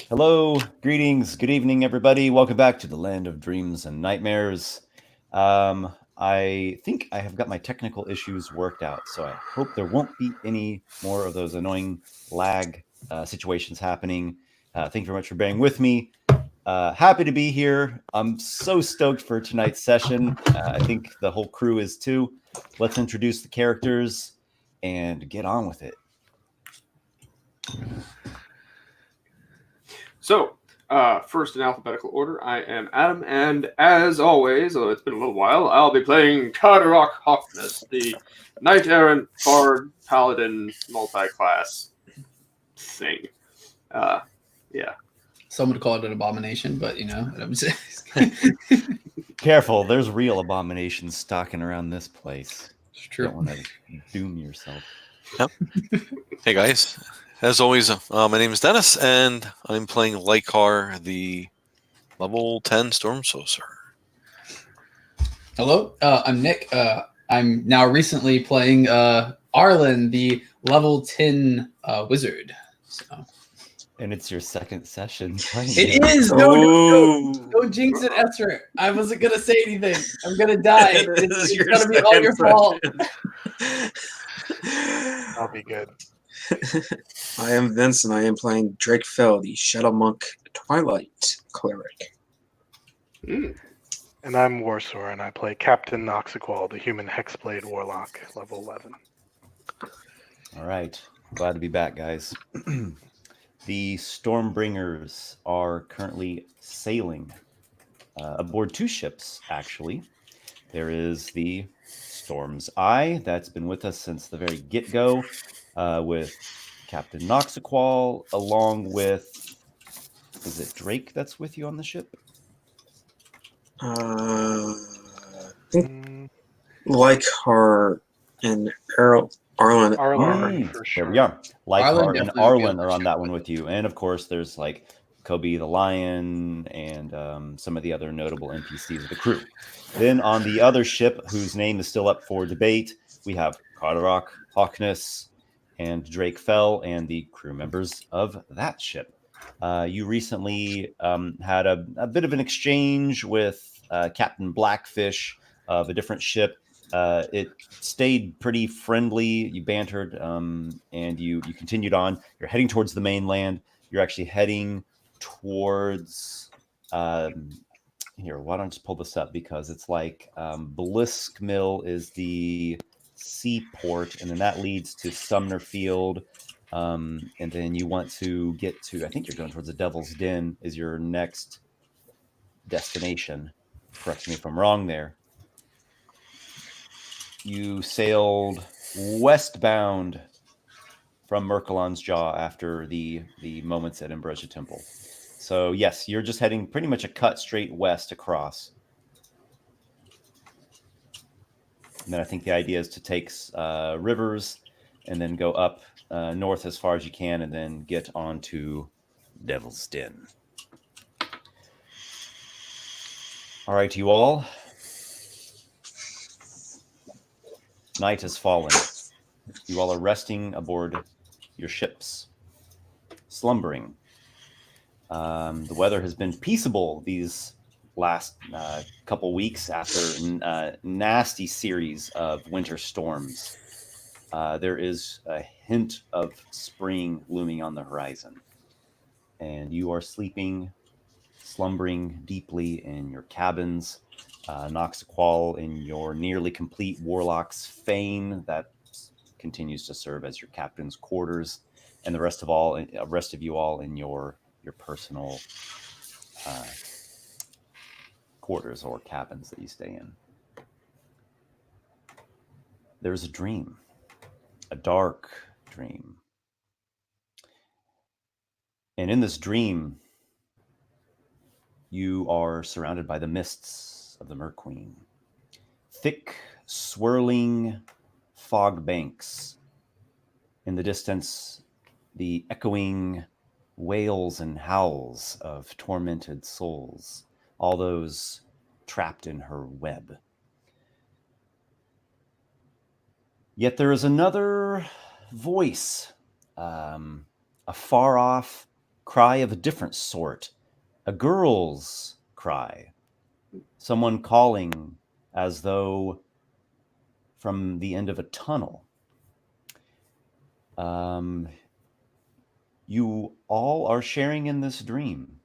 Hello, greetings, good evening, everybody. Welcome back to the land of dreams and nightmares. I think I have got my technical issues worked out, so I hope there won't be any more of those annoying lag situations happening. Thank you very much for bearing with me. Happy to be here. I'm so stoked for tonight's session. I think the whole crew is too. Let's introduce the characters and get on with it. So, first in alphabetical order, I am Adam, and as always, although it's been a little while, I'll be playing Carderock Hawkness, the knight-errant bard paladin multi-class thing. Yeah. Some would call it an abomination, but you know what I'm saying. Careful, there's real abominations stalking around this place. It's true. You don't want to doom yourself. Yep. Hey guys, as always, my name is Dennis, and I'm playing Lykar, the level 10 Storm Sorcerer. Hello, I'm Nick. I'm now recently playing Arlen, the level 10 wizard. So. And it's your second session playing. It is! Don't jinx it, Esper. I wasn't going to say anything. I'm going to die. It's going to be all your fault. I'll be good. I am Vince, and I am playing Drake Fell, the Shadow Monk Twilight Cleric. And I'm Warsor, and I play Captain Noxiqual, the human Hexblade Warlock, level 11. All right. Glad to be back, guys. The Stormbringers are currently sailing aboard two ships, actually. There is the Storm's Eye that's been with us since the very get-go with Captain Noxiqual, along with, is it Drake that's with you on the ship? I think Lykar and Arlen. For sure. There we are. Lykar and definitely Arlen would be are on on that one with you. And of course, there's like Kobe the Lion and some of the other notable NPCs of the crew. Then on the other ship, whose name is still up for debate, we have Carderock, Hawkness, and Drake Fell, and the crew members of that ship. You recently had a bit of an exchange with Captain Blackfish of a different ship. It stayed pretty friendly. You bantered, and you continued on. You're heading towards the mainland. You're actually heading towards here. Why don't I just pull this up, because it's like Blisk Mill is the seaport, and then that leads to Sumner Field. And then you want to get to, I think you're going towards the Devil's Den is your next destination. Correct me if I'm wrong there. You sailed westbound from Merkelon's Jaw after the moments at Ambrosia Temple. So yes, you're just heading pretty much a cut straight west across. And then I think the idea is to take rivers and then go up north as far as you can, and then get onto Devil's Den. All right, you all. Night has fallen. You all are resting aboard your ships, slumbering. The weather has been peaceable these last couple weeks after a nasty series of winter storms. There is a hint of spring looming on the horizon, and you are slumbering deeply in your cabins. Noxiqual in your nearly complete Warlock's Fane that continues to serve as your captain's quarters, and the rest of you all in your personal quarters or cabins that you stay in. There's a dream, a dark dream, and in this dream, you are surrounded by the mists of the Mer-Queen. Thick, swirling fog banks. In the distance, the echoing wails and howls of tormented souls, all those trapped in her web. Yet there is another voice, a far-off cry of a different sort, a girl's cry, someone calling as though from the end of a tunnel. You all are sharing in this dream,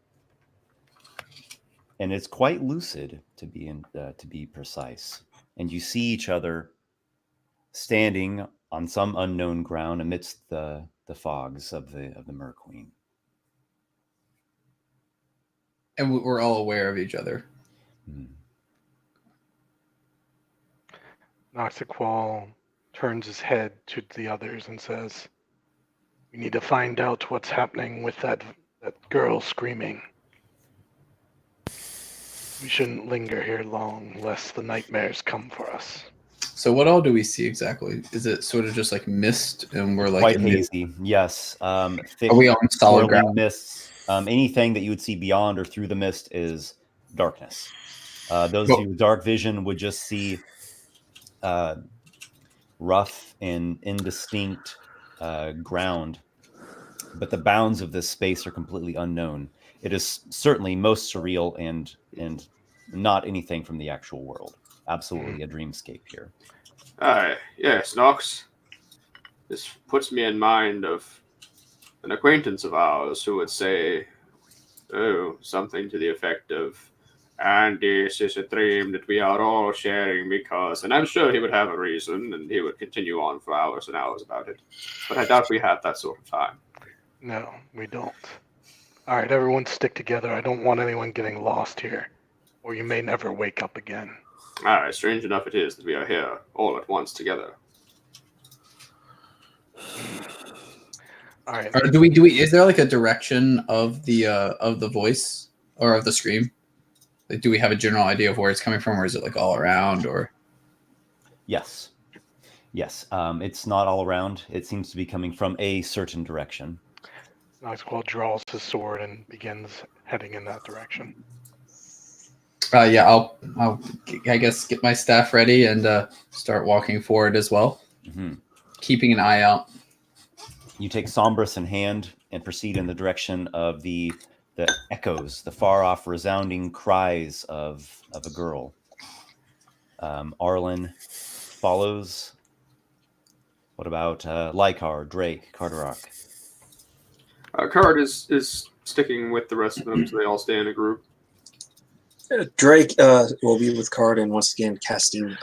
and it's quite lucid to be precise. And you see each other standing on some unknown ground amidst the fogs of the Mer Queen. And we're all aware of each other. Noxiqual turns his head to the others and says, "We need to find out what's happening with that girl screaming. We shouldn't linger here long, lest the nightmares come for us." So what all do we see exactly? Is it sort of just like mist, and we're like Quite hazy, yes. Thick, Are we on solid swirling ground? mists. Anything that you would see beyond or through the mist is darkness. Those of you with dark vision would just see rough and indistinct ground, but the bounds of this space are completely unknown. It is certainly most surreal and not anything from the actual world. Absolutely a dreamscape here. Yes, Nox. This puts me in mind of an acquaintance of ours who would say, something to the effect of, "And this is a dream that we are all sharing because," and I'm sure he would have a reason, and he would continue on for hours and hours about it. But I doubt we have that sort of time. No, we don't. All right, everyone stick together. I don't want anyone getting lost here, or you may never wake up again. Strange enough it is that we are here all at once together. All right. Or do we? Is there like a direction of the voice or of the scream? Like, do we have a general idea of where it's coming from, or is it like all around? Or Yes. It's not all around. It seems to be coming from a certain direction. Noxiqual draws his sword and begins heading in that direction. yeah, I'll I guess get my staff ready and start walking forward as well, keeping an eye out. You take Sombris in hand and proceed in the direction of the echoes, the far off resounding cries of a girl. Arlen follows. What about Lykar, Drake, Carderock? Card is sticking with the rest of them, so they all stay in a group. Drake will be with Card and once again casting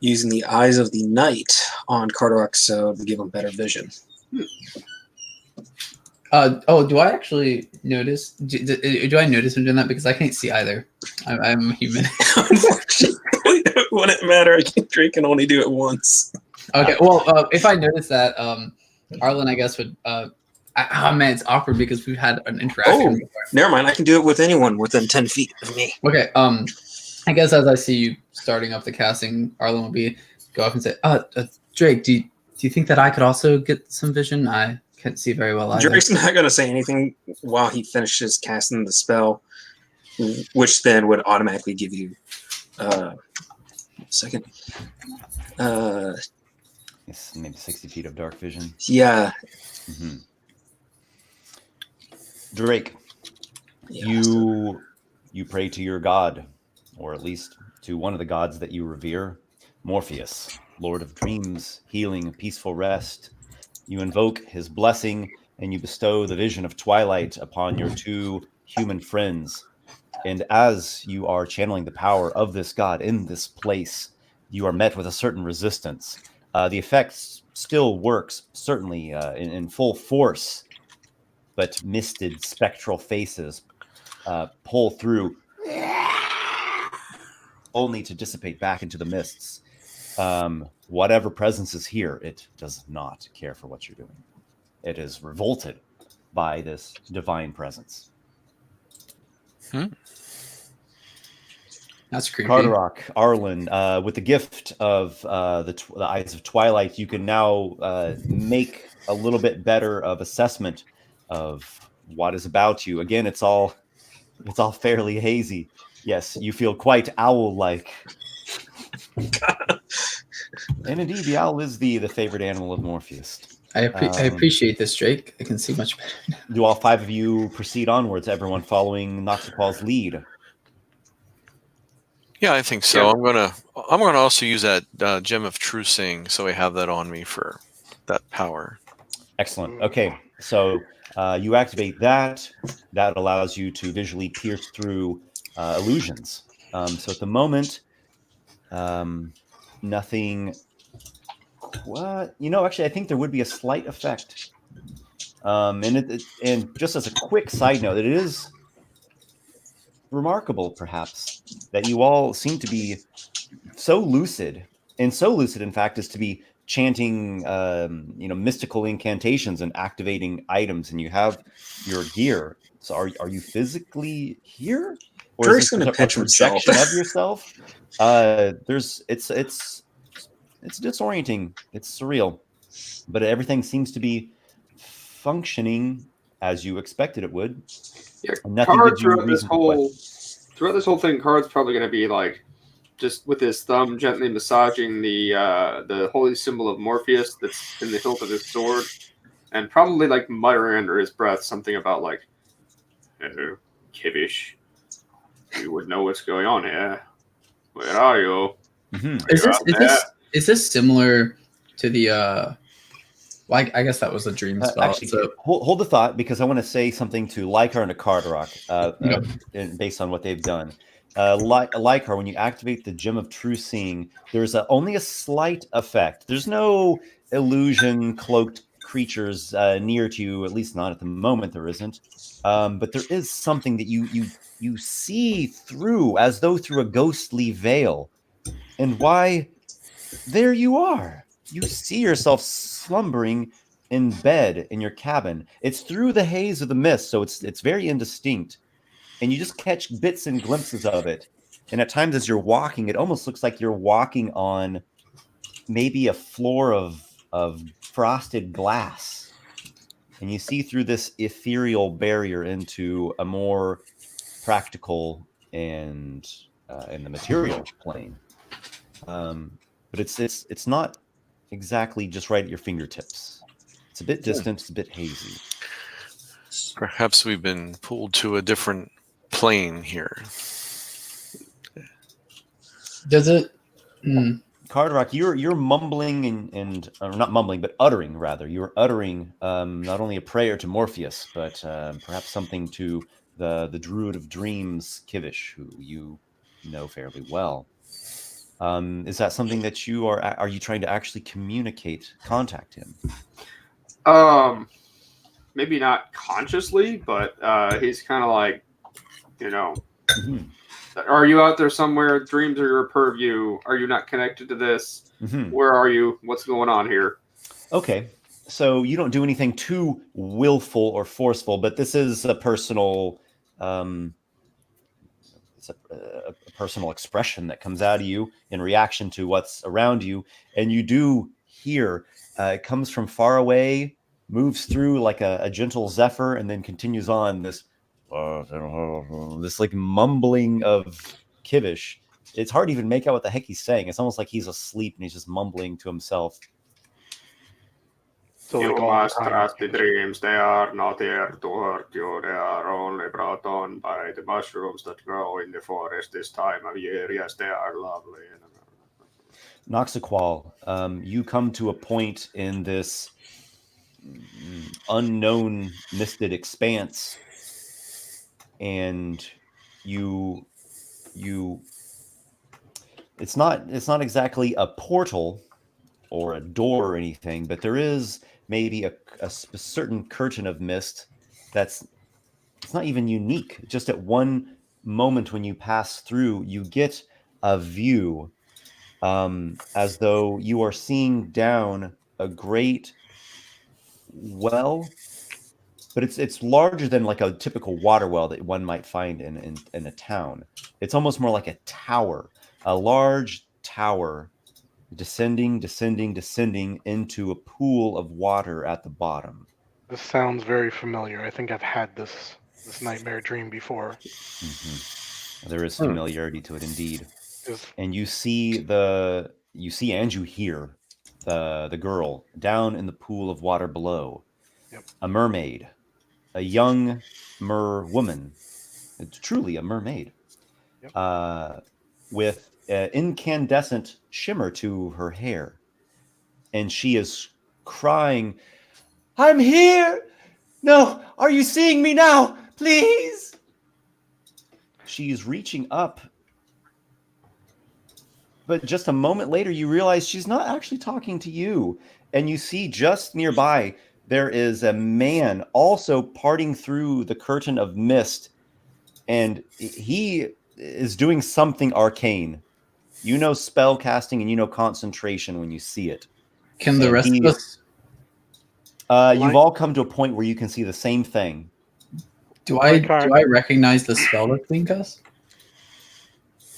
using the eyes of the night on Carderock so to give him better vision. Do I actually notice? Do I notice him doing that? Because I can't see either. I'm human. Unfortunately, it wouldn't matter. Drake can only do it once. Okay, well, if I notice that, Arlen, I guess, would... man, it's awkward because we've had an interaction before. Never mind. I can do it with anyone within 10 feet of me. Okay, I guess as I see you starting up the casting, Arlen will go up and say, Drake, do you think that I could also get some vision? I can't see very well either. Drake's not going to say anything while he finishes casting the spell, which then would automatically give you second. It's maybe 60 feet of dark vision. Yeah. Mm-hmm. Drake, Yeah, you pray to your god, or at least to one of the gods that you revere, Morpheus, Lord of dreams, healing, peaceful rest. You invoke his blessing, and you bestow the vision of twilight upon your two human friends. And as you are channeling the power of this god in this place, you are met with a certain resistance. The effect still works, certainly in full force, but misted spectral faces pull through, only to dissipate back into the mists. Whatever presence is here, it does not care for what you're doing. It is revolted by this divine presence. That's creepy. Carderock, Arlen, with the gift of the Eyes of Twilight, you can now make a little bit better of assessment of what is about you. Again, it's all fairly hazy. Yes, you feel quite owl-like. And indeed, the owl is the favorite animal of Morpheus. I appreciate this, Drake. I can see much better now. Do all 5 of you proceed onwards, everyone following Noxiqual's lead? Yeah, I think so. Yeah. I'm gonna also use that gem of true seeing, so I have that on me for that power. Excellent. Okay, so you activate that. That allows you to visually pierce through illusions. So at the moment, nothing. What? Actually, I think there would be a slight effect. And just as a quick side note, it is remarkable, perhaps, that you all seem to be so lucid, and so lucid, in fact, as to be chanting, mystical incantations and activating items, and you have your gear. So, are you physically here, or Drake's is this gonna a pinch himself. projection of yourself? It's disorienting. It's surreal, but everything seems to be functioning as you expected it would. Yeah, Nothing Card gives you reason to question. throughout this whole thing, Card's probably going to be like just with his thumb gently massaging the holy symbol of Morpheus that's in the hilt of his sword, and probably like muttering under his breath something about like, "Oh, Kibish, you would know what's going on here. Where are you? Mhm. Is this similar to the well, I guess that was a dream spell. Actually, so hold the thought, because I want to say something to Lykar and to Carderock Yeah. based on what they've done. Lykar, when you activate the Gem of True Seeing, there's only a slight effect. There's no illusion cloaked creatures near to you, at least not at the moment. There isn't, but there is something that you see through, as though through a ghostly veil. And why? There you are. You see yourself slumbering in bed in your cabin. It's through the haze of the mist, so it's very indistinct, and you just catch bits and glimpses of it. And at times, as you're walking, it almost looks like you're walking on maybe a floor of frosted glass, and you see through this ethereal barrier into a more practical and in the material plane. But it's not exactly just right at your fingertips. It's a bit distant. It's a bit hazy. Perhaps we've been pulled to a different plane here. does it? Carderock, you're mumbling and or not mumbling, but uttering rather. You're uttering not only a prayer to Morpheus, but perhaps something to the Druid of Dreams, Kivish, who you know fairly well. Is that something that you are you trying to actually contact him? Maybe not consciously, but he's kind of like, Mhm. Are you out there somewhere? Dreams are your purview. Are you not connected to this? Mhm. Where are you? What's going on here? Okay, so you don't do anything too willful or forceful, but this is a personal, it's a personal expression that comes out of you in reaction to what's around you, and you do hear it comes from far away, moves through like a gentle zephyr, and then continues on this like mumbling of Kivish. It's hard to even make out what the heck he's saying. It's almost like he's asleep and he's just mumbling to himself. So You like all must the time. trust the dreams. They are not here to hurt you. They are only brought on by the mushrooms that grow in the forest this time of year. Yes, they are lovely. Noxiqual, you come to a point in this unknown misted expanse, and you it's not exactly a portal or a door or anything, but there is maybe a certain curtain of mist it's not even unique. Just at one moment when you pass through, you get a view as though you are seeing down a great well, but it's larger than like a typical water well that one might find in a town. It's almost more like a tower, a large tower descending into a pool of water at the bottom. This sounds very familiar. I think I've had this nightmare dream before. Mm-hmm. There is familiarity to it indeed. And you see and you hear the girl down in the pool of water below. Yep. A mermaid, a young mer-woman. It's truly a mermaid. Yep. With incandescent shimmer to her hair. And she is crying, "I'm here! No, are you seeing me now? Please!" She's reaching up. But just a moment later, you realize she's not actually talking to you. And you see just nearby, there is a man also parting through the curtain of mist. And he is doing something arcane. You know spell casting and you know concentration when you see it. Can the And rest of us? you've all come to a point where you can see the same thing. Do I recognize the spell that's being cast?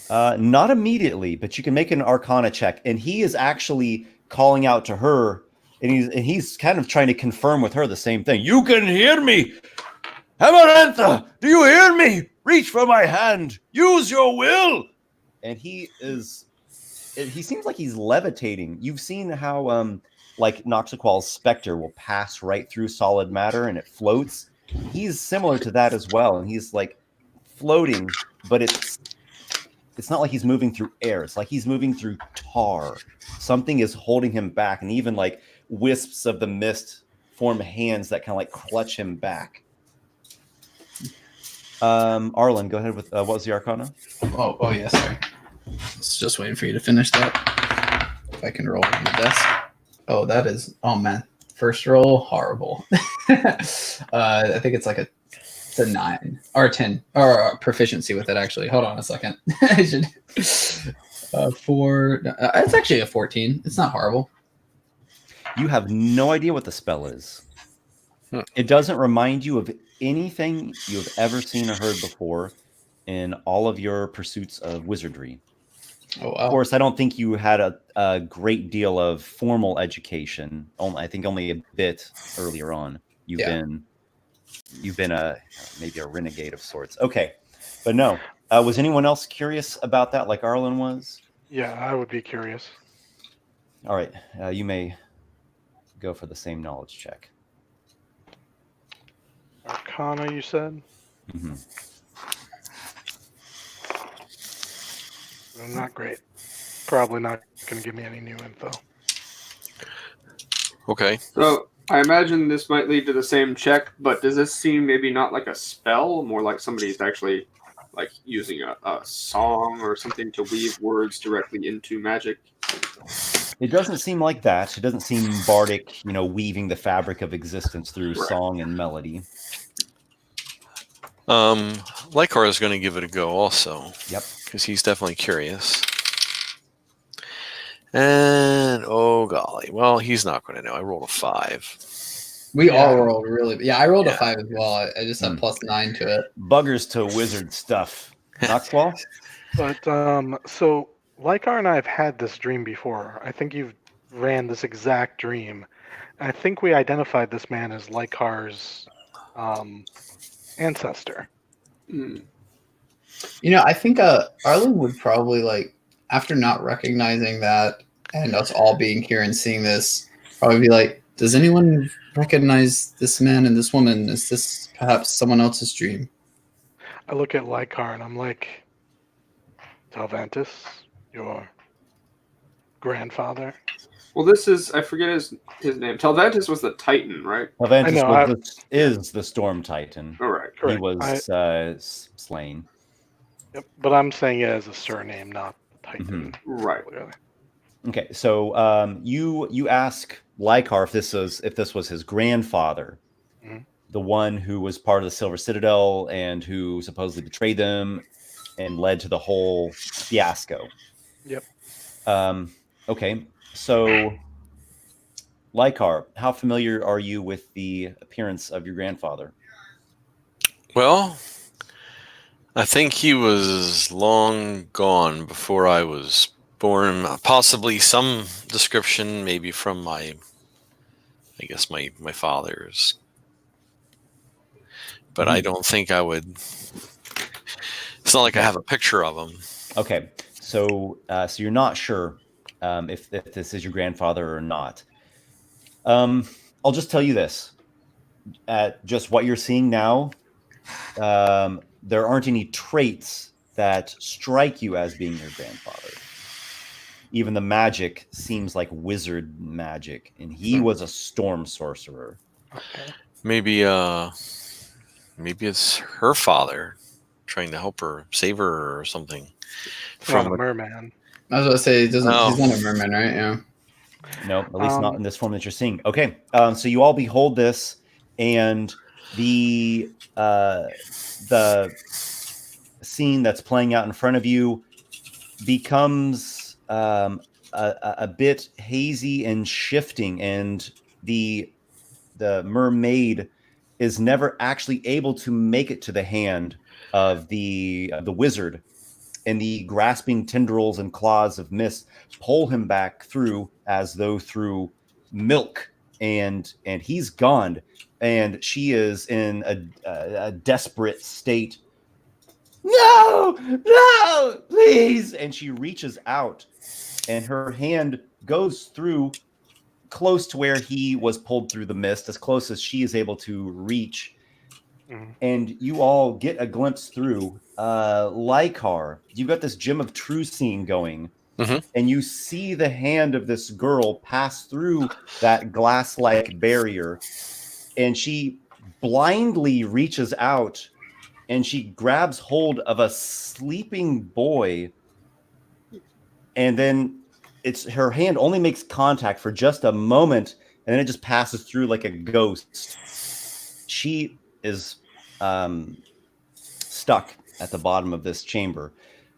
Not immediately, but you can make an Arcana check, and he is actually calling out to her, and he's kind of trying to confirm with her the same thing. "You can hear me, Amarantha. Do you hear me? Reach for my hand. Use your will." And he seems like he's levitating. You've seen how like Noxiqual's specter will pass right through solid matter and it floats. He's similar to that as well, and he's like floating, but it's not like he's moving through air. It's like he's moving through tar. Something is holding him back, and even like wisps of the mist form hands that kind of like clutch him back. Arlen, go ahead with what was the Arcana? Oh yeah, sorry. I was just waiting for you to finish that. If I can roll on the desk. Oh, that is. Oh man, first roll horrible. I think it's like it's a 9 or 10 or proficiency with it actually. Hold on a second. I should 4. It's actually a 14. It's not horrible. You have no idea what the spell is. It doesn't remind you of anything you have ever seen or heard before in all of your pursuits of wizardry. Oh, wow. Of course, I don't think you had a great deal of formal education. I think only a bit earlier on. You've been maybe a renegade of sorts. Okay, but no. Was anyone else curious about that, like Arlen was? Yeah, I would be curious. All right, you may go for the same knowledge check. Arcana, you said? Mm-hmm. Not great. Probably not going to give me any new info. Okay. So I imagine this might lead to the same check, but does this seem maybe not like a spell, more like somebody's actually like using a song or something to weave words directly into magic? It doesn't seem like that. It doesn't seem bardic, weaving the fabric of existence through song and melody. Lykar is going to give it a go also. Yep. Because he's definitely curious. And, oh golly. Well, he's not going to know. I rolled a 5. We all rolled really. Yeah, I rolled a 5 as well. I just had +9 to it. Buggers to wizard stuff. Noxiqual? But, so Lykar and I have had this dream before. I think you've ran this exact dream. I think we identified this man as Lykar's ancestor. I think Arlen would probably after not recognizing that and us all being here and seeing this, probably be like, does anyone recognize this man and this woman? Is this perhaps someone else's dream? I look at Lykar and I'm like, Talvantis, your grandfather? Well, this is, I forget his name. Talvantis was the Titan, right? Talvantis is the Storm Titan. All right. Correct. He was slain. Yep, but I'm saying it as a surname, not Titan. Mm-hmm. Right. Clearly. Okay, so you ask Lykar if this was his grandfather, the one who was part of the Silver Citadel and who supposedly betrayed them and led to the whole fiasco. Yep. Okay, so Lykar, how familiar are you with the appearance of your grandfather? Well, I think he was long gone before I was born. Possibly some description, maybe from my father's. But I don't think I would. It's not like I have a picture of him. Okay, so you're not sure. if this is your grandfather or not. I'll just tell you this. At just what you're seeing now, there aren't any traits that strike you as being your grandfather. Even the magic seems like wizard magic, and he was a storm sorcerer. Okay. Maybe it's her father trying to help her, save her, or something. Not a merman. I was going to say, he's No. not a merman, right? Yeah. No, at least not in this form that you're seeing. Okay, so you all behold this, and the scene that's playing out in front of you becomes a bit hazy and shifting, and the mermaid is never actually able to make it to the hand of the wizard, and the grasping tendrils and claws of mist pull him back through as though through milk, and he's gone, and she is in a desperate state. No, please. And she reaches out, and her hand goes through close to where he was pulled through the mist, as close as she is able to reach. And you all get a glimpse through. Lykar, you've got this Gem of True scene going, and you see the hand of this girl pass through that glass-like barrier, and she blindly reaches out, and she grabs hold of a sleeping boy, and then her hand only makes contact for just a moment, and then it just passes through like a ghost. She is stuck at the bottom of this chamber,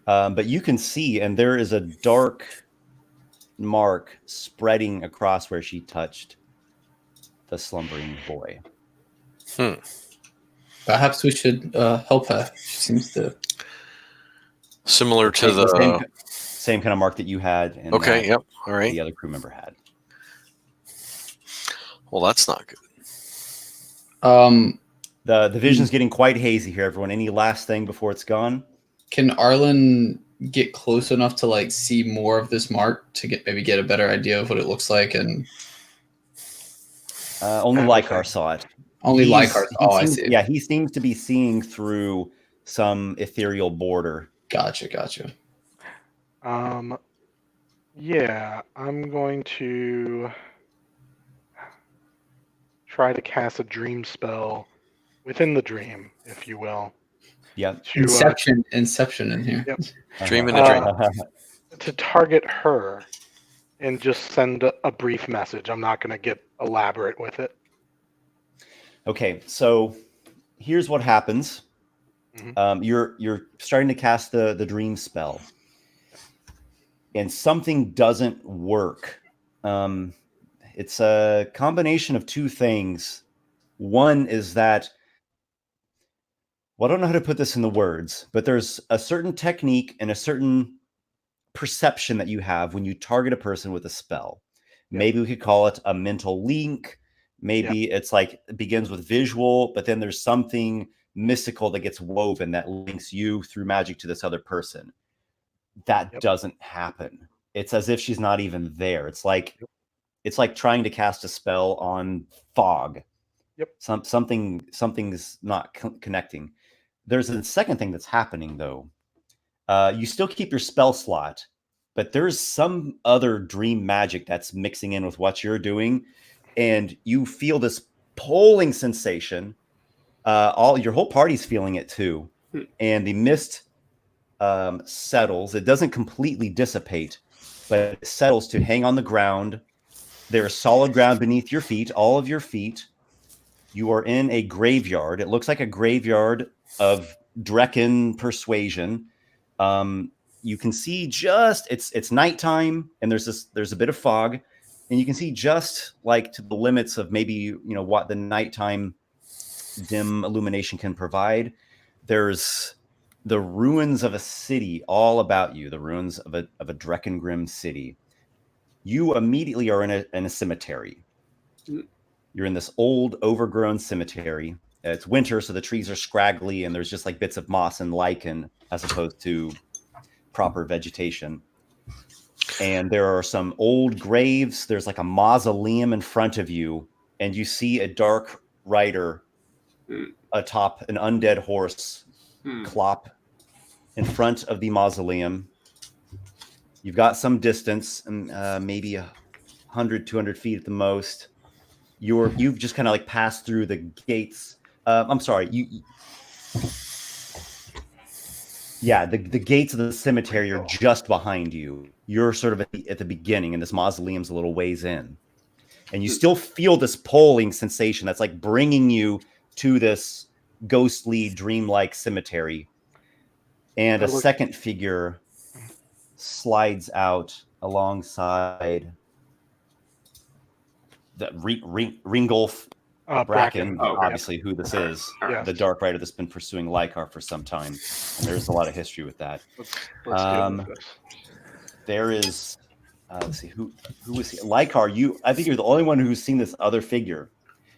but you can see, and there is a dark mark spreading across where she touched the slumbering boy. Perhaps we should help her. She seems to... Similar to the same kind of mark that you had. And okay, yep, all right. The other crew member had. Well, that's not good. The vision's getting quite hazy here, everyone. Any last thing before it's gone? Can Arlen get close enough to like see more of this mark to maybe get a better idea of what it looks like? And only Lykar saw it. Only Lykar. Oh, I see. Yeah, he seems to be seeing through some ethereal border. Gotcha. Yeah, I'm going to try to cast a dream spell within the dream, if you will. Yeah. Inception in here. Yep. Dream in a dream. To target her and just send a brief message. I'm not going to get elaborate with it. Okay, so here's what happens. You're starting to cast the dream spell, and something doesn't work. It's a combination of two things. One is that, well, I don't know how to put this in the words, but there's a certain technique and a certain perception that you have when you target a person with a spell. Maybe we could call it a mental link. Maybe it's like it begins with visual, but then there's something mystical that gets woven that links you through magic to this other person. That doesn't happen. It's as if she's not even there. It's like trying to cast a spell on fog. Something's not connecting. There's a second thing that's happening though. You still keep your spell slot, but there's some other dream magic that's mixing in with what you're doing, and you feel this pulling sensation. Your whole party's feeling it too, and the mist settles. It doesn't completely dissipate, but it settles to hang on the ground. There is solid ground beneath your feet, all of your feet. You are in a graveyard. It looks like a graveyard of Drekken persuasion. You can see it's nighttime, and there's a bit of fog, and you can see just like to the limits of maybe what the nighttime dim illumination can provide. There's the ruins of a city all about you, the ruins of a Drekkengrim city. You immediately are in a cemetery. You're in this old, overgrown cemetery. It's winter, so the trees are scraggly, and there's just like bits of moss and lichen as opposed to proper vegetation. and there are some old graves. There's like a mausoleum in front of you, and you see a dark rider atop an undead horse clop in front of the mausoleum. You've got some distance, maybe 100, 200 feet at the most. You've just kind of like passed through the gates. I'm sorry, the gates of the cemetery are just behind you. You're sort of at the beginning, and this mausoleum's a little ways in. And you still feel this pulling sensation that's like bringing you to this ghostly, dreamlike cemetery. And a second figure slides out alongside the Ringolf Bracken, obviously who this is, the Dark Rider that's been pursuing Lykar for some time, and there's a lot of history with that. There is, let's see, who is he? Lykar, I think you're the only one who's seen this other figure.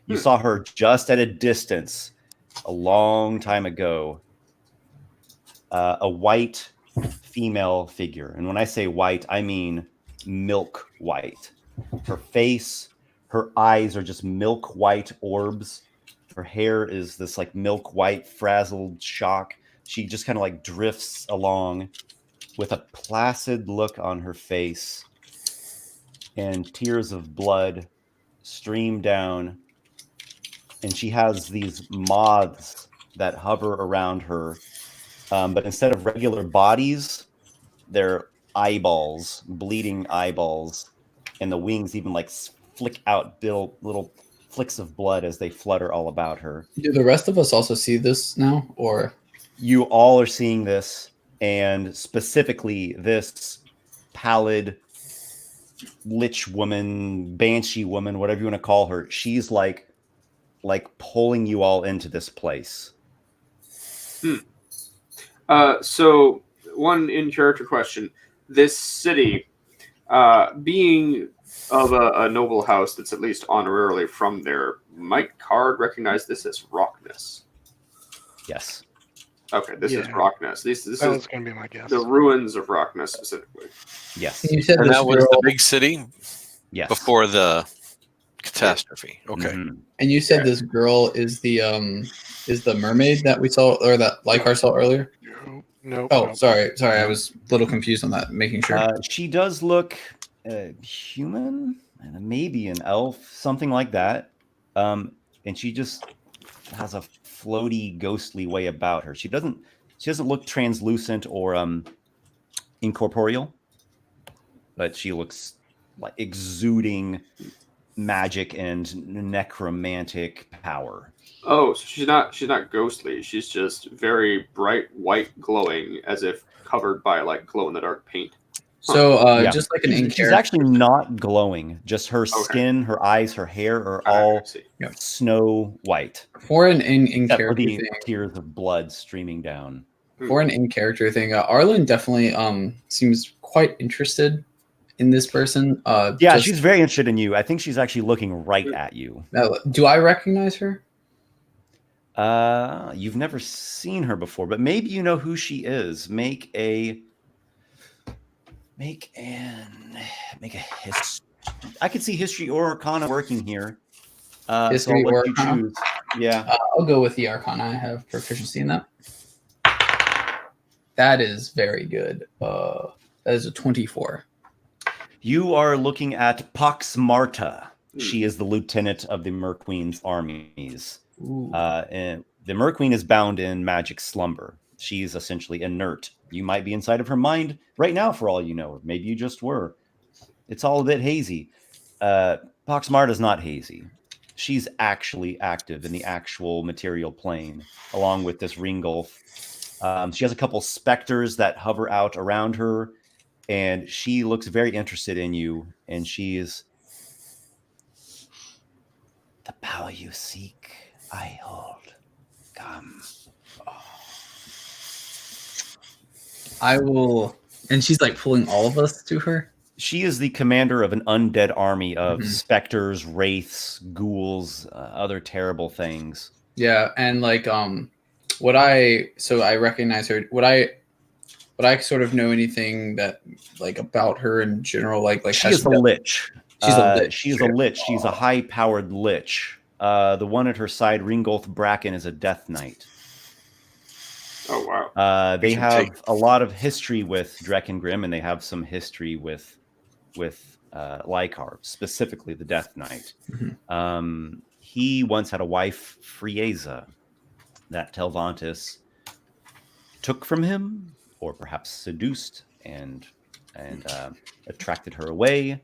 You saw her just at a distance a long time ago. A white female figure, and when I say white, I mean milk white. Her face, her eyes are just milk white orbs. Her hair is this like milk white frazzled shock. She just kind of like drifts along with a placid look on her face, and tears of blood stream down, and she has these moths that hover around her, but instead of regular bodies, they're eyeballs, bleeding eyeballs, and the wings even like flick out little flicks of blood as they flutter all about her. Do the rest of us also see this now, or you all are seeing this? And specifically this pallid lich woman, banshee woman, whatever you want to call her, she's like pulling you all into this place. So one in-character question. This city, being of a noble house that's at least honorarily from there, might Card recognize this as Rockness? Yes. Okay, this is Rockness. This was going to be my guess. The ruins of Rockness specifically. Yes. You said and that was the big city? Yes. Before the catastrophe. Okay. Mm-hmm. And you said this girl is the mermaid that we saw, or that Lykar saw earlier? No. Oh, sorry. I was a little confused on that. Making sure. She does look human, and maybe an elf, something like that. And she just has a floaty, ghostly way about her. She doesn't look translucent or incorporeal, but she looks like exuding magic and necromantic power. Oh, so she's not ghostly. She's just very bright white, glowing, as if covered by like glow in the dark paint. So just like an in she's actually not glowing. Just her skin, her eyes, her hair are all snow white. For an in character thing, thing, tears of blood streaming down. For an in character thing, Arlen definitely seems quite interested in this person. She's very interested in you. I think she's actually looking right at you. Do I recognize her? You've never seen her before, but maybe you know who she is. Make a history. I could see history or Arcana working here. History so or you Arcana? choose. Yeah. I'll go with the Arcana. I have proficiency in that. That is very good. That is a 24. You are looking at Pax Marta. She is the lieutenant of the Mer Queen's armies. And the Mer Queen is bound in magic slumber. She's essentially inert. You might be inside of her mind right now, for all you know. Maybe you just were. It's all a bit hazy. Pax Marta is not hazy. She's actually active in the actual material plane, along with this Ringolf. She has a couple specters that hover out around her, and she looks very interested in you, and she is... The power you seek, I hold. Come. I will... And she's like pulling all of us to her? She is the commander of an undead army of specters, wraiths, ghouls, other terrible things. Yeah, and like, I recognize her. would I sort of know anything that like about her in general? Like She has is a lich. She's a lich. She's a lich. She's a high-powered lich. The one at her side, Ringolth Bracken, is a Death Knight. Oh wow. They should have take- a lot of history with Dreckengrim, and they have some history with Lykar, specifically the Death Knight. Mhm. He once had a wife, Frieza, that Telvantis took from him, or perhaps seduced and attracted her away.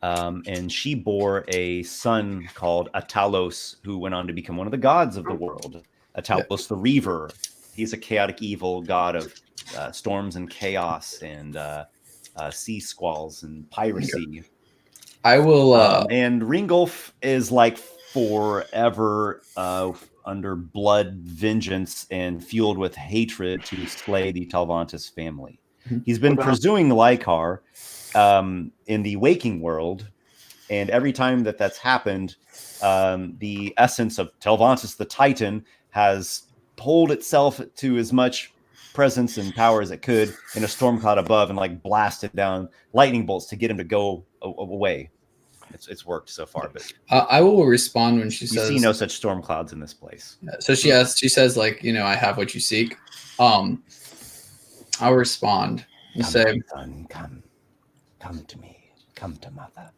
And she bore a son called Atalos, who went on to become one of the gods of the world. Atalos the Reaver. He's a chaotic evil god of storms and chaos and sea squalls and piracy. I will. And Ringolf is like forever under blood vengeance and fueled with hatred to slay the Telvantis family. He's been pursuing Lykar in the waking world, and every time that's happened, the essence of Telvantis the Titan has pulled itself to as much presence and power as it could in a storm cloud above and like blasted down lightning bolts to get him to go away. It's worked so far, but I will respond when she you says. see no such storm clouds in this place. So she says like, I have what you seek. I'll respond and Come, say, son, come to me, come to mother.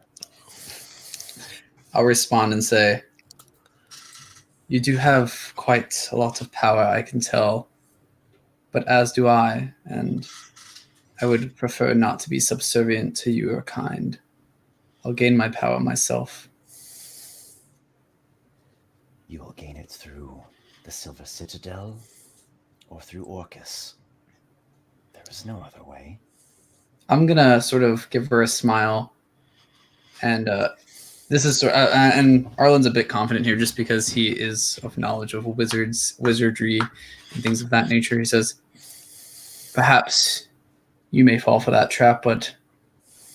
I'll respond and say, you do have quite a lot of power, I can tell, but as do I, and I would prefer not to be subservient to your kind. I'll gain my power myself. You will gain it through the Silver Citadel or through Orcus. There is no other way. I'm gonna sort of give her a smile, and this is and Arlen's a bit confident here just because he is of knowledge of wizardry, and things of that nature. He says, "Perhaps you may fall for that trap, but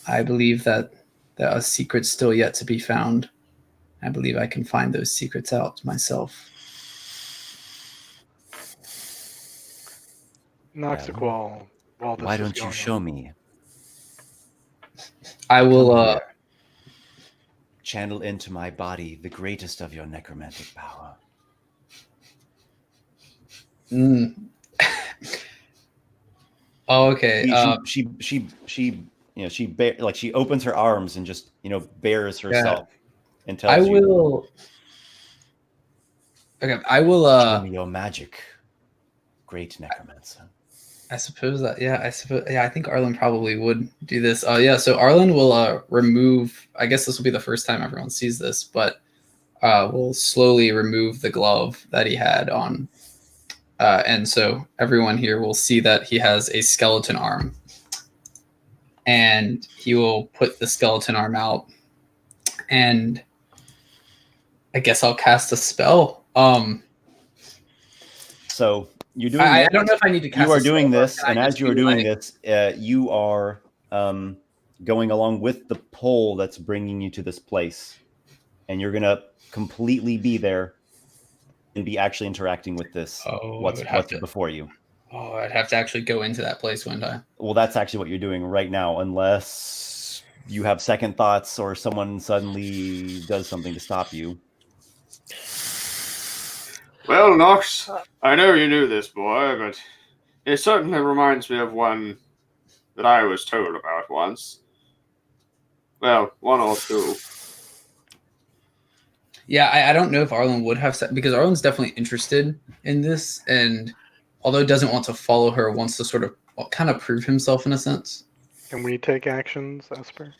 I believe that there are secrets still yet to be found. I believe I can find those secrets out myself." Noxiqual, while this Why is don't you going show on. me? I will. Come here. Channel into my body the greatest of your necromantic power. Oh, okay. She opens her arms and just bears herself and tells I you, will. Okay, I will. show me your magic, great necromancer. I suppose that. I think Arlen probably would do this. So Arlen will remove. I guess this will be the first time everyone sees this, but will slowly remove the glove that he had on, and so everyone here will see that he has a skeleton arm. And he will put the skeleton arm out, and I guess I'll cast a spell. So you're doing. I don't know if I need to cast. You are a spell, doing or this, can I and as just you are be doing like- this, you are going along with the pole that's bringing you to this place, and you're gonna completely be there and be actually interacting with this. What's before you? Oh, I'd have to actually go into that place, wouldn't I? Well, that's actually what you're doing right now, unless you have second thoughts or someone suddenly does something to stop you. Well, Nox, I know you knew this boy, but it certainly reminds me of one that I was told about once. Well, one or two. Yeah, I don't know if Arlen would have said, because Arlen's definitely interested in this, and although doesn't want to follow her, wants to sort of kind of prove himself in a sense. Can we take actions, Esper?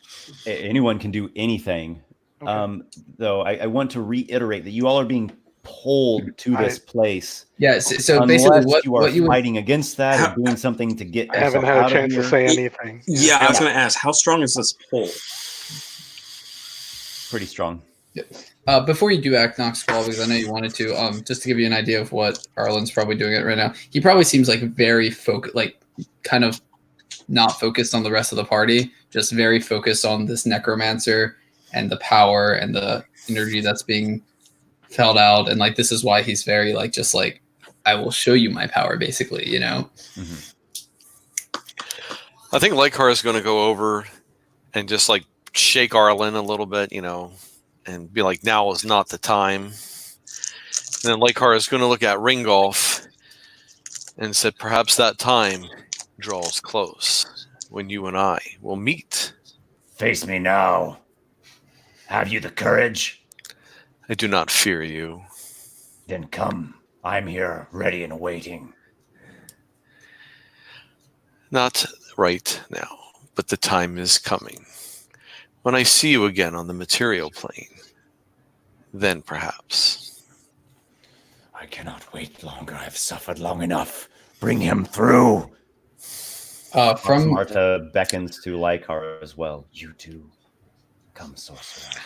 Anyone can do anything. Okay. Though I want to reiterate that you all are being pulled to this place. Yeah, so Unless basically you are what you would, fighting against that or doing something to get I haven't yourself had a out of chance to here. say anything. Yeah, I was going to ask, how strong is this pole? Pretty strong. before you do act Noxiqual, because I know you wanted to, just to give you an idea of what Arlen's probably doing it right now, he probably seems like very focused, like kind of not focused on the rest of the party, just very focused on this necromancer and the power and the energy that's being felt out. And like, this is why he's very like, just like, I will show you my power, basically, you know? Mm-hmm. I think Lykar is going to go over and just like shake Arlen a little bit, and be like, now is not the time. And then Lykar is going to look at Ringolf and said, perhaps that time draws close when you and I will meet. Face me now. Have you the courage? I do not fear you. Then come. I'm here, ready and waiting. Not right now, but the time is coming. When I see you again on the material plane, then perhaps. I cannot wait longer. I've suffered long enough. Bring him through. From Marta beckons to Lykar as well. You too. Come, sorcerer.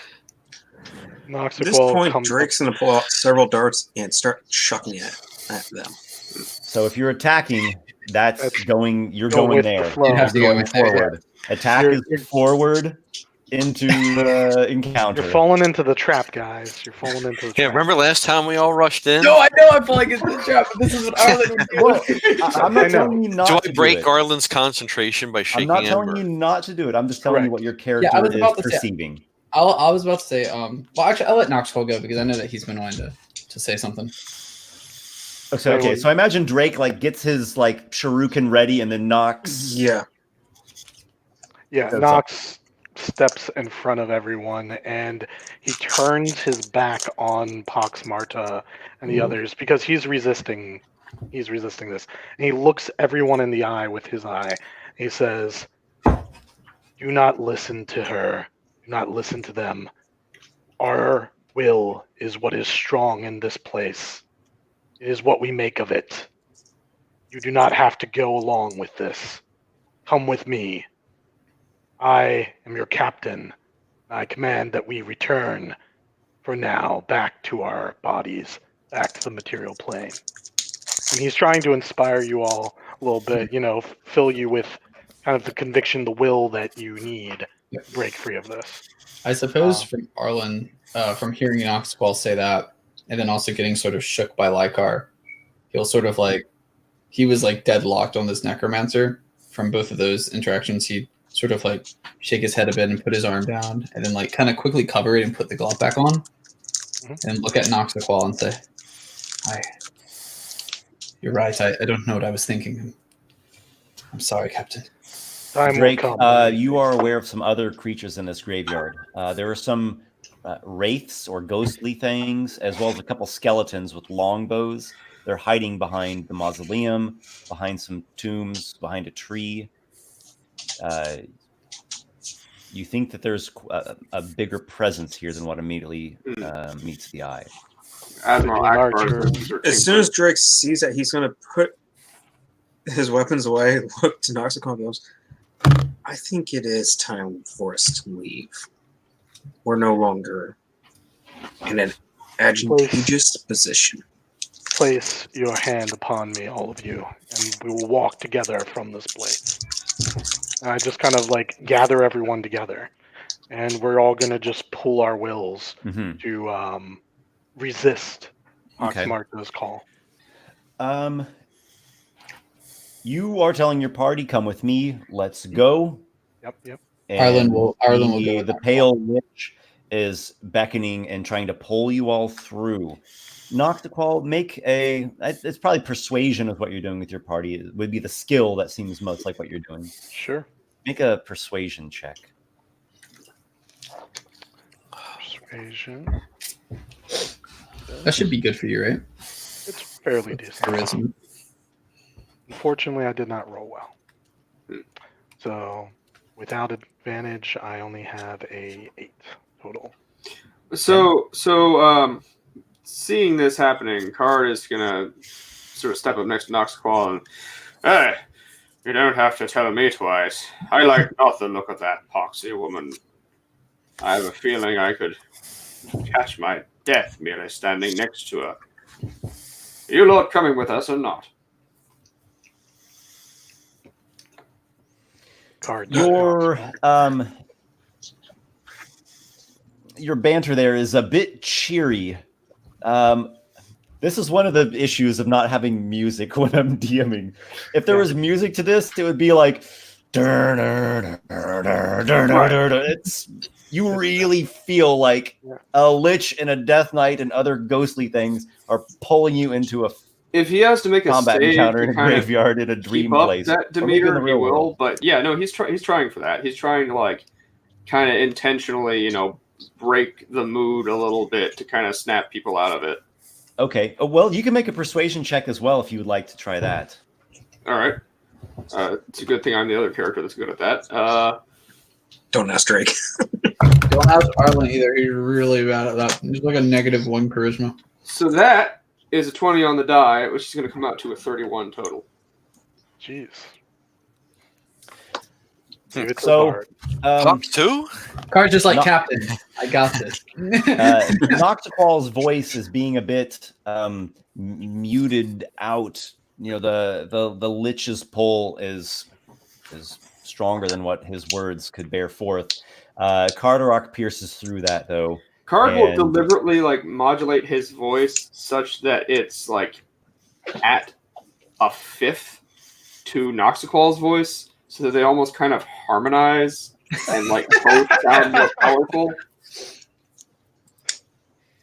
At this point, Drake's going to pull out several darts and start chucking it at them. So if you're attacking, that's going. You're Go going with the there. flow. You have to go Going with there, forward. Attack is forward into encounter. You're falling into the trap, guys. You're falling into the Yeah, trap. remember last time we all rushed in? No, I know I'm falling into the trap, but this is what Arlen would do. Well, I'm I not know. telling you not Do to I break do it. Arlen's concentration by I'm shaking not him? telling or- you not to do it. I'm just telling you Correct. what your character I was is about to say- perceiving. I was about to say, well, actually, I'll let Noxiqual go because I know that he's been wanting to say something. Okay, so I imagine Drake gets his shuriken ready and then Nox. Yeah. Yeah, Goes Nox steps in front of everyone and he turns his back on Pox Marta and the others because he's resisting this. And he looks everyone in the eye with his eye. He says, "Do not listen to her. Do not listen to them. Our will is what is strong in this place. It is what we make of it. You do not have to go along with this. Come with me. I am your captain. I command that we return, for now, back to our bodies, back to the material plane." And he's trying to inspire you all a little bit, fill you with kind of the conviction, the will that you need to break free of this. I suppose from Arlen, from hearing Noxiqual say that, and then also getting sort of shook by Lykar, he'll sort of he was deadlocked on this necromancer. From both of those interactions, he sort of shake his head a bit and put his arm down, and then kind of quickly cover it and put the glove back on, and look at Noxiqual and say, "You're right. I don't know what I was thinking. I'm sorry, Captain." Time Drake, will come. you are aware of some other creatures in this graveyard. There are some wraiths or ghostly things, as well as a couple skeletons with longbows. They're hiding behind the mausoleum, behind some tombs, behind a tree. You think that there's a bigger presence here than what immediately meets the eye. Admiral Archer. Akbar. As soon as Drake sees that, he's going to put his weapons away, look to Noxiqual and goes, "I think it is time for us to leave. We're no longer in an advantageous position." Place your hand upon me, all of you, and we will walk together from this place. And I just kind of gather everyone together, and we're all going to just pull our wills to resist Okay. Marta's call. You are telling your party, "Come with me. Let's go." Yep. And Arlen will go with The Noxiqual. pale witch is beckoning and trying to pull you all through. Noxiqual, it's probably persuasion is what you're doing with your party. It would be the skill that seems most like what you're doing. Sure. Make a persuasion check. Persuasion. That should be good for you, right? It's fairly decent. Charisma. Unfortunately, I did not roll well. So, without advantage, I only have a 8 total. So, seeing this happening, Card is gonna sort of step up next to Noxiqual and, "Hey, you don't have to tell me twice. I like not the look of that poxy woman. I have a feeling I could catch my death merely standing next to her. Are you lot coming with us or not?" Card. Your banter there is a bit cheery. This is one of the issues of not having music when I'm DMing. If there was music to this, it would be like, It's you really feel like a lich and a death knight and other ghostly things are pulling you into a If he has to make a combat save encounter in to a kind of graveyard in a keep dream up place, that or maybe in the demeanor, he real will. world. But yeah, no, he's trying for that. He's trying to like kind of intentionally, break the mood a little bit to kind of snap people out of it. Okay. Well, you can make a persuasion check as well if you would like to try that. All right. It's a good thing I'm the other character that's good at that. Don't ask Drake. Don't ask Arlen either. He's really bad at that. He's like a -1 charisma. So that is a 20 on the die, which is going to come out to a 31 total. Jeez. Maybe it's So, hard. Pops too? Card's just like, No- Captain, I got this. Noxiqual's voice is being a bit muted out. The lich's pull is stronger than what his words could bear forth. Carderock pierces through that though. Card will And- deliberately like modulate his voice such that it's like at a fifth to Noxiqual's voice, so that they almost kind of harmonize and like both sound more powerful.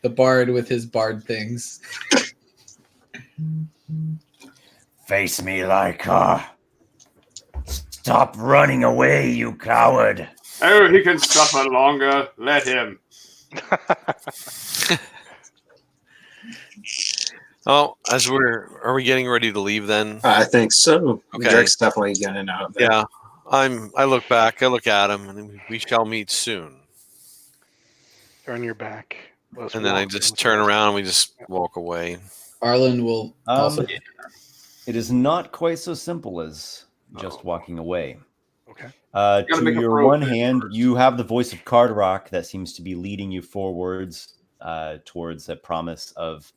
The bard with his bard things. Face me, Lykar. Stop running away, you coward. Oh, he can suffer longer. Let him. Oh, are we getting ready to leave then? I think so. Okay. Drake's definitely getting out of there. Yeah. I look back, I look at him, and we shall meet soon. Turn your back. Let's And then I walk. just turn around and we just walk away. Arlen will also. It is not quite so simple as just walking away. Okay. Gotta To make a your pro one fit hand, first. you have the voice of Carderock that seems to be leading you forwards towards a promise of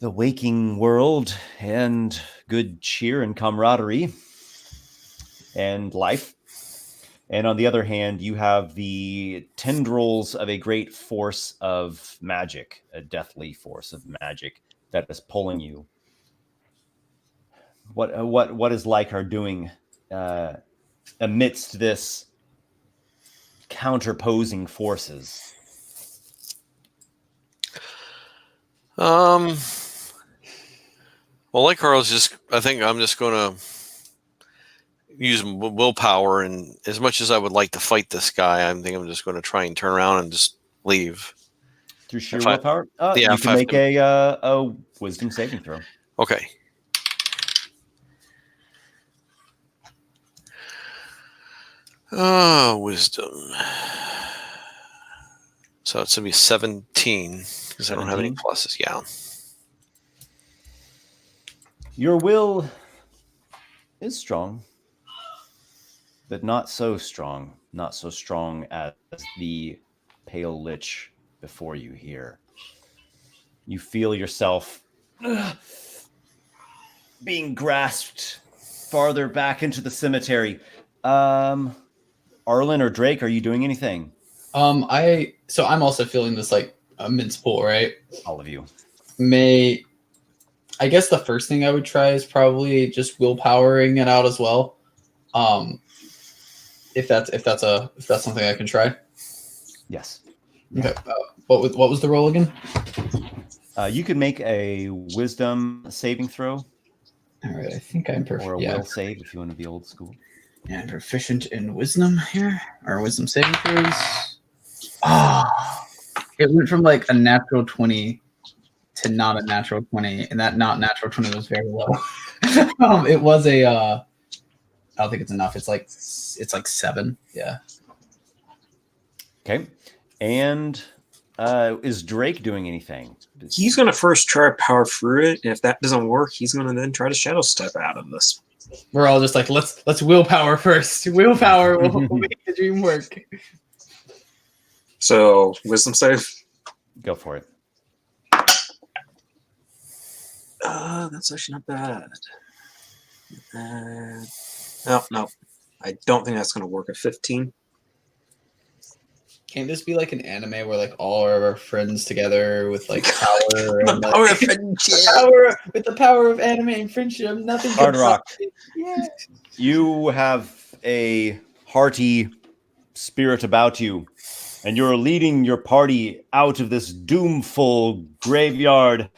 the waking world and good cheer and camaraderie and life. And on the other hand, you have the tendrils of a great force of magic, a deathly force of magic that is pulling you. What is Lykar doing amidst this counterposing forces? Well, like Carl's I think I'm just going to use willpower, and as much as I would like to fight this guy, I think I'm just going to try and turn around and just leave. Through sheer If I- willpower? yeah, You if can I have make to- a wisdom saving throw. Okay. Wisdom. So it's going to be 17 because I don't have any 17? pluses. Yeah. Your will is strong, but not so strong. Not so strong as the pale lich before you here. You feel yourself being grasped farther back into the cemetery. Arlen or Drake, are you doing anything? I'm also feeling this like immense pull, right? All of you. I guess the first thing I would try is probably just willpowering it out as well. If that's something I can try. Yes. Okay. What was the roll again? You could make a wisdom saving throw All right, I think I'm perfect. or a Yeah, will save if you want to be old school. yeah, I'm proficient in wisdom here, or wisdom saving throws. Ah, it went from like a natural 20 to not a natural 20, and that not natural 20 was very low. It was a. I don't think it's enough. It's like 7. Yeah. Okay. And is Drake doing anything? He's going to first try to power through it, and if that doesn't work, he's going to then try to shadow step out of this. We're all just like, let's willpower first. Willpower will make the dream work. So, wisdom save. Go for it. That's actually not bad. No. I don't think that's going to work at 15. Can't this be like an anime where like all of our friends together with like power and The power of friendship. with the power of anime and friendship? Nothing can Carderock. stop it. Yeah. You have a hearty spirit about you, and you're leading your party out of this doomful graveyard.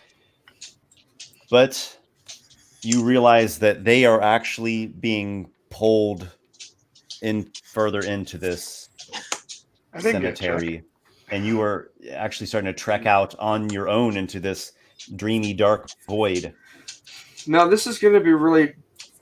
But you realize that they are actually being pulled in further into this I didn't get cemetery, and you are actually starting to trek out on your own into this dreamy, dark void. Now, this is going to be really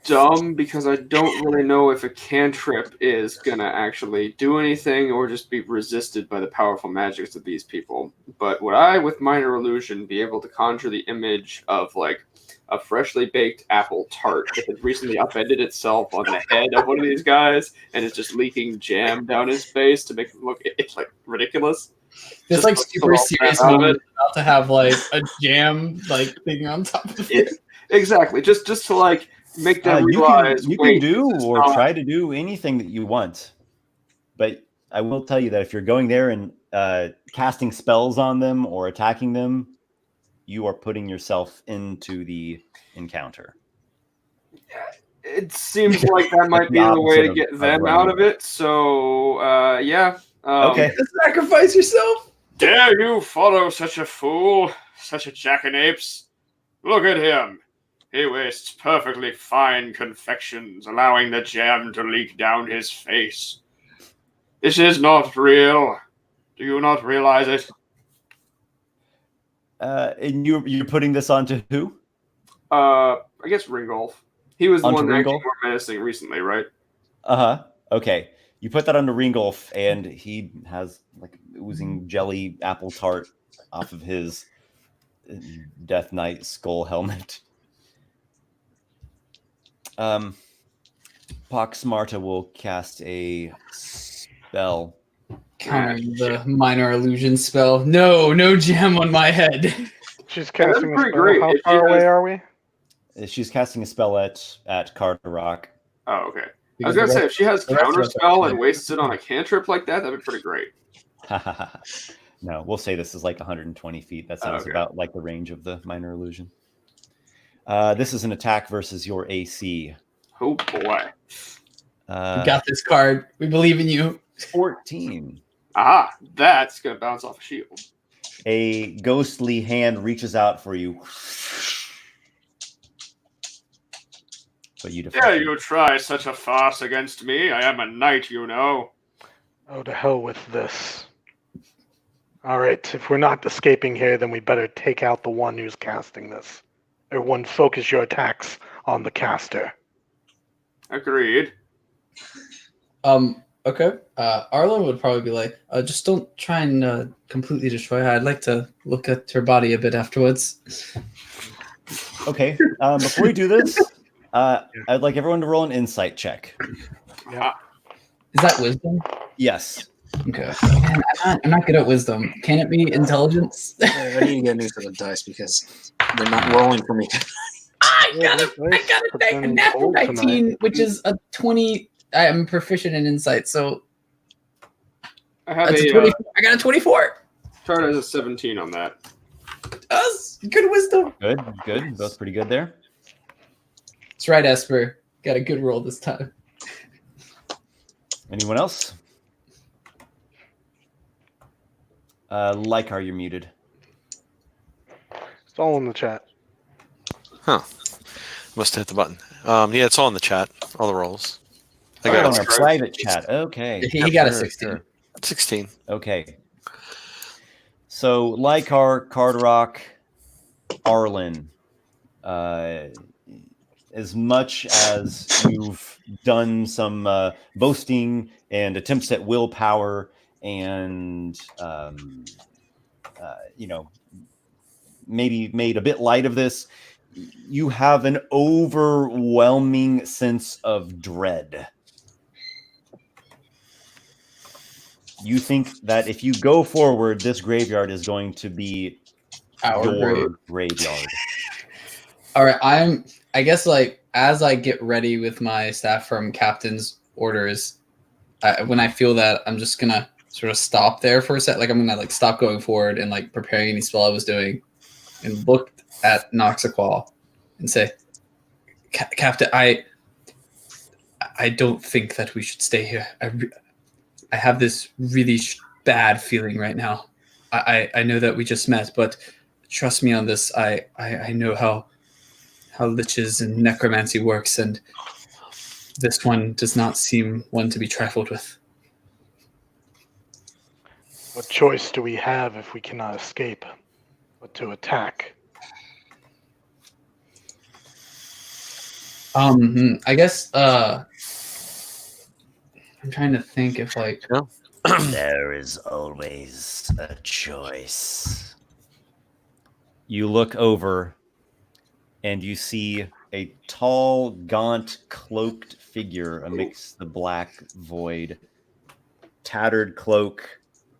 dumb because I don't really know if a cantrip is going to actually do anything or just be resisted by the powerful magics of these people. But would I, with Minor Illusion, be able to conjure the image of, like, a freshly baked apple tart that had recently upended itself on the head of one of these guys and is just leaking jam down his face to make him look like ridiculous? This Just like pull super all serious that out of moment it. about to have like a jam like thing on top of it. Exactly, just to like make them You realize. can wait, do this is or not- try to do anything that you want, but I will tell you that if you're going there and casting spells on them or attacking them, you are putting yourself into the encounter. It seems like that might the be the way to opposite get of them running out of it. So yeah. Okay. Sacrifice yourself. Dare you follow such a fool, such a jackanapes? Look at him. He wastes perfectly fine confections, allowing the jam to leak down his face. This is not real. Do you not realize it? And you're putting this onto who? I guess Ringolf. He was the Onto one acting Ringolf? more menacing recently, right? Uh-huh. Okay. You put that onto Ringolf, and he has like oozing jelly apple tart off of his Death Knight skull helmet. Pox Marta will cast a spell. Countering the minor illusion spell. No jam on my head. She's casting a pretty spell. great. How If she far away has- are we? She's casting a spell at Carderock. Oh, okay. I was gonna say if she has the rest of us counterspell are- and wastes it on a cantrip like that, that'd be pretty great. No, we'll say this is like 120 feet. That sounds Okay. about like the range of the minor illusion. This is an attack versus your AC. Oh boy. You got this card. We believe in you. 14. Aha, that's gonna bounce off a shield. A ghostly hand reaches out for you. But you deflect Dare it. you try such a farce against me? I am a knight, you know. Oh, to hell with this. All right, if we're not escaping here, then we better take out the one who's casting this. Everyone focus your attacks on the caster. Agreed. Okay. Arlen would probably be like, just don't try and completely destroy her. I'd like to look at her body a bit afterwards. Okay. Before we do this, I'd like everyone to roll an insight check. Is that wisdom? Yes. Okay. Man, I'm not good at wisdom. Can it be intelligence? I need to get new for the dice because they're not rolling for me. I got a natural 19, which is a 20. I am proficient in insight, so I have that's a a 24. I got a 24. chart has a 17 on that. Us. Good wisdom. Good. Both pretty good there. That's right, Esper. Got a good roll this time. Anyone else? Lykar, you're muted. It's all in the chat. Must have hit the button. Yeah, it's all in the chat. All the rolls. I Oh, got on it. our private chat. Okay. He got a 16. 16. Okay. So Lykar, Carderock, Arlen. As much as you've done some boasting and attempts at willpower and maybe made a bit light of this, you have an overwhelming sense of dread. You think that if you go forward, this graveyard is going to be your graveyard. All right, I guess like as I get ready with my staff from captain's orders, when I feel that, I'm just gonna sort of stop there for a sec. Like I'm gonna like stop going forward and like preparing any spell I was doing, and look at Noxiqual and say, Captain, I don't think that we should stay here. I have this really bad feeling right now. I know that we just met, but trust me on this. I know how liches and necromancy works, and this one does not seem one to be trifled with. What choice do we have if we cannot escape but to attack? I guess I'm trying to think if like There is always a choice. You look over and you see a tall, gaunt, cloaked figure amidst the black void. Tattered cloak,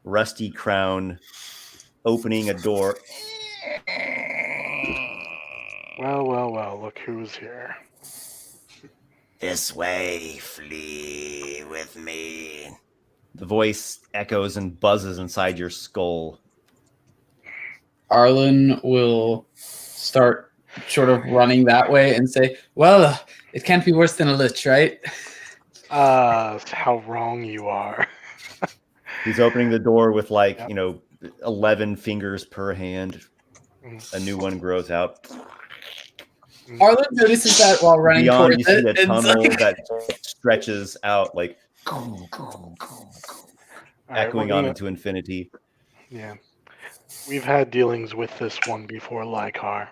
rusty crown, opening a door. Well, look who's here. This way, flee with me. The voice echoes and buzzes inside your skull. Arlen will start sort of running that way and say, well, it can't be worse than a lich, right? How wrong you are. He's opening the door with 11 fingers per hand. A new one grows out. Arlen notices that while running Beyond, towards you see it. a tunnel Like... that stretches out echoing on into infinity. Yeah. We've had dealings with this one before, Lykar.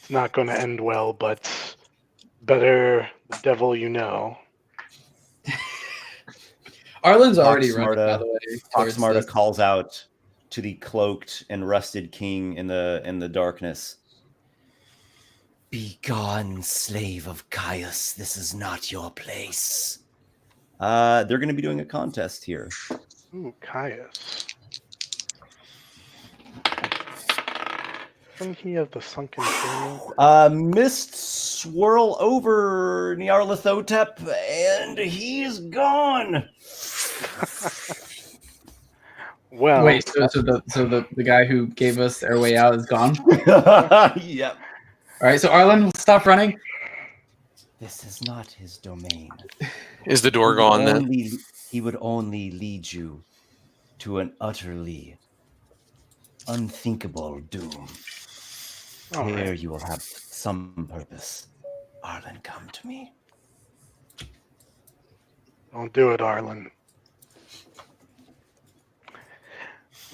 It's not going to end well, but better the devil you know. Arlen's already running, by the way. Poxmarta calls out to the cloaked and rusted king in the darkness. Be gone, slave of Caius. This is not your place. They're going to be doing a contest here. Ooh, Caius. Doesn't he have the sunken training? Mist swirl over Nyarlathotep, and he's gone. Well, wait, so the guy who gave us our way out is gone? Yep. All right, so Arlen will stop running. This is not his domain. Is the door gone then? He would only lead you to an utterly unthinkable doom. Here you will have some purpose. Arlen, come to me. Don't do it, Arlen.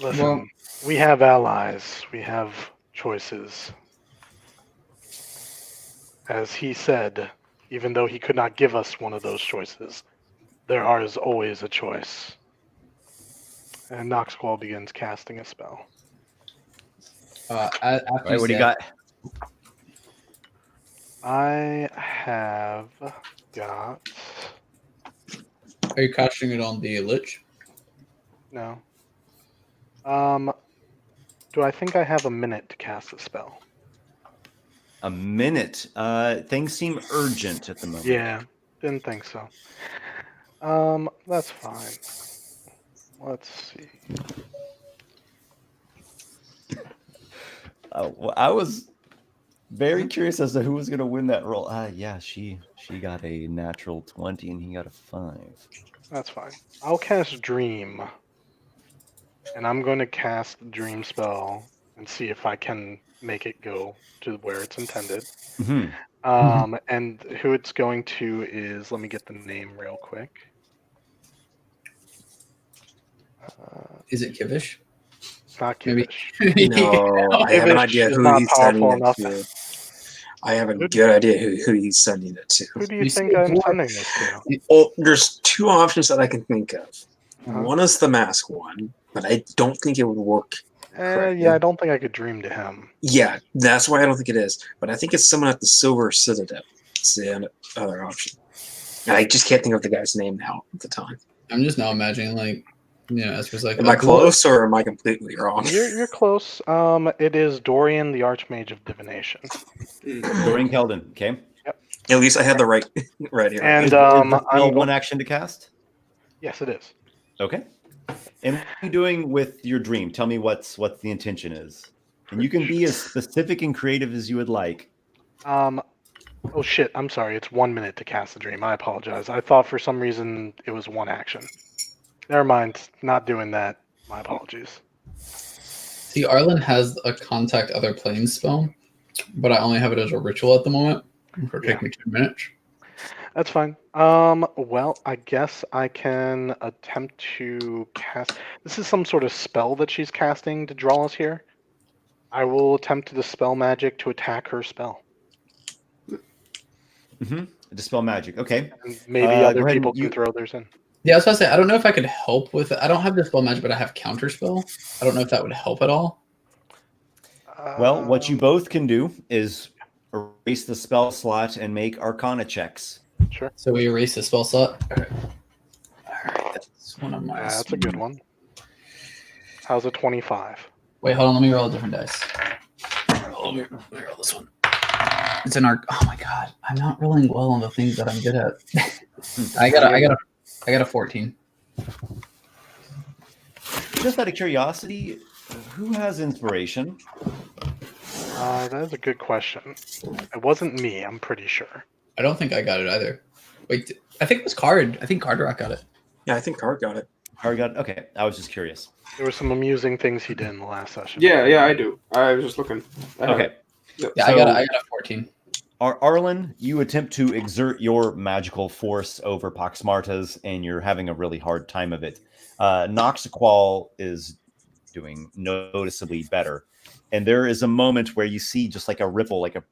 Listen, Well, we have allies. We have choices. As he said, even though he could not give us one of those choices, there is always a choice. And Noxiqual begins casting a spell. after Right, what do you got? I have got... Are you casting it on the lich? No. Do I think I have a minute to cast a spell? A minute. Things seem urgent at the moment. Yeah, didn't think so. That's fine. Let's see. I was very curious as to who was going to win that roll. Yeah, she got a natural 20 and he got a 5. That's fine. I'll cast Dream. And I'm going to cast the Dream spell and see if I can make it go to where it's intended. Mm-hmm. And who it's going to is, let me get the name real quick. Is it Kivish? It's not Maybe. Kivish. No, I have an idea who he's sending it to. I have a good idea who he's sending it to. Who do you think I'm sending this to? Well, there's two options that I can think of. Uh-huh. One is the mask one, but I don't think it would work. Yeah, I don't think I could dream to him. Yeah, that's why I don't think it is. But I think it's someone at the Silver Citadel. It's the other option. And I just can't think of the guy's name now at the time. I'm just now imagining, Esper's like... Am I close or am I completely wrong? You're close. It is Dorian, the Archmage of Divination. Dorian Keldon, okay. At least I had the right here. And Is the spell one action to cast? yes, it is. Okay. And what are you doing with your dream? Tell me what the intention is. And you can be as specific and creative as you would like. Oh shit, I'm sorry. It's 1 minute to cast the dream. I apologize. I thought for some reason it was one action. Never mind. Not doing that. My apologies. See, Arlen has a contact other planes spell, but I only have it as a ritual at the moment. For taking me 2 minutes. That's fine. Well, I guess I can attempt to cast. This is some sort of spell that she's casting to draw us here. I will attempt to dispel magic to attack her spell. Mm-hmm. Dispel magic. Okay. And maybe Go other ahead people and can throw theirs in. Yeah, I was about to say, I don't know if I could help with it. I don't have dispel magic, but I have counterspell. I don't know if that would help at all. Well, what you both can do is erase the spell slot and make Arcana checks. Sure. So we erase the spell slot. All right. That's one of my. That's a good one. How's a 25? Wait, hold on. Let me roll a different dice. Let me roll this one. It's an arc. Oh my god, I'm not rolling well on the things that I'm good at. I got a 14. Just out of curiosity, who has inspiration? That is a good question. It wasn't me, I'm pretty sure. I don't think I got it either. Wait, I think it was Card. I think Carderock got it. Yeah, I think Card got it. Card got it? Okay, I was just curious. There were some amusing things he did in the last session. Yeah, I do. I was just looking. Okay. Yeah, So- I got a 14. Arlen, you attempt to exert your magical force over Poxmarta's, and you're having a really hard time of it. Noxiqual is doing noticeably better. And there is a moment where you see just like a ripple, like a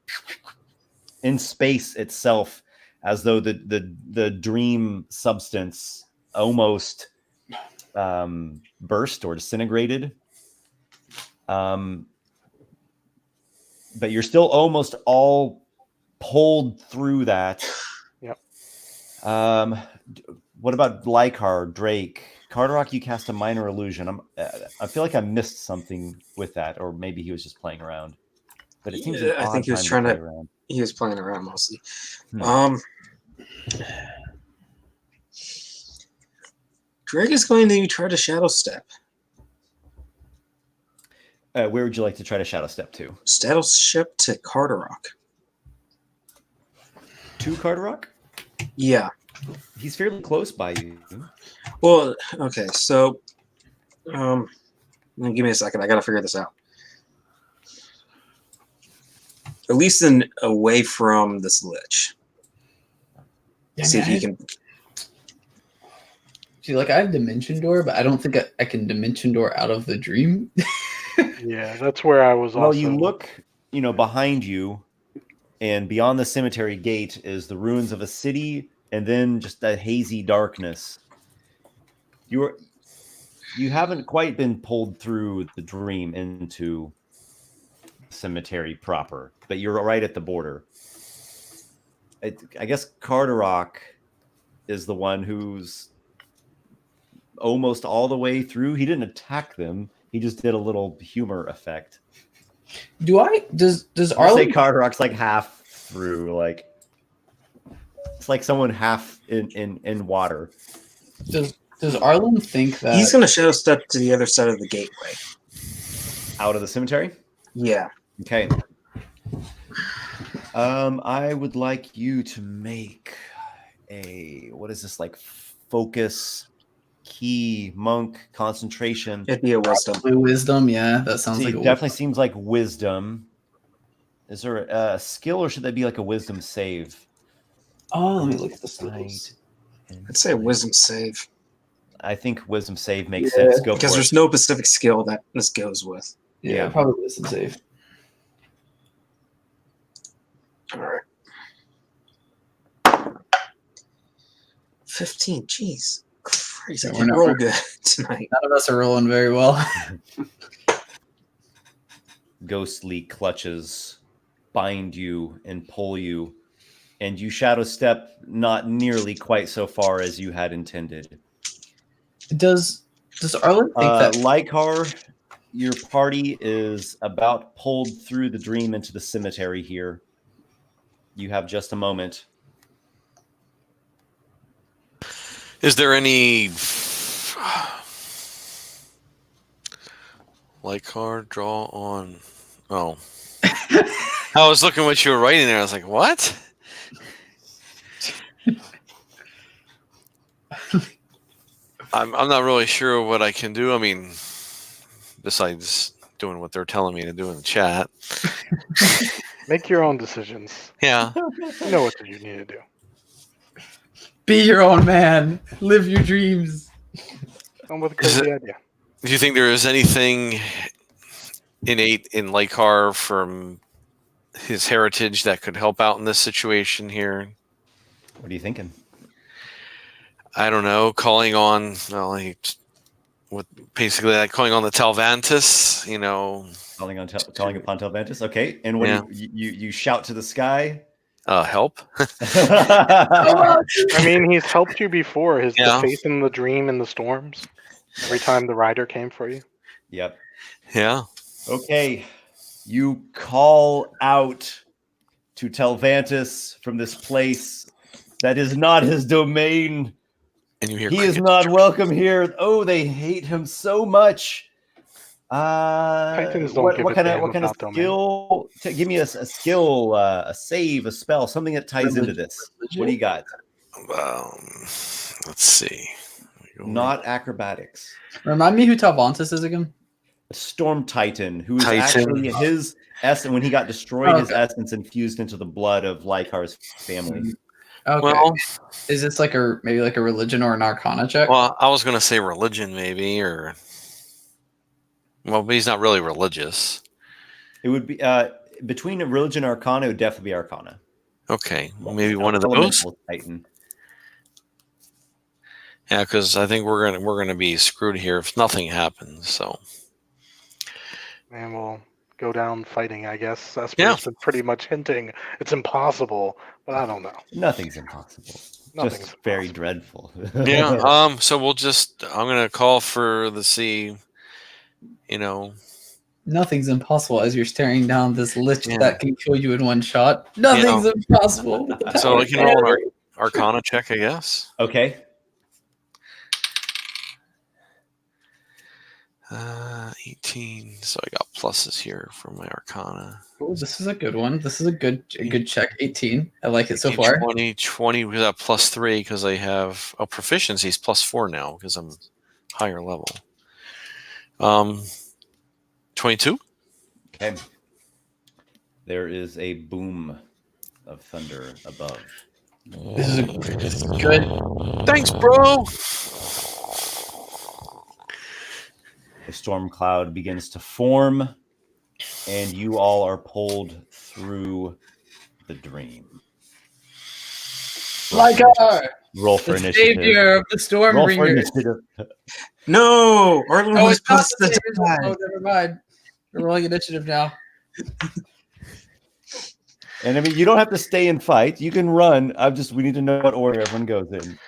in space itself, as though the dream substance almost burst or disintegrated. But you're still almost all pulled through that. Yep. What about Lykar, Drake? Carderock, you cast a minor illusion. I feel like I missed something with that, or maybe he was just playing around. But it seems I think he was trying play to. around. He was playing around mostly. Greg is going to try to shadow step. Where would you like to try to shadow step to? Shadow step to Carderock. To Carderock? Yeah. He's fairly close by you. Well, okay, so give me a second. I gotta figure this out. At least away from this lich. Yeah, See if man, he can. See, like I have Dimension Door, but I don't think I can Dimension Door out of the dream. Yeah, that's where I was Well, also. you look, behind you, and beyond the cemetery gate is the ruins of a city, and then just that hazy darkness. You haven't quite been pulled through the dream into cemetery proper, but you're right at the border. I guess Carderock is the one who's almost all the way through. He didn't attack them. He just did a little humor effect. Does I'll say Arlen Carderock's like half through, like it's like someone half in water. does Arlen think that He's gonna shadow step to the other side of the gateway. Out of the cemetery? Yeah. Okay. I would like you to make what is this, like focus, key, monk, concentration? It'd be a wisdom. wisdom? Yeah, that sounds See, like it a definitely seems like wisdom. Is there a skill, or should that be like a wisdom save? Oh, let me look at the Sight skills. and I'd say a wisdom save. I think wisdom save makes sense. Go Because for there's it. no specific skill that this goes with. Yeah, Yeah. probably wisdom save. All right. 15. Jeez. Christ, I Yeah, can't we're roll not- good tonight. None of us are rolling very well. Ghostly clutches bind you and pull you, and you shadow step not nearly quite so far as you had intended. Does Arlen think that Lykar, your party is about pulled through the dream into the cemetery here. You have just a moment. Is there any Lykar, draw on. Oh. I was looking what you were writing there. I was like, what? I'm not really sure what I can do. I mean, besides doing what they're telling me to do in the chat. Make your own decisions. Yeah. You know what you need to do. Be your own man. Live your dreams. Come with a crazy idea. Do you think there is anything innate in Lykar from his heritage that could help out in this situation here? What are you thinking? I don't know. Calling on, basically like calling on the Talvantis, Calling upon Telvantis. Okay, and what do you shout to the sky? Help. I mean, he's helped you before. The faith in the dream and the storms. Every time the rider came for you. Yep. Yeah. Okay. You call out to Telvantis from this place that is not his domain. And you hear he is not welcome here. Oh, they hate him so much. What kind of skill? Give me a skill, a save, a spell, something that ties into this. What do you got? Let's see. Not acrobatics. Remind me who Talvantis is again. Storm Titan, who is actually his essence. When he got destroyed, his essence infused into the blood of Lykar's family. Okay. Well, is this maybe a religion or an arcana check? Well, I was going to say religion, maybe, or but he's not really religious. It would be between a religion and arcana. It would definitely be arcana. Okay, well, maybe one of those. Titan. Yeah, because I think we're gonna be screwed here if nothing happens. So, and we'll go down fighting, I guess. Esper's been pretty much hinting it's impossible, but I don't know. Nothing's impossible. Just very dreadful. Yeah. So I'm gonna call for the sea. Nothing's impossible as you're staring down this lich that can kill you in one shot. Nothing's impossible. So I can roll an Arcana check, I guess. Okay. 18. So I got pluses here for my Arcana. Oh, this is a good one. This is a good check. 18. I like it so 18, far. 20 with that +3 because I have proficiency's +4 now because I'm higher level. 22. Okay. There is a boom of thunder above. This is good. Thanks, bro. A storm cloud begins to form, and you all are pulled through the dream. Lykar! Roll for the initiative. Savior of the storm ringers. No! Arlen was supposed to die. Oh, never mind. We're rolling initiative now. And I mean, you don't have to stay and fight. You can run. We need to know what order everyone goes in.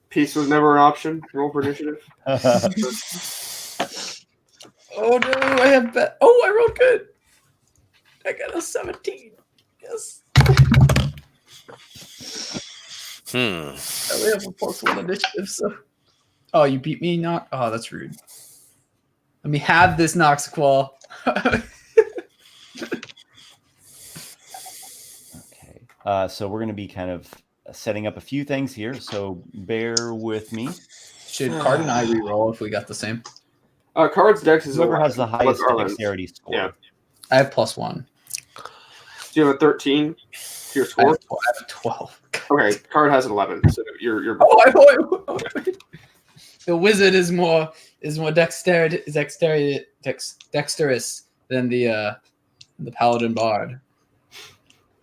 Peace was never an option. Roll for initiative. Oh no, I have I rolled good. I got a 17. Yes. I only have a +1 initiative, so. Oh, you beat me, not? Oh, that's rude. Let me have this Noxiqual. Okay. So we're going to be kind of setting up a few things here. So bear with me. Should Card and I reroll if we got the same? Card's dex is whoever has the highest dexterity score. Yeah. I have +1. Do you have a 13 to your score? I have 12. Okay, Card has an 11. So you're. Oh, the wizard is more dexterous than the paladin bard.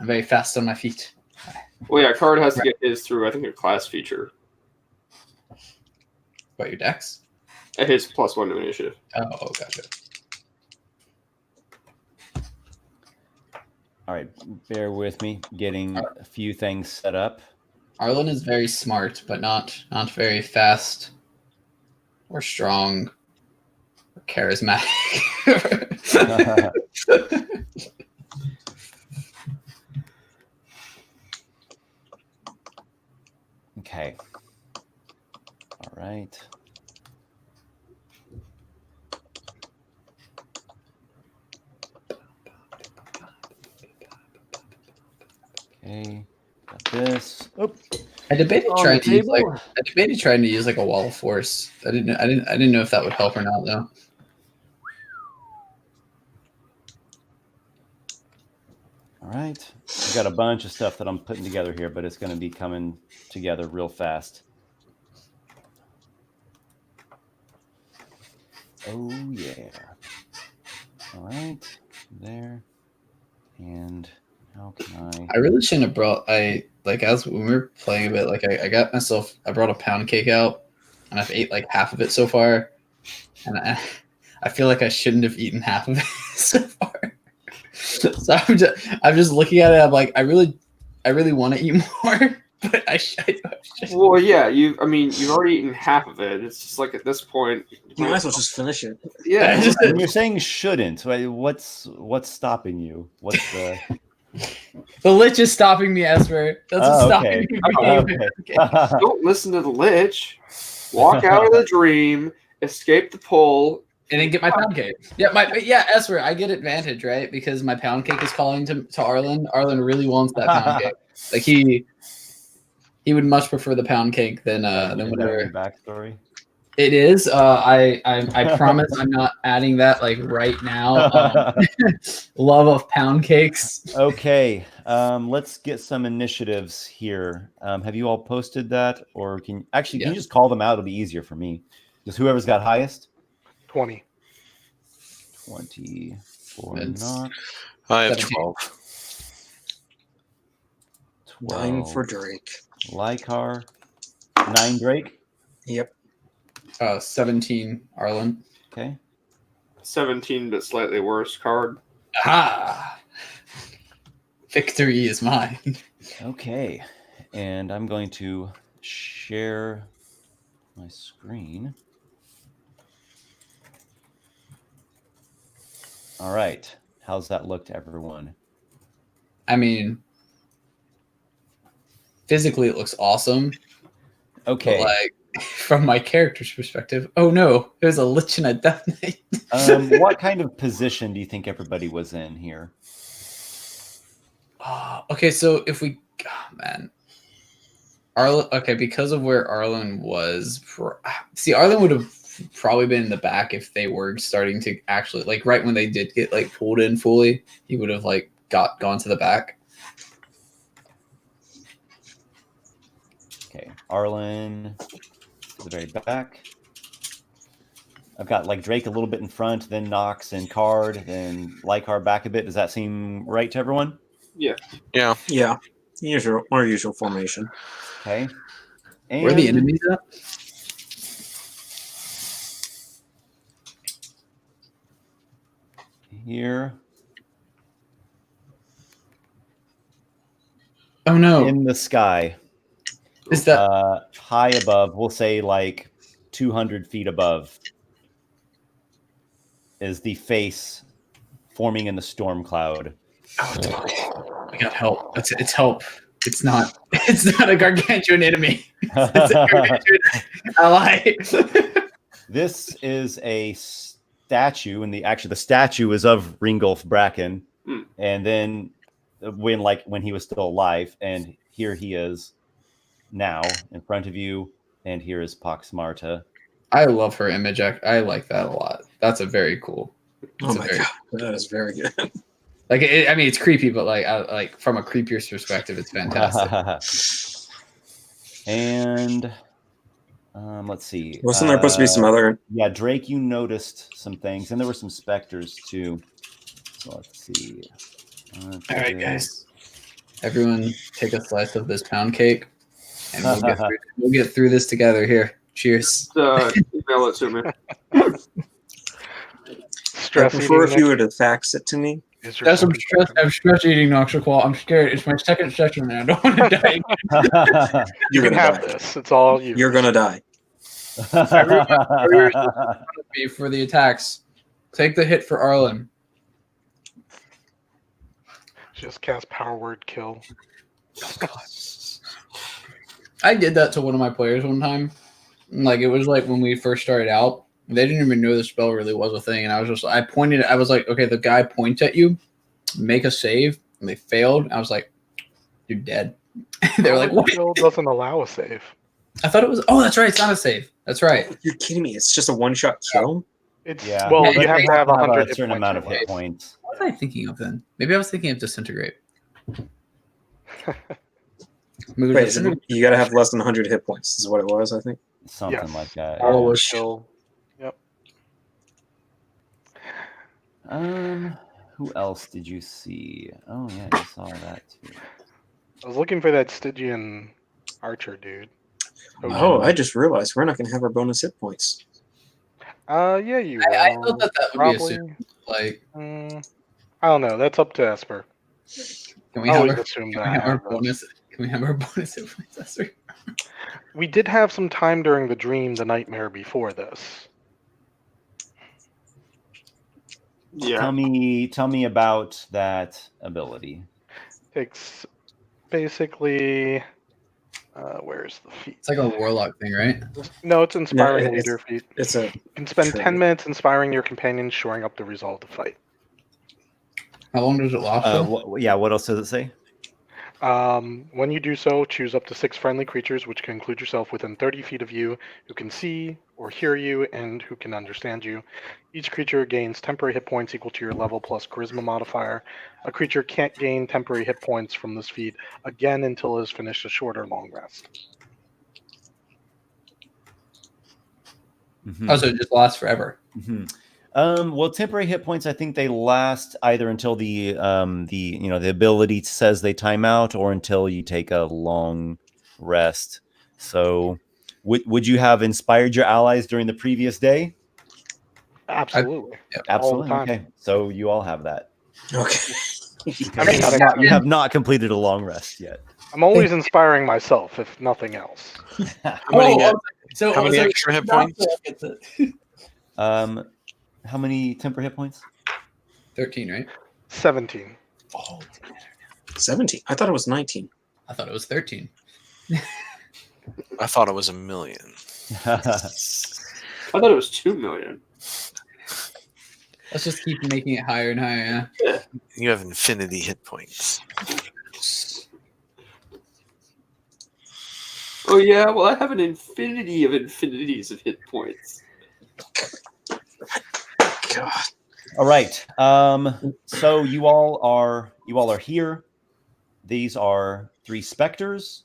I'm very fast on my feet. Well, yeah, Card has to get his through, I think, a class feature. What, your dex? At his +1 to initiative. Oh, gotcha. All right, bear with me. Getting a few things set up. Arlen is very smart, but not very fast or strong or charismatic. Okay. All right. Okay, got this. Oh, I debated on trying the to use like table. a wall of force. I didn't know if that would help or not though. All right, I got a bunch of stuff that I'm putting together here, but it's going to be coming together real fast. Oh yeah. All right, there. And how can I really shouldn't have brought as when we were playing a bit, like I brought a pound cake out and I've ate like half of it so far. And I feel like I shouldn't have eaten half of it so far. So I'm just looking at it, I'm like, I really want to eat more, but I should. Well, yeah, you've already eaten half of it. It's just like at this point, You might as well just finish it. yeah. When you're saying shouldn't, what's stopping you? What's the The lich is stopping me, Esper. That's what's stopping okay. me. from eating Okay. it. Don't listen to the lich. Walk out of the dream. Escape the pull. And then get my pound cake. Yeah, Esper, I get advantage, right? Because my pound cake is calling to Arlen. Arlen really wants that pound cake. Like he would much prefer the pound cake than Is that in whatever. your backstory? It is. I promise I'm not adding that like right now. Love of pound cakes. Okay, let's get some initiatives here. Have you all posted that, or can you just call them out? It'll be easier for me. Just whoever's got highest. 20. 20 for It's- Nox. I have 17. 12. 9 for Drake. Lykar. 9 Drake. Yep. 17 Arlen. Okay. 17, but slightly worse card. Ah, victory is mine. Okay. And I'm going to share my screen. All right. How's that look to everyone? I mean, physically it looks awesome. Okay. But like from my character's perspective, oh no, there's a lich and a death knight. What kind of position do you think everybody was in here? Okay, so if we, Arlen. Okay, because of where Arlen was, Arlen would have probably been in the back if they were starting to actually like right when they did get like pulled in fully. He would have like gone to the back. Okay, Arlen to the very back. I've got like Drake a little bit in front, then Nox and Card, then Lykar back a bit. Does that seem right to everyone? Yeah. Yeah. Yeah. Our usual formation. Okay. And Where are the enemies at? here Oh no! in the sky, Is that high above, we'll say like 200 feet above, is the face forming in the storm cloud. Oh, we got help. It's help. It's not a gargantuan enemy. It's a gargantuan ally. This is a statue, and the statue is of Ringolf Bracken. And then when he was still alive, and here he is now in front of you, and here is Pax Marta. I love her image. I like that a lot. That's a very cool. Oh my god, that is very good. Like, it's creepy, but like from a creepier perspective, it's fantastic. And let's see. Wasn't there supposed to be some other? Yeah, Drake, you noticed some things, and there were some specters too. So let's see. All right, guys. Everyone, take a slice of this pound cake, and we'll get through this together here. Cheers. Email it to me. I Stress prefer eating if you were to fax it to me. next- is your That's phone I'm stress eating Noxiqual. I'm scared. It's my second session, man. I don't want to die. You You're can gonna have die. this. It's all you. You're gonna die. Everyone for the attacks. Take the hit for Arlen. Just cast power word kill. I did that to one of my players one time. Like, it was like when we first started out. They didn't even know the spell really was a thing. And I was like, okay, the guy points at you, make a save, and they failed. I was like, you're dead. They're like, what? Skill doesn't allow a save. I thought it was. Oh, that's right. It's not a save. That's right. You're kidding me. It's just a one-shot kill? It's Yeah. well, Yeah, you but have they to have a 100 hit certain points amount or of hit less. points. What was I thinking of then? Maybe I was thinking of disintegrate. Maybe Wait, disintegrate. you gotta have less than 100 hit points, is what it was, I think. Something Yes. like that. Oh, yeah. Skill. Yep. Who else did you see? Oh yeah, I saw that too. I was looking for that Stygian archer dude. Oh, I just realized we're not gonna have our bonus hit points. Yeah, you will. I thought that would be Probably. assumed. Like, I don't know. That's up to Esper. can we I have always our, assume can we have our that. bonus? Can we have our bonus hit points, Esther? We did have some time during the dream, the nightmare before this. Yeah. Tell me about that ability. It's basically, where's the feat? It's like a warlock thing, right? No, it's inspiring it's- leader feat. It's a You can spend True. 10 minutes inspiring your companions, shoring up the result of the fight. How long does it last? for? What else does it say? When you do so, choose up to 6 friendly creatures, which can include yourself, within 30 feet of you, who can see or hear you and who can understand you. Each creature gains temporary hit points equal to your level plus charisma modifier. A creature can't gain temporary hit points from this feat again until it has finished a short or long rest. Oh, so it just lasts forever. Well, temporary hit points, I think they last either until the ability says they time out or until you take a long rest. So would you have inspired your allies during the previous day? Absolutely. Absolutely. time. Okay. So you all have that. okay. I mean, You have not completed a long rest yet. I'm always inspiring myself, if nothing else. How many, so how many so extra hit points? it's a- How many temporary hit points? 13, right? 17. Oh, 17. I thought it was 19. I thought it was 13. I thought it was 1 million. I thought it was 2 million. Let's just keep making it higher and higher. Yeah. You have infinity hit points. Oh yeah, well I have an infinity of infinities of hit points. God. All right. So you all are here. These are 3 specters.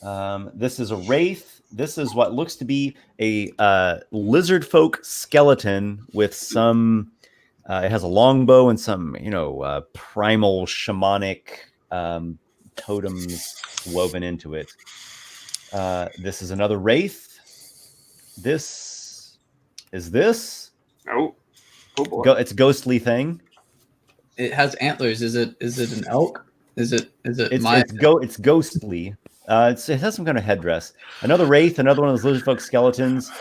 This is a wraith. This is what looks to be a lizard folk skeleton with some. It has a longbow and some, primal shamanic totems woven into it. This is another wraith. This is this. Oh boy. It's a ghostly thing. It has antlers. Is it an elk? Is it It's ghostly. It has some kind of headdress. Another wraith, another one of those lizard folk skeletons,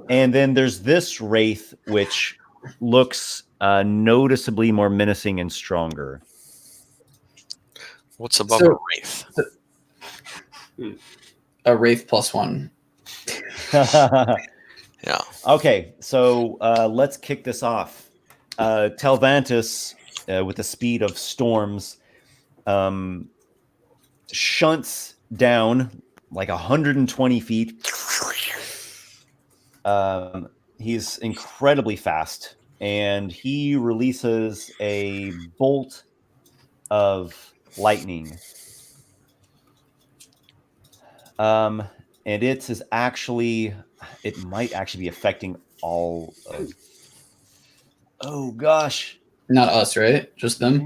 and then there's this wraith which looks noticeably more menacing and stronger. What's above a wraith? A wraith +1. Yeah. Okay, so let's kick this off. Telvantis, with the speed of storms, shunts down like 120 feet. He's incredibly fast, and he releases a bolt of lightning. And it might actually be affecting all of. Oh gosh. Not us, right? Just them.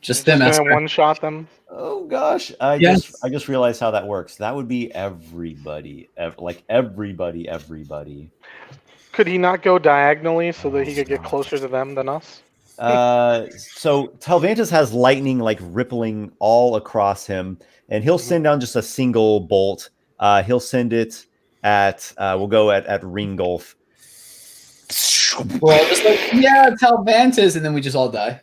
Just them. Gonna Esper. one-shot them. Oh gosh. I just realized how that works. That would be everybody. Everybody. Could he not go diagonally so that he could get closer to them than us? So Telvantis has lightning like rippling all across him, and he'll send down just a single bolt. He'll send it at we'll go at Ringolf. We're all just like, yeah, Telvantis, and then we just all die.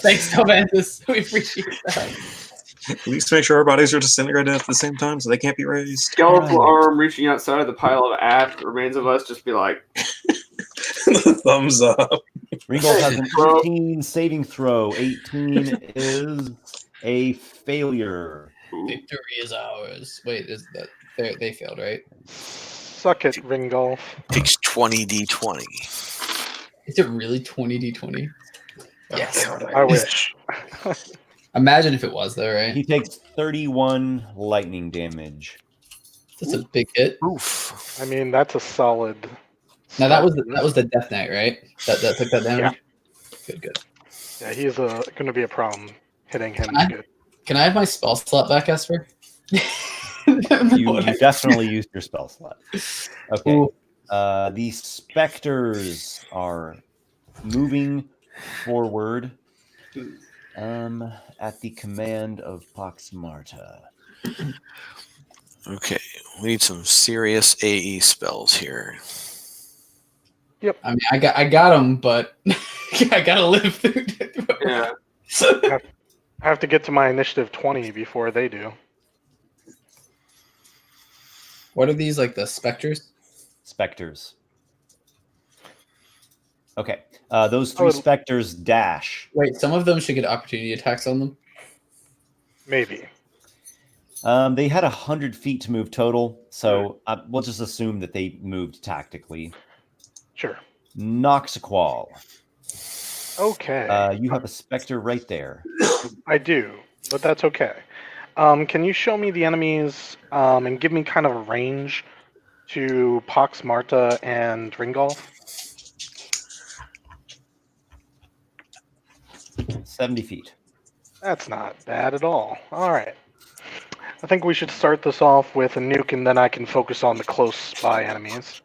Thanks, Telvantis. We appreciate that. At least make sure our bodies are disintegrated at the same time so they can't be raised. Skeletal arm reaching outside of the pile of ash remains of us just be like, Thumbs up. Ringolf has an Bro. 18 saving throw. 18 is a failure. Victory is ours. Wait, is that they failed, right? Suck it, Ringolf. Takes 20d20. Is it really 20d20? Yes. God, I wish. Imagine if it was though, right? He takes 31 lightning damage. That's a big hit. Oof. I mean, that's a solid. Now that was the Death Knight, right? That took that damage. Good. Yeah, he's going to be a problem. Hitting him Can is I- good. Can I have my spell slot back, Esper? You definitely used your spell slot. Okay. Ooh. The specters are moving forward at the command of Pax Marta. Okay, we need some serious AE spells here. I mean, I got them, but I gotta live through it. Yeah. I have to get to my initiative 20 before they do. What are these, like the specters? Specters. Okay. Those three specters dash. Wait, some of them should get opportunity attacks on them. Maybe. They had 100 feet to move total, so we'll just assume that they moved tactically. Sure. Noxiqual. Okay. You have a specter right there. I do, but that's okay. Can you show me the enemies and give me kind of a range to Pox, Marta, and Ringolf? 70 feet. That's not bad at all. All right. I think we should start this off with a nuke, and then I can focus on the close by enemies.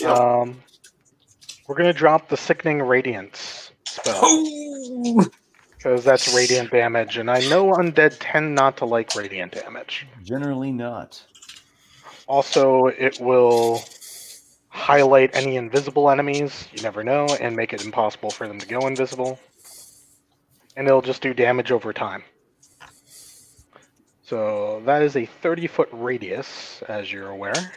Yep. We're going to drop the Sickening Radiance spell, Oh! because that's radiant damage, and I know undead tend not to like radiant damage. Generally not. Also, it will highlight any invisible enemies, you never know, and make it impossible for them to go invisible. And it'll just do damage over time. So that is a 30-foot radius, as you're aware.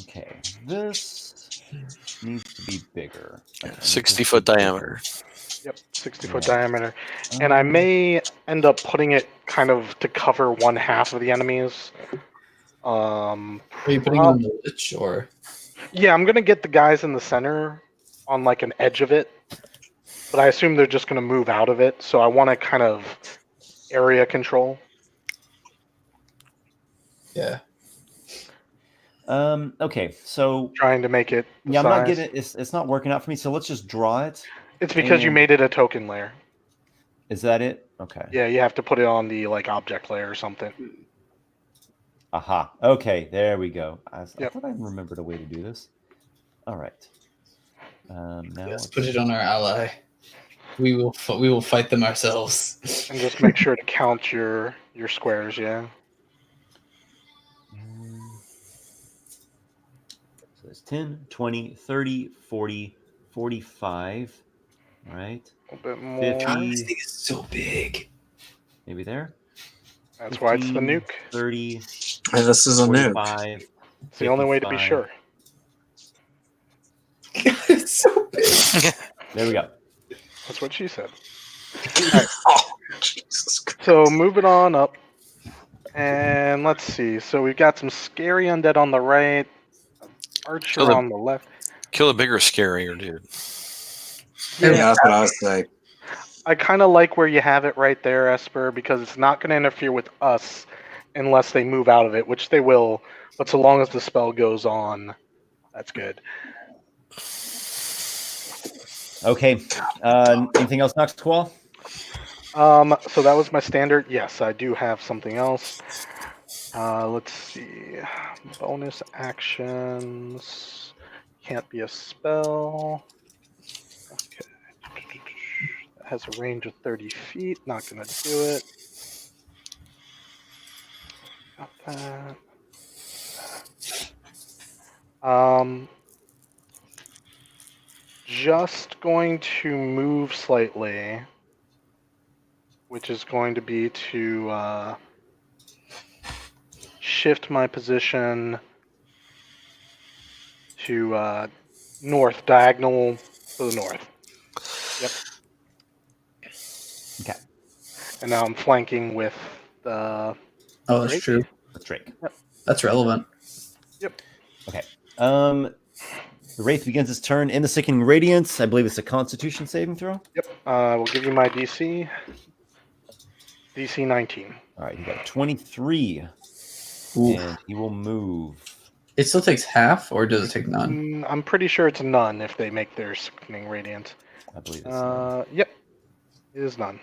Okay. This needs to be bigger. Okay, 60-foot diameter. Yep, 60-foot diameter. And I may end up putting it kind of to cover one half of the enemies. Are you putting on the lich or? Yeah, I'm going to get the guys in the center on like an edge of it. But I assume they're just going to move out of it. So I want to kind of area control. Yeah. Okay, so Trying to make it the I'm not size. getting it. It's not working out for me. So let's just draw it. It's because you and- made it a token layer. Is that it? Okay. Yeah, you have to put it on the like object layer or something. Aha. Okay, there we go. I Yep. thought I remembered a way to do this. All right. Now Let's put it on our ally. We will fight them ourselves. And just make sure to count your squares, yeah. So there's 10, 20, 30, 40, 45. All right. A little bit more. 50. God, this thing is so big. Maybe there. That's why it's the 15, nuke. 30, Hey, this is a nuke. 45. It's the only way to be 55. sure. It's so big. There we go. That's what she said. Oh, Jesus Christ. So moving on up. And let's see. So we've got some scary undead on the right. Archer Oh, the- on the left. Kill a bigger, scarier dude. Yeah, that's what I was saying. I kind of like where you have it right there, Esper, because it's not going to interfere with us unless they move out of it, which they will. But so long as the spell goes on, that's good. Okay. Anything else, Noxiqual? So that was my standard. Yes, I do have something else. Let's see. Bonus actions. Can't be a spell. Okay. That has a range of 30 feet. Not going to do it. Got that. Just going to move slightly, which is going to be to shift my position to North, diagonal to the north. Yep. Okay. And now I'm flanking with the. Oh, that's Drake? true. With Drake. That's relevant. Okay. The Wraith begins its turn in the Sickening Radiance. I believe it's a Constitution saving throw. Yep. We'll give you my DC. DC 19. All right, he got a 23, Ooh. and he will move. It still takes half, or does it take none? I'm pretty sure it's none if they make their Sickening Radiant. I believe it's Yep. It is none.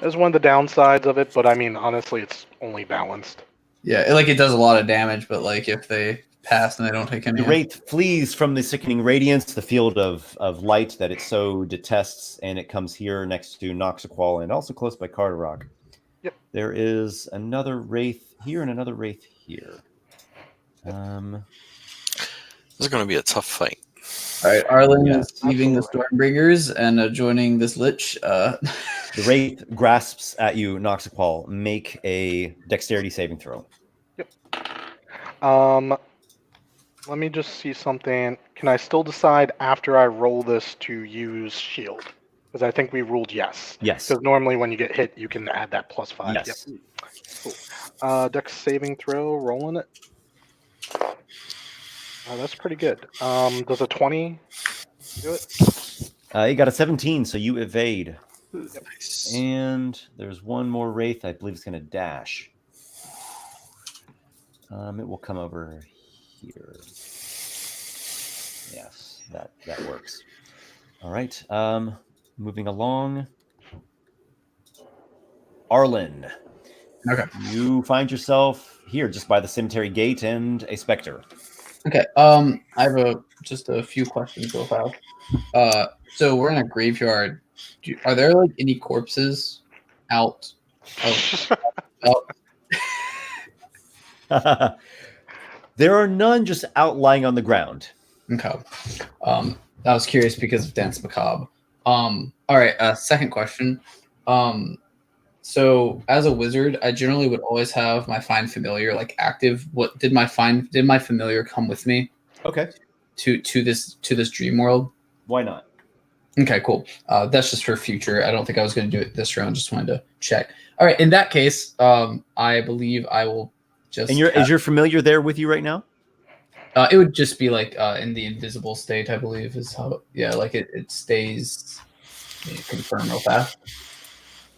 That's one of the downsides of it, but I mean, honestly, it's only balanced. Yeah, like it does a lot of damage, but like if they pass and they don't take any. The Wraith flees from the Sickening Radiance, the field of light that it so detests, and it comes here next to Noxiqual and also close by Carderock. Yep. There is another Wraith here and another Wraith here. This is going to be a tough fight. All right, Arlen Yeah, is leaving the Stormbringers and joining this Lich. The Wraith grasps at you, Noxiqual. Make a Dexterity saving throw. Let me just see something. Can I still decide after I roll this to use shield? Because I think we ruled yes. Yes. Because normally when you get hit, you can add that +5. Yes. Yep. Cool. Dex saving throw, rolling it. That's pretty good. Does a 20 do it? You got a 17, so you evade. Nice. And there's one more Wraith. I believe it's going to dash. It will come over here. Yes, that works. All right. Moving along. Arlen. Okay. You find yourself here just by the cemetery gate and a specter. Okay. I have just a few questions real fast. So we're in a graveyard. Are there like any corpses out? There are none just out lying on the ground. Okay. I was curious because of Dance Macabre. All right. Second question. So as a wizard, I generally would always have my Find Familiar like active. What did my Familiar come with me Okay. to this dream world? Why not? Okay, cool. That's just for future. I don't think I was going to do it this round. Just wanted to check. All right. In that case, I believe I will just. And is your familiar there with you right now? It would just be like in the invisible state, I believe, is how. Yeah, like it stays. Let me confirm real fast.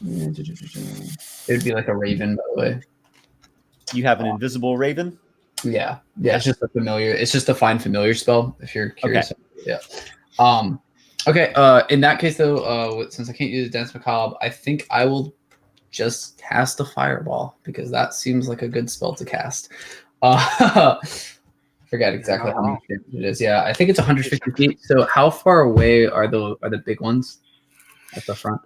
It would be like a raven, by the way. You have an invisible raven? Yeah. It's just a familiar. It's just a Find Familiar spell. If you're curious. Okay. Yeah. Okay. In that case, though, since I can't use Dance Macabre, I think I will just cast a Fireball because that seems like a good spell to cast. Forget exactly how much damage it is. Yeah, I think it's 150 feet. So how far away are the big ones at the front?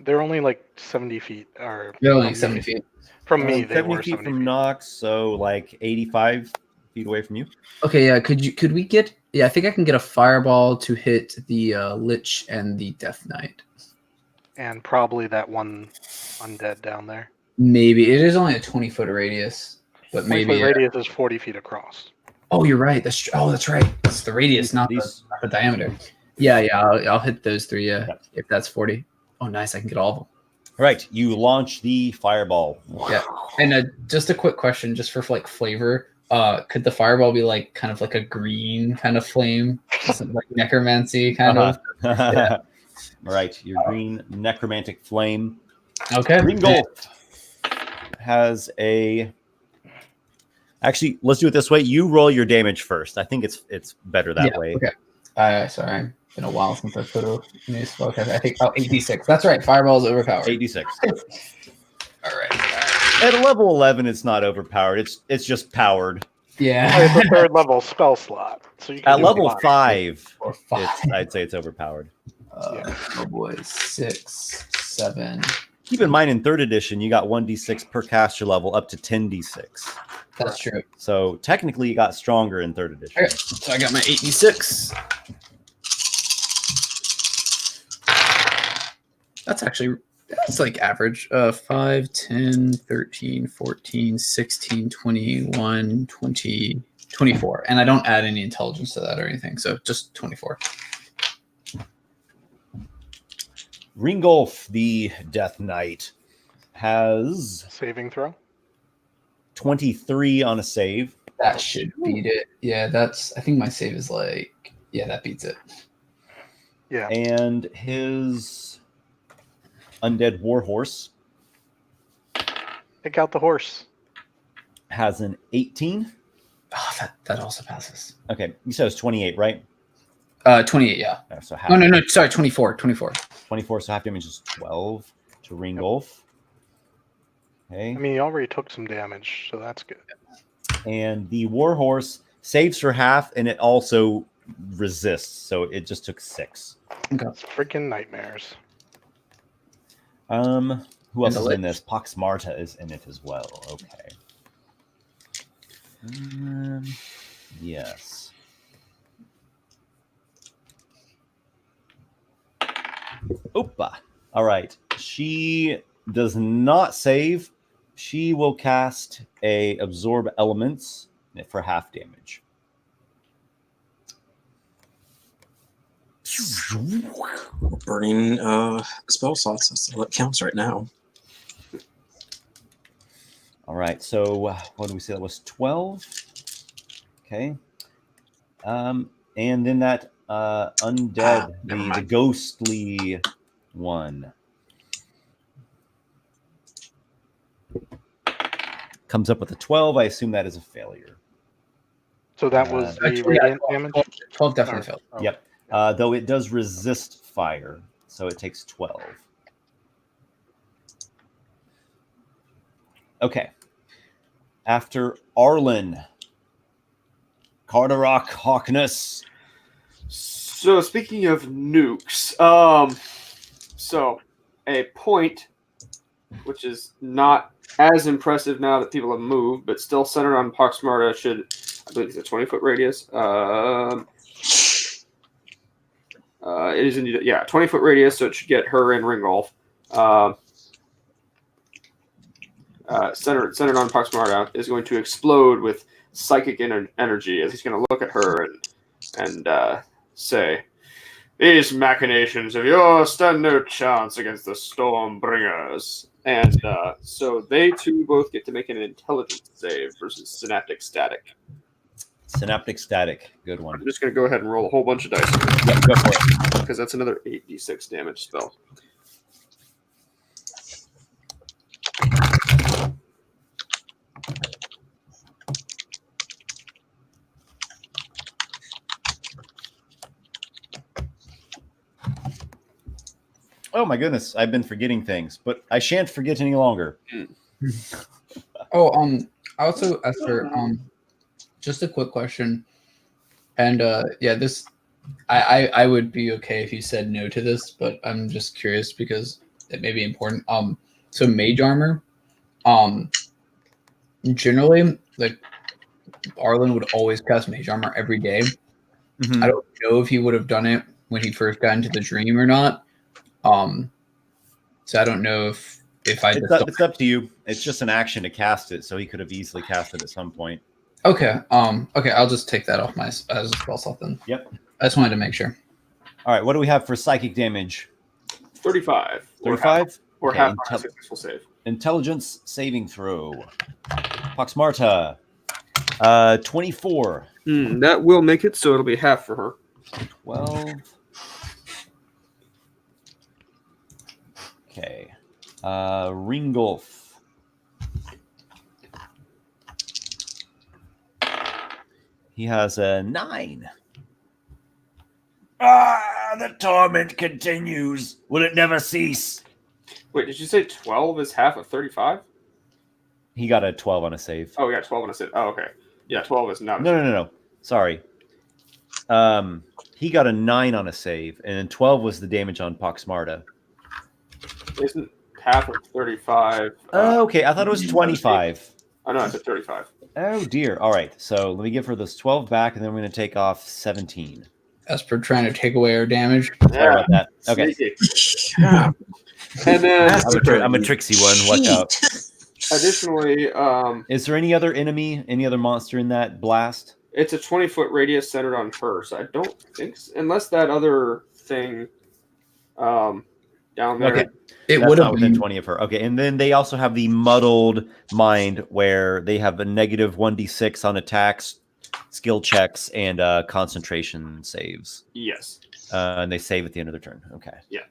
They're only like 70 feet. Or They're only 70 feet. From me, they 70 were feet 70 from feet. Nox, so like 85 feet away from you. Okay, yeah. Could we get? Yeah, I think I can get a Fireball to hit the Lich and the Death Knight. And probably that one undead down there. Maybe it is only a 20-foot radius, but maybe. radius is 40 feet across. Oh, you're right. That's right. It's the radius, not the diameter. Yeah. I'll hit those three. Yeah, if that's 40. Oh, nice. I can get all of them. All right, you launch the fireball. Yeah, and just a quick question, just for like flavor. Could the fireball be like kind of like a green kind of flame, like necromancy kind of? Yeah. All right, your green necromantic flame. Okay. Green Gulf has a. Actually, let's do it this way. You roll your damage first. I think it's better that way. Okay. Sorry. It's been a while since I put a new spell. Okay, I think 8d6. That's right. Fireball is overpowered. 8d6. All right. At level 11, it's not overpowered. It's just powered. Yeah. It's a third level spell slot. So you can At do level a 5, Or 5. I'd say it's overpowered. Oh boy, 6, 7. Keep in mind, in 3rd edition, you got 1d6 per caster level up to 10d6. That's true. So technically, you got stronger in 3rd edition. Okay, so I got my 8d6. That's like average. 5, 10, 13, 14, 16, 21, 20, 24, and I don't add any intelligence to that or anything, so just 24. Ringolf, the Death Knight, has Saving throw. 23 on a save. That should beat it. Yeah, I think my save is that beats it. Yeah. And his undead warhorse Pick out the horse. has an 18. Oh, that also passes. Okay, you said it was 28, right? 28, yeah. So half, No, sorry, 24. 24, so half damage is 12 to Ringolf. Okay. I mean, he already took some damage, so that's good. And the warhorse saves for half, and it also resists, so it just took 6. That's freaking nightmares. Who else And is the in this? Pox Marta is in it as well. Okay. Yes. Opa. All right. She does not save. She will cast a absorb elements for half damage. Burning spell slots. That's all that counts right now. All right. So what do we say? That was 12. Okay. And then that undead, never the mind. ghostly one, comes up with a 12. I assume that is a failure. So that was the Actually, radiant damage? 12 definitely failed. Oh. Yep. Though it does resist fire, so it takes 12. Okay. After Arlen, Carderock Hawkness. So speaking of nukes, so a point, which is not as impressive now that people have moved, but still centered on Pax Marta, should, I believe it's a 20-foot radius. It is indeed, 20-foot radius, so it should get her in Ringolf. Centered on Pax Marta is going to explode with psychic energy as he's going to look at her and say, "These machinations of yours stand no chance against the Stormbringers." And so they two both get to make an intelligence save versus synaptic static. Synaptic static. Good one. I'm just going to go ahead and roll a whole bunch of dice Yeah, go for it. because that's another 8d6 damage spell. Oh my goodness, I've been forgetting things, but I shan't forget any longer. Oh, also, Esper, just a quick question. And this, I would be okay if you said no to this, but I'm just curious because it may be important. So mage armor, generally, like Arlen would always cast mage armor every day. Mhm. I don't know if he would have done it when he first got into the dream or not. So I don't know if It's up to you. It's just an action to cast it, so he could have easily cast it at some point. Okay. Okay. I'll just take that off my as a spell slot then. Yep. I just wanted to make sure. All right, what do we have for psychic damage? 35. 35? Or Okay, half my successful save. Intelligence saving throw. Pox Marta. 24. That will make it, so it'll be half for her. 12. Okay. Ringolf. He has a 9. The torment continues. Will it never cease? Wait, did you say 12 is half of 35? He got a 12 on a save. Oh, yeah, 12 on a save. Oh, okay. Yeah, 12 is not. No. Sorry. He got a 9 on a save, and then 12 was the damage on Pox Marta. Isn't half of 35? Okay, I thought it was 25. Oh, no, I said 35. Oh, dear. All right, so let me give her those 12 back, and then we're going to take off 17. Esper trying to take away our damage. Sorry about that. Okay. Sneaky. Yeah. And then, I'm a tricksy one. Watch out. additionally, Is there any other enemy, any other monster in that blast? It's a 20-foot radius centered on her, so I don't think, unless that other thing down there. Okay. It That's would not have within been 20 of her. Okay, and then they also have the muddled mind where they have a negative 1d6 on attacks, skill checks, and concentration saves. Yes. And they save at the end of their turn. Okay. Yeah.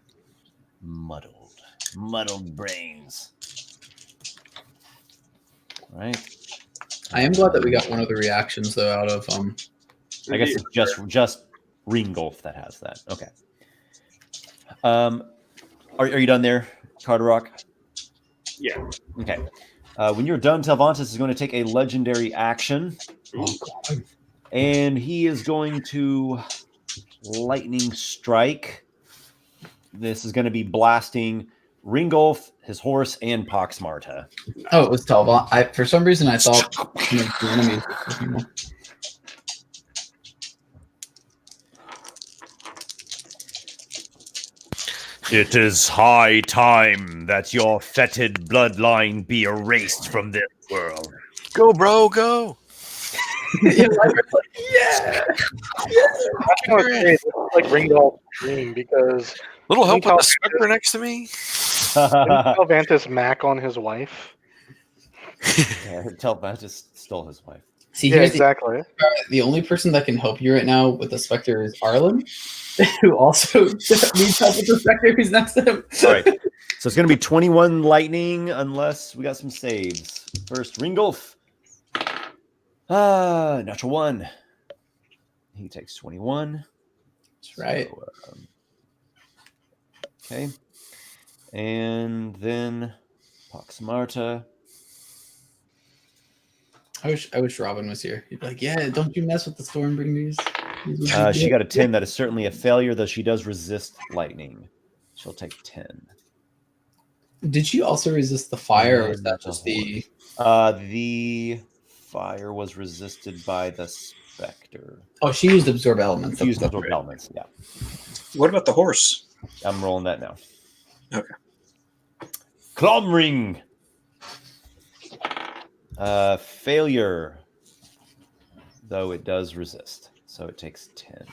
Muddled brains. All right. I am glad that we got one of the reactions though out of I guess it's just Ringolf that has that. Okay. Are you done there, Carderock? Yeah. Okay. When you're done, Telvantis is going to take a legendary action, and he is going to lightning strike. This is going to be blasting Ringolf, his horse, and Poxmarta. Oh, it was Telvon. For some reason I thought the enemies were more. It is high time that your fetid bloodline be erased from this world. Go, bro, go. Yeah. It's like Ringolf's dream because Little help with Intel- the specter next to me. Telvantis Mac on his wife. Telvantis stole his wife. See, Yeah, here's exactly. the only person that can help you right now with the Spectre is Arlen, who also needs help with the Spectre who's next to him. All right. So it's going to be 21 lightning unless we got some saves. First, Ringolf. Natural 1. He takes 21. That's right. So, okay. And then Poxmarta. I wish Robin was here. He'd be like, yeah, don't you mess with the Stormbringers. She got a 10. That is certainly a failure, though she does resist lightning. She'll take 10. Did she also resist the fire, or was that just the... The fire was resisted by the Spectre. Oh, she used Absorb Elements. She used Absorb Elements, yeah. What about the horse? I'm rolling that now. Okay. Clomring. Failure. Though it does resist. So it takes 10.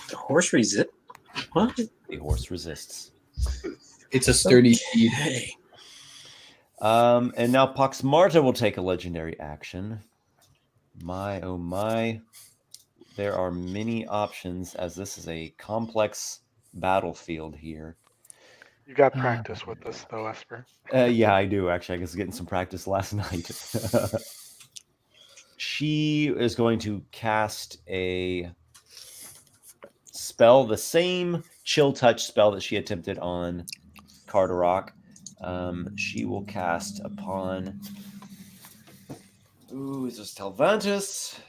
The horse resist? What? The horse resists. It's a sturdy steed. Hey. And now Poxmarta will take a legendary action. My, oh my. There are many options as this is a complex battlefield here. You got practice with this, though, Esper. Yeah, I do, actually. I was getting some practice last night. She is going to cast a spell, the same chill touch spell that she attempted on Carderock. She will cast upon... Ooh, is this Telvantis?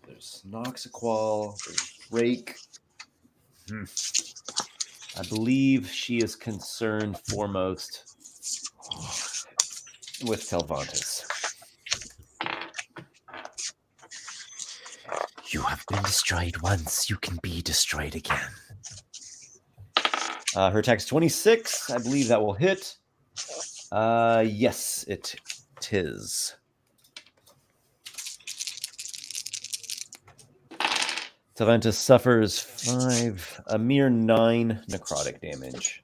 There's Noxiqual. There's Rake. I believe she is concerned foremost with Telvantis. You have been destroyed once. You can be destroyed again. Her attack's 26. I believe that will hit. Yes, it is. Telvantis suffers 5, a mere 9 necrotic damage.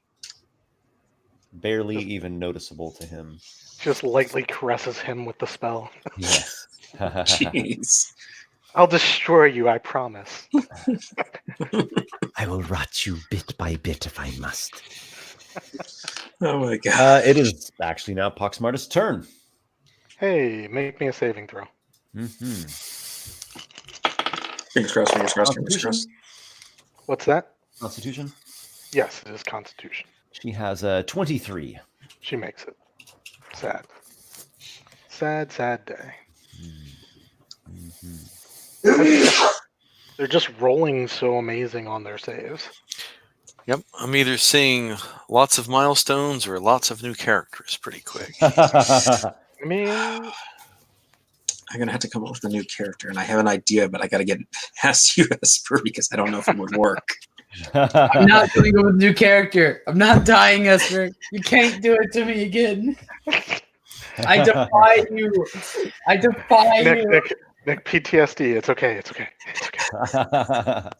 Barely even noticeable to him. Just lightly caresses him with the spell. Yes. Jeez. I'll destroy you, I promise. I will rot you bit by bit if I must. Oh my god. It is actually now Poxmarta's turn. Hey, make me a saving throw. Fingers crossed, fingers crossed, fingers crossed. What's that? Constitution. Yes, it is Constitution. She has a 23. She makes it. Sad. Sad, sad day. They're just rolling so amazing on their saves. Yep, I'm either seeing lots of milestones or lots of new characters pretty quick. I mean, I'm gonna have to come up with a new character, and I have an idea, but I gotta get past you, Esper, because I don't know if it would work. I'm not coming up with a new character. I'm not dying, Esper. You can't do it to me again. I defy you. I defy Nick, you. Nick, PTSD. It's okay. It's okay. It's okay.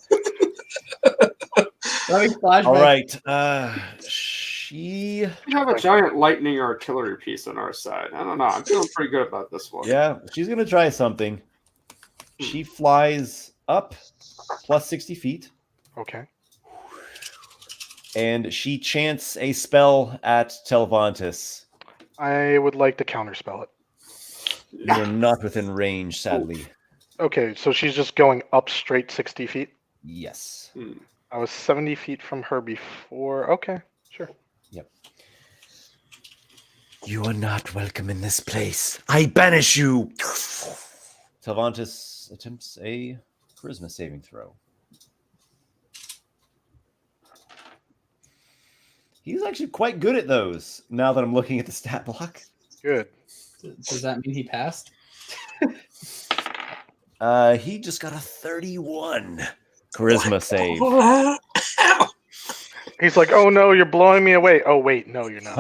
Let me flash All my- right. She. We have a giant lightning artillery piece on our side. I don't know. I'm feeling pretty good about this one. Yeah, she's gonna try something. She flies up plus 60 feet, Okay. and she chants a spell at Telvantis. I would like to counterspell it. You are not within range, sadly. Okay, so she's just going up straight 60 feet. Yes. I was 70 feet from her before. Okay, sure. You are not welcome in this place. I banish you. Telvantis attempts a charisma saving throw. He's actually quite good at those, now that I'm looking at the stat block. Good. Does that mean he passed? He just got a 31 charisma save. He's like, oh no, you're blowing me away. Oh wait, no, you're not.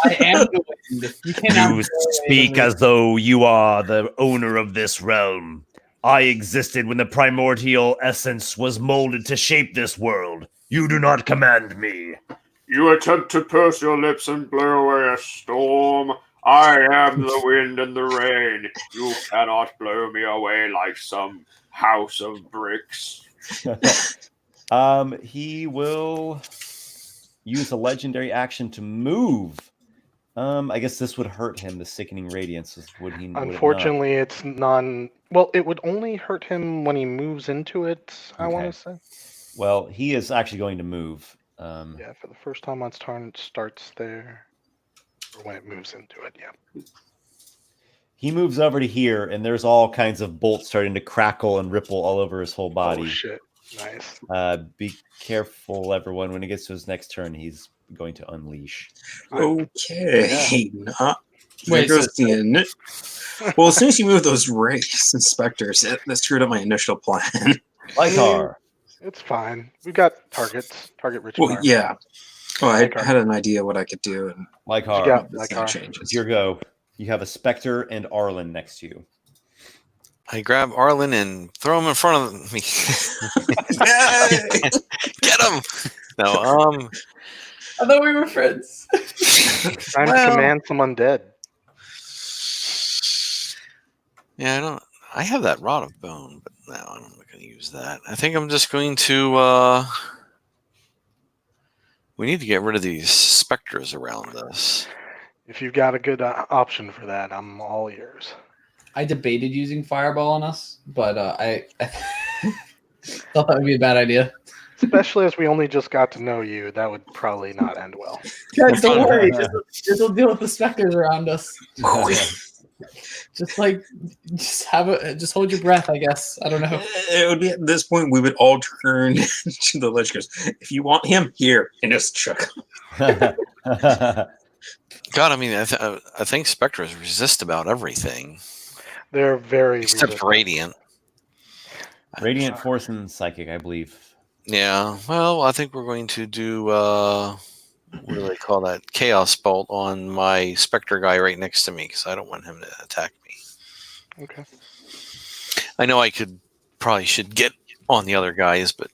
I am the wind. You cannot. You speak as though you are the owner of this realm. I existed when the primordial essence was molded to shape this world. You do not command me. You attempt to purse your lips and blow away a storm. I am the wind and the rain. You cannot blow me away like some house of bricks. He will use a legendary action to move. I guess this would hurt him. The sickening radiance would he? Unfortunately, it's non. Well, it would only hurt him when he moves into it. I Okay. want to say. Well, he is actually going to move. Yeah, for the first time on its turn, it starts there, or when it moves into it. Yeah. He moves over to here, and there's all kinds of bolts starting to crackle and ripple all over his whole body. Oh shit! Nice. Be careful, everyone. When he gets to his next turn, he's going to unleash. Okay. Not. Wait, There goes the well, as soon as you move those race inspectors, that screwed up my initial plan. Lykar. It's fine. We got targets. Target rich. Well, yeah. Well, I Lykar. had an idea what I could do, and Lykar. Yeah, this Lykar. thing changes. It's your go. You have a Spectre and Arlen next to you. I grab Arlen and throw him in front of me. Yay! Get him! No, I thought we were friends. Time to command some undead. yeah, I have that Rod of Bone, but no, I'm not going to use that. I think I'm just going to. We need to get rid of these specters around us. If you've got a good option for that, I'm all ears. I debated using Fireball on us, but I thought that would be a bad idea. Especially as we only just got to know you, that would probably not end well. Guys, don't worry. Just will deal with the specters around us. Just hold your breath. I guess I don't know. It would be at this point we would all turn to the Lichers. If you want him here, and just chuck. God, I mean, I think specters resist about everything They're very except resistant. radiant. Radiant, Force, and Psychic, I believe. Yeah, well, I think we're going to do what do they call that? Chaos Bolt on my Spectre guy right next to me because I don't want him to attack me. Okay. Oh, I know I probably should get on the other guys, but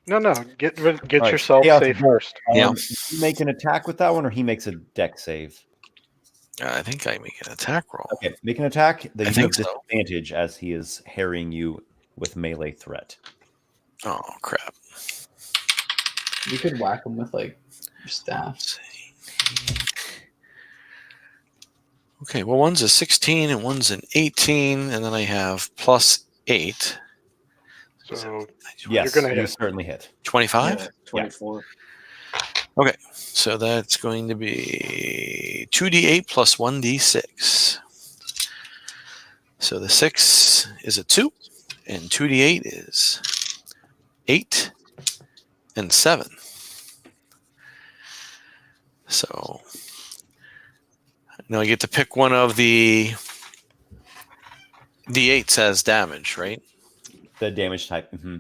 No. Get Right, yourself Chaos safe Bolt. first. Yeah. You make an attack with that one, or he makes a deck save. I think I make an attack roll. Okay, make an attack. Then I you have think so. disadvantage as he is harrying you with melee threat. Oh, crap. You could whack them with like your staff. Okay, well, one's a 16 and one's an 18, and then I have plus 8. So Yes, gonna you hit. certainly hit. 25? Yeah, 24. So that's going to be 2d8 plus 1d6. So the 6 is a 2, and 2d8 is 8 and 7. So now I get to pick one of the d8s as damage, right? The damage type. Hmm.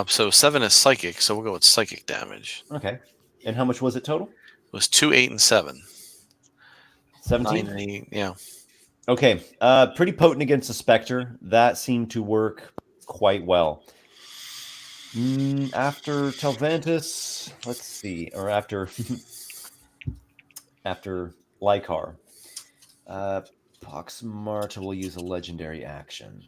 So 7 is psychic, so we'll go with psychic damage. Okay. And how much was it total? It was 2, 8, and 7. 17. 9 and 8, yeah. Okay, pretty potent against a Spectre. That seemed to work quite well. After Telvantis, let's see, or after after Lykar, Poxmarta will use a legendary action.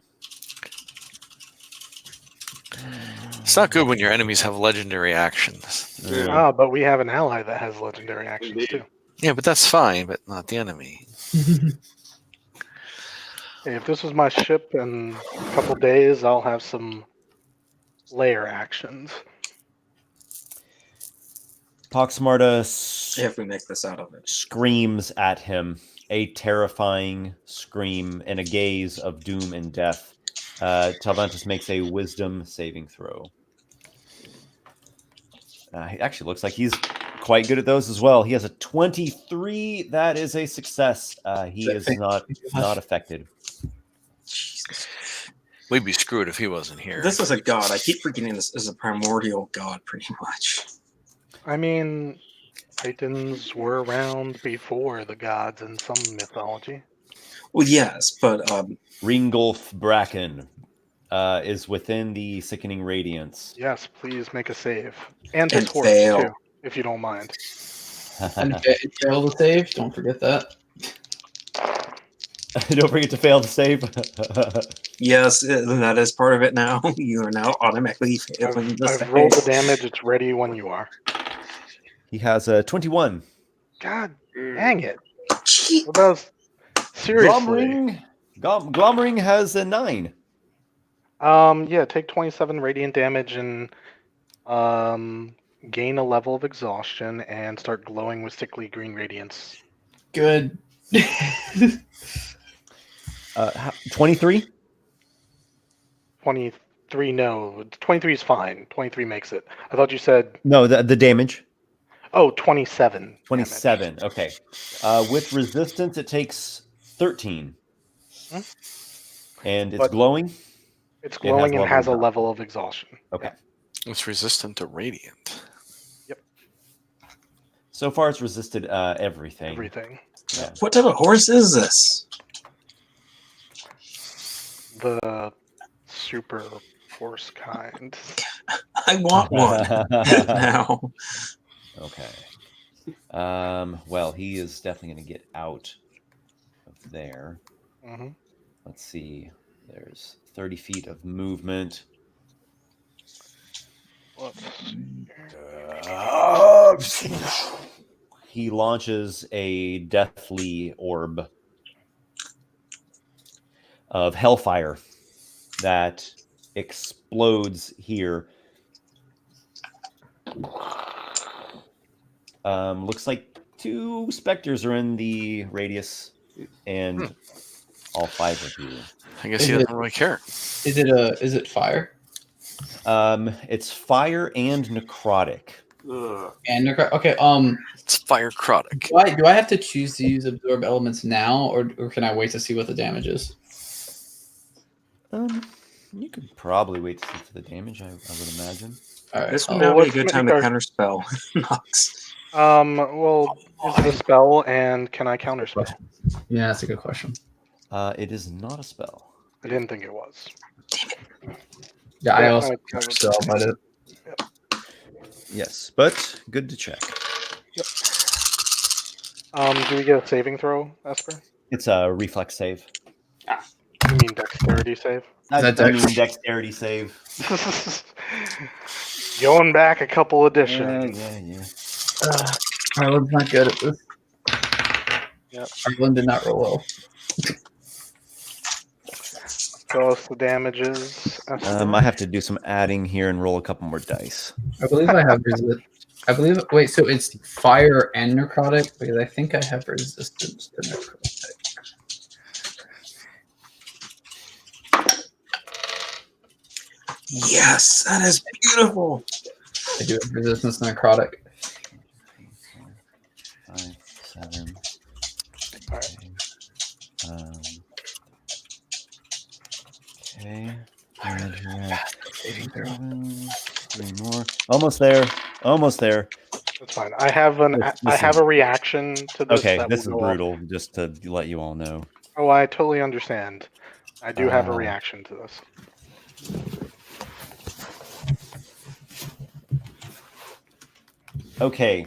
It's not good when your enemies have legendary actions. Yeah. But we have an ally that has legendary actions Indeed. too. Yeah, but that's fine, but not the enemy. Hey, if this was my ship in a couple days, I'll have some layer actions. Poxmarta If we make this out of it. screams at him, a terrifying scream and a gaze of doom and death. Telvantis makes a wisdom saving throw. He actually looks like he's quite good at those as well. He has a 23. That is a success. He is not affected. Jesus. We'd be screwed if he wasn't here. This is a god. I keep forgetting this is a primordial god, pretty much. I mean, Titans were around before the gods in some mythology. Well, yes, but Ringolf Bracken is within the sickening radiance. Yes, please make a save. And his And horse, fail. too, if you don't mind. And fail the save. Don't forget that. Don't forget to fail to save. yes, that is part of it now. You are now automatically failing the I've save. rolled the damage. It's ready when you are. He has a 21. God Mm. dang it. Gee, What else? Seriously. Glommering has a 9. Yeah, take 27 radiant damage and gain a level of exhaustion and start glowing with sickly green radiance. Good. 23? 23, no. 23 is fine. 23 makes it. I thought you said, No, the damage. 27. damage. 27. Okay. With resistance, it takes 13. Hmm? And it's But- glowing? It's glowing and level has a of level of exhaustion. Okay. It's resistant to radiant. So far, it's resisted everything. Everything. Yeah. what type of horse is this? The super force kind. I want one now. Okay. Well, he is definitely going to get out of there. Hmm. Let's see. There's 30 feet of movement. He launches a deathly orb of hellfire that explodes here. Looks like 2 specters are in the radius, and all 5 of you. I guess Is he it- doesn't really care. Is it fire? It's fire and necrotic. Ugh. And okay. It's fire necrotic. Do I have to choose to use absorb elements now, or can I wait to see what the damage is? You could probably wait to see for the damage. I would imagine. All right. This would I'll- now be a let's good make time to our- counterspell Nox. Well, is it a spell and can I counterspell? Yeah, that's a good question. It is not a spell. I didn't think it was. Yeah, I Yeah, also I would- so, but it, Yes, but good to check. Do we get a saving throw, Esper? It's a reflex save. You mean dexterity save? I that mean dex? dexterity save. Going back a couple editions. Yeah. Arlen's not good at this. Yep. Arlen did not roll well. Tell us the damages. Esper. I have to do some adding here and roll a couple more dice. I believe I have resist. I believe. Wait, so it's fire and necrotic because I think I have resistance to necrotic. Yes, that is beautiful. I do have resistance to necrotic. 5, 7. Alright. Okay. And, Saving throw. 7, 3 more. Almost there. Almost there. That's fine. I have a reaction to this. Okay, that this is will go off. brutal. Just to let you all know. Oh, I totally understand. I do have a Uh, reaction to this. Okay.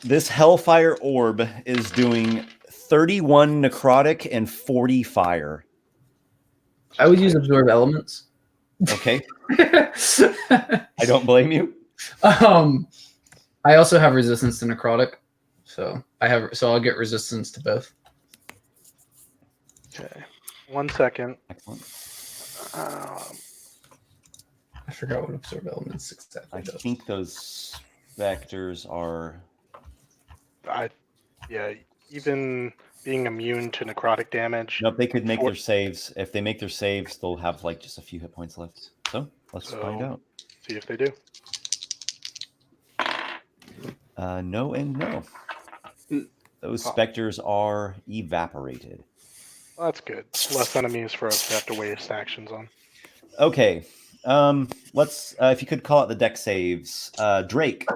This Hellfire Orb is doing 31 necrotic and 40 fire. I would use absorb elements. Okay. I don't blame you. I also have resistance to necrotic, so I'll get resistance to both. Okay. 1 second. Excellent. I forgot what absorb elements exactly I does. think those vectors are. Even being immune to necrotic damage. Nope, they could make their saves. If they make their saves, they'll have like just a few hit points left. So let's find out. See if they do. No and no. Those Oh. specters are evaporated. Well, that's good. Less enemies for us to have to waste actions on. Okay. Let's if you could call it the deck saves. Drake.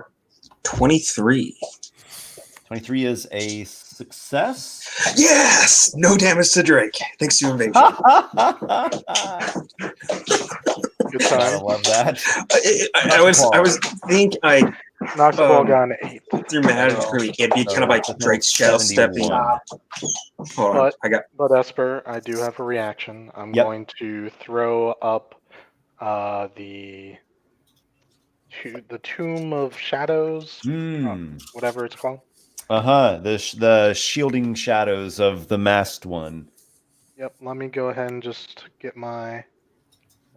23. 23 is a success. Yes! No damage to Drake. Thanks to evasion. Good I time. love that. I was think I Noxiqual got an 8. through magically it'd be kind of like Drake's shadow stepping. 71. Hold on, I got But Esper, I do have a reaction. I'm Yep. going to throw up the Tomb of Shadows, whatever it's called. The shielding shadows of the masked one. Yep, let me go ahead and just get my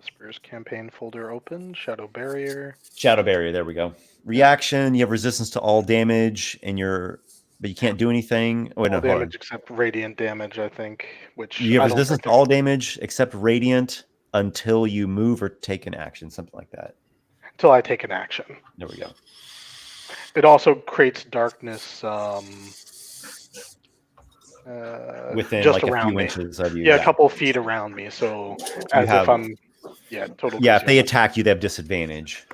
Esper's campaign folder open. Shadow Barrier. Shadow barrier. There we go. Reaction. You have resistance to all damage, but you can't do anything. Oh, All no, hold on. damage except radiant damage, I think. Which You I have don't resistance think to all damage except radiant until you move or take an action, something like that. until I take an action. There we go. It also creates darkness Within just like a around few me. inches of you. Yeah, a couple feet around me. So as have- if I'm total. Yeah, if they attack you, they have disadvantage.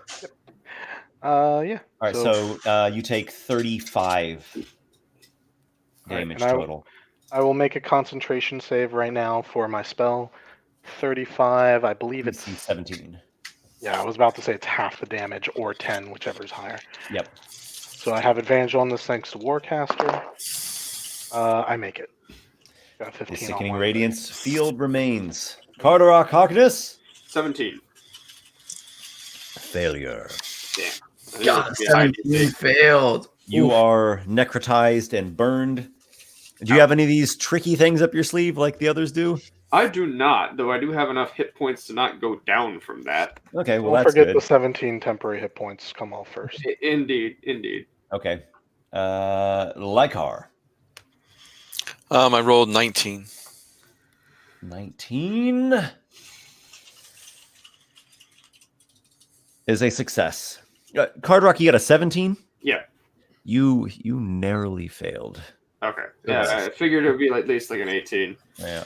Yeah. All right, so you take 35 damage and total. I will make a concentration save right now for my spell. 35, I believe it's DC 17. Yeah, I was about to say it's half the damage or 10, whichever's higher. Yep. So I have advantage on this thanks to Warcaster. I make it. Got 15 The on sickening one. radiance field remains. Carderock Hawkness. 17. Failure. Damn. I God, think it's behind 17 failed. You Oof. are necrotized and burned. Do you have any of these tricky things up your sleeve like the others do? I do not, though I do have enough hit points to not go down from that. Okay, well Don't that's forget good. the 17 temporary hit points come off first. Indeed, indeed. Okay. Lykar. I rolled 19. 19 is a success. Carderock, you got a 17? Yeah. You narrowly failed. Okay. Yeah, I figured it would be at least like an 18. Yeah.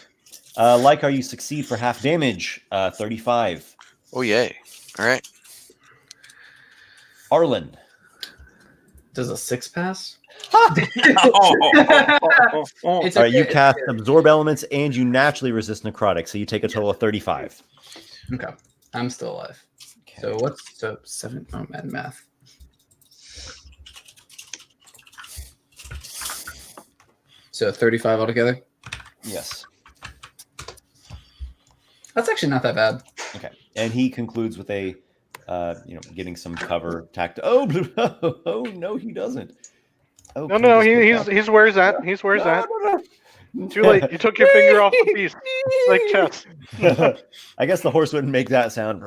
Lykar, you succeed for half damage. 35. Oh, yay. All right. Arlen. Does a 6 pass? It's All right, you cast absorb elements and you naturally resist necrotic, so you take a total of 35. Okay, I'm still alive. Okay. So what's 7? Oh, mad math. So 35 altogether. Yes. That's actually not that bad. Okay. And he concludes with a, getting some cover tacked. Oh, oh no, he doesn't. Oh, No, he's where he's at. He's where he's at. Too late. You took your finger off the piece. Like chess. I guess the horse wouldn't make that sound.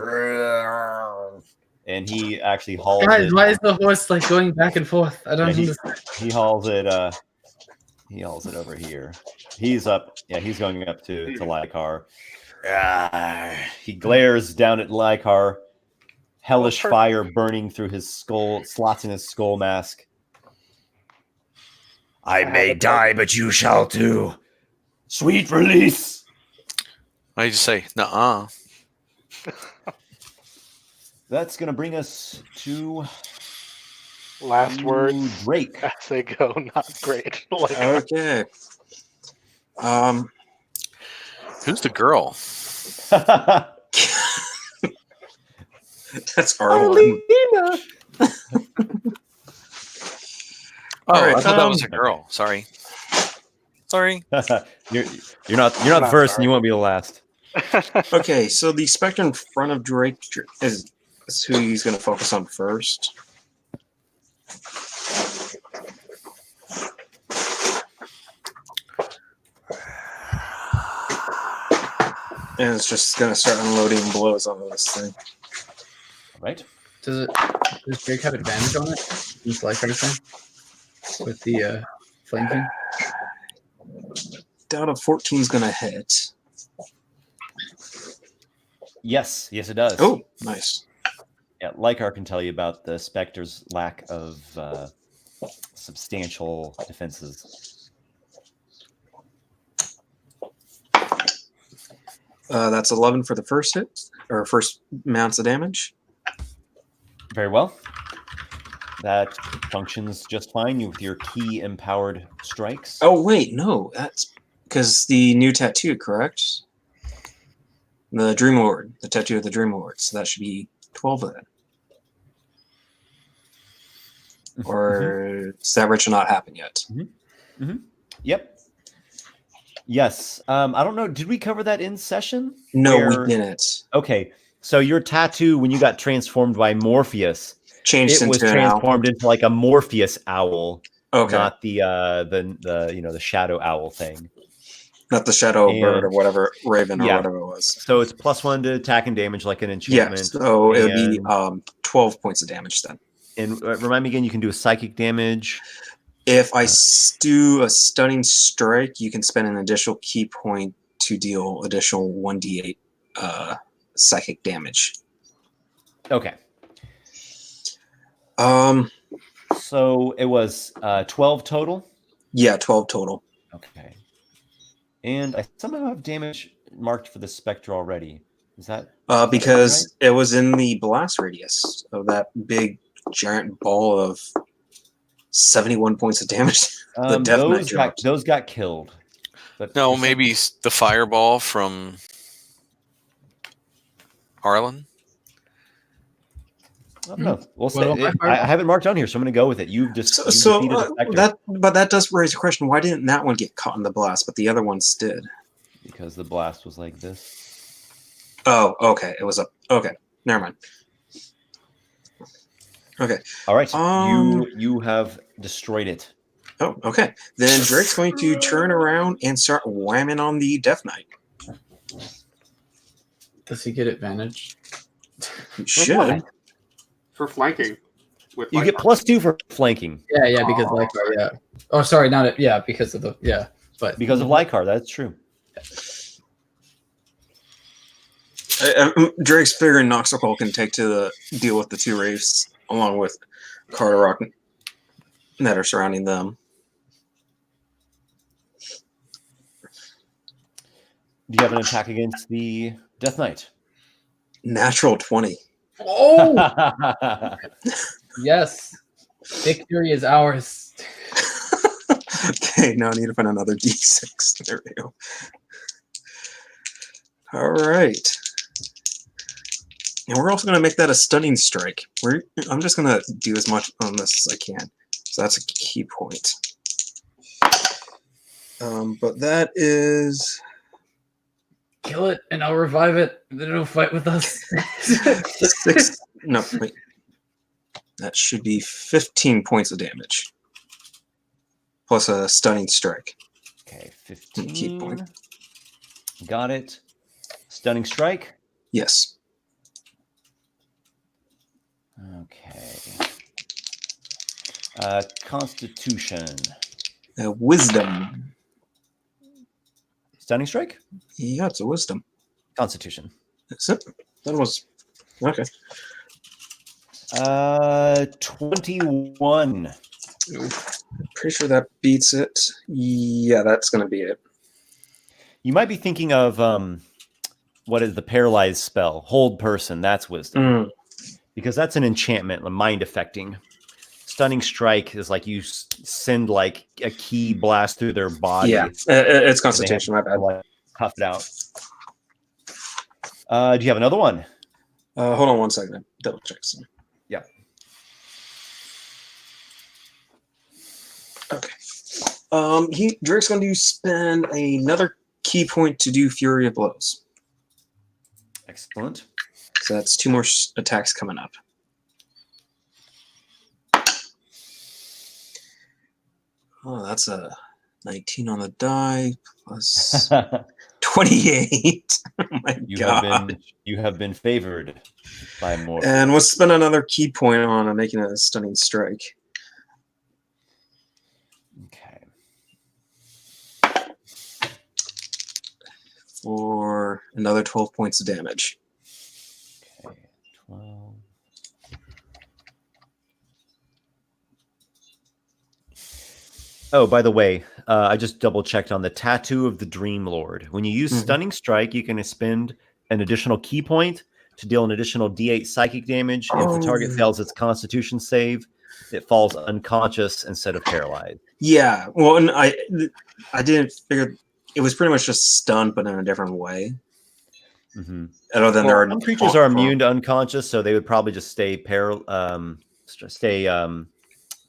And he actually hauls Guys, it. why is the horse like going back and forth? I don't Yeah, understand. he hauls it. He hauls it over here. He's up. Yeah, he's going up to Lykar. He glares down at Lykar. Hellish fire burning through his skull, slots in his skull mask. I may die, but you shall too. Sweet release. I just say, nuh-uh. That's going to bring us to Last words Drake. as they go, not great. Like, Okay. Who's the girl? That's Arlen. Oh, All right, I thought that was a girl. Sorry. Sorry. you're not the first, and you won't be the last. Okay, so the spectre in front of Drake is who he's going to focus on first. And it's just going to start unloading blows on this thing. Right. Does Drake have advantage on it? Just like everything? With the flanking? Down of 14 is going to hit. Yes, it does. Oh, nice. Yeah, Lykar can tell you about the Spectre's lack of substantial defenses. That's 11 for the first hit, or first mounts of damage. Very well. That functions just fine with your key empowered strikes. Oh, wait, no. That's because the new tattoo, correct? The Dream Lord, the tattoo of the Dream Lord. So that should be 12 of that. Or does that ritual not happen yet? Yep. Yes. I don't know. Did we cover that in session? No, Where- we didn't. Okay. So your tattoo, when you got transformed by Morpheus, Changed it was into an owl. transformed into like a Morpheus owl, Okay. not the the shadow owl thing. Not the shadow And- bird or whatever, raven or Yeah. whatever it was. So it's +1 to attack and damage like an Yeah, enchantment. so it would be and- 12 points of damage then. And remind me again, you can do a psychic damage. If I do a stunning strike, you can spend an additional key point to deal additional 1d8 psychic damage. Okay. So it was 12 total. yeah, 12 total. Okay. And I somehow have damage marked for the Spectre already. Is that Because it was in the blast radius of that big giant ball of 71 points of damage. The Death Knight dropped. those got killed. But No, for maybe the fireball from Arlen. I don't know. We'll What about say my I fireball? have it marked on here, so I'm going to go with it. You've just So defeated the Spectre that does raise a question. Why didn't that one get caught in the blast, but the other ones did? because the blast was like this. Oh, okay. It was okay. Never mind. Okay. All right, Um, you have destroyed it. Oh, okay. Then Drake's going to turn around and start whamming on the Death Knight. Does he get advantage? He should. what? For flanking. With You get +2 for flanking Yeah, because Lykar, yeah. Oh, sorry, not it. Yeah, because of the but because of Lykar. That's true. Drake's figuring Noxiqual can take to the deal with the two wraiths along with Carderock that are surrounding them. Do you have an attack against the Death Knight? Natural 20. Oh yes, victory is ours. Okay, now I need to find another D6. There we go. All right. And we're also going to make that a stunning strike. I'm just going to do as much on this as I can. So that's a key point. But that is Kill it, and I'll revive it. Then it'll fight with us. 6. No, wait. That should be 15 points of damage. Plus a stunning strike. Okay, Key 15. point. Got it. Stunning strike. Yes. Okay. Constitution. Wisdom. Stunning strike. Yeah, it's a wisdom. Constitution. That's it. That was okay. 21. Pretty sure that beats it. Yeah, that's gonna be it. You might be thinking of what is the paralyzed spell? Hold person. That's wisdom. Because that's an enchantment, mind affecting. stunning strike is like you send like a key blast through their body. Yeah, it's and Constitution. they My have bad. to, like, huff it out. Do you have another one? Hold on one second. Double check some. Yeah. Okay. Drake's going to spend another key point to do Fury of Blows. Excellent. So that's 2 more attacks coming up. Oh, that's a 19 on the die plus 28. Oh my god. You have been favored by more. And we'll spend another key point on making a stunning strike. Okay. For another 12 points of damage. Okay. 12. Oh, by the way, I just double checked on the Tattoo of the Dream Lord. When you use Stunning Strike, you can spend an additional key point to deal an additional D8 psychic damage. If the target fails its Constitution save, it falls unconscious instead of paralyzed. Yeah, well, and I didn't figure it was pretty much just stunned, but in a different way. Mm-hmm. Other than Some creatures are immune to unconscious, so they would probably just stay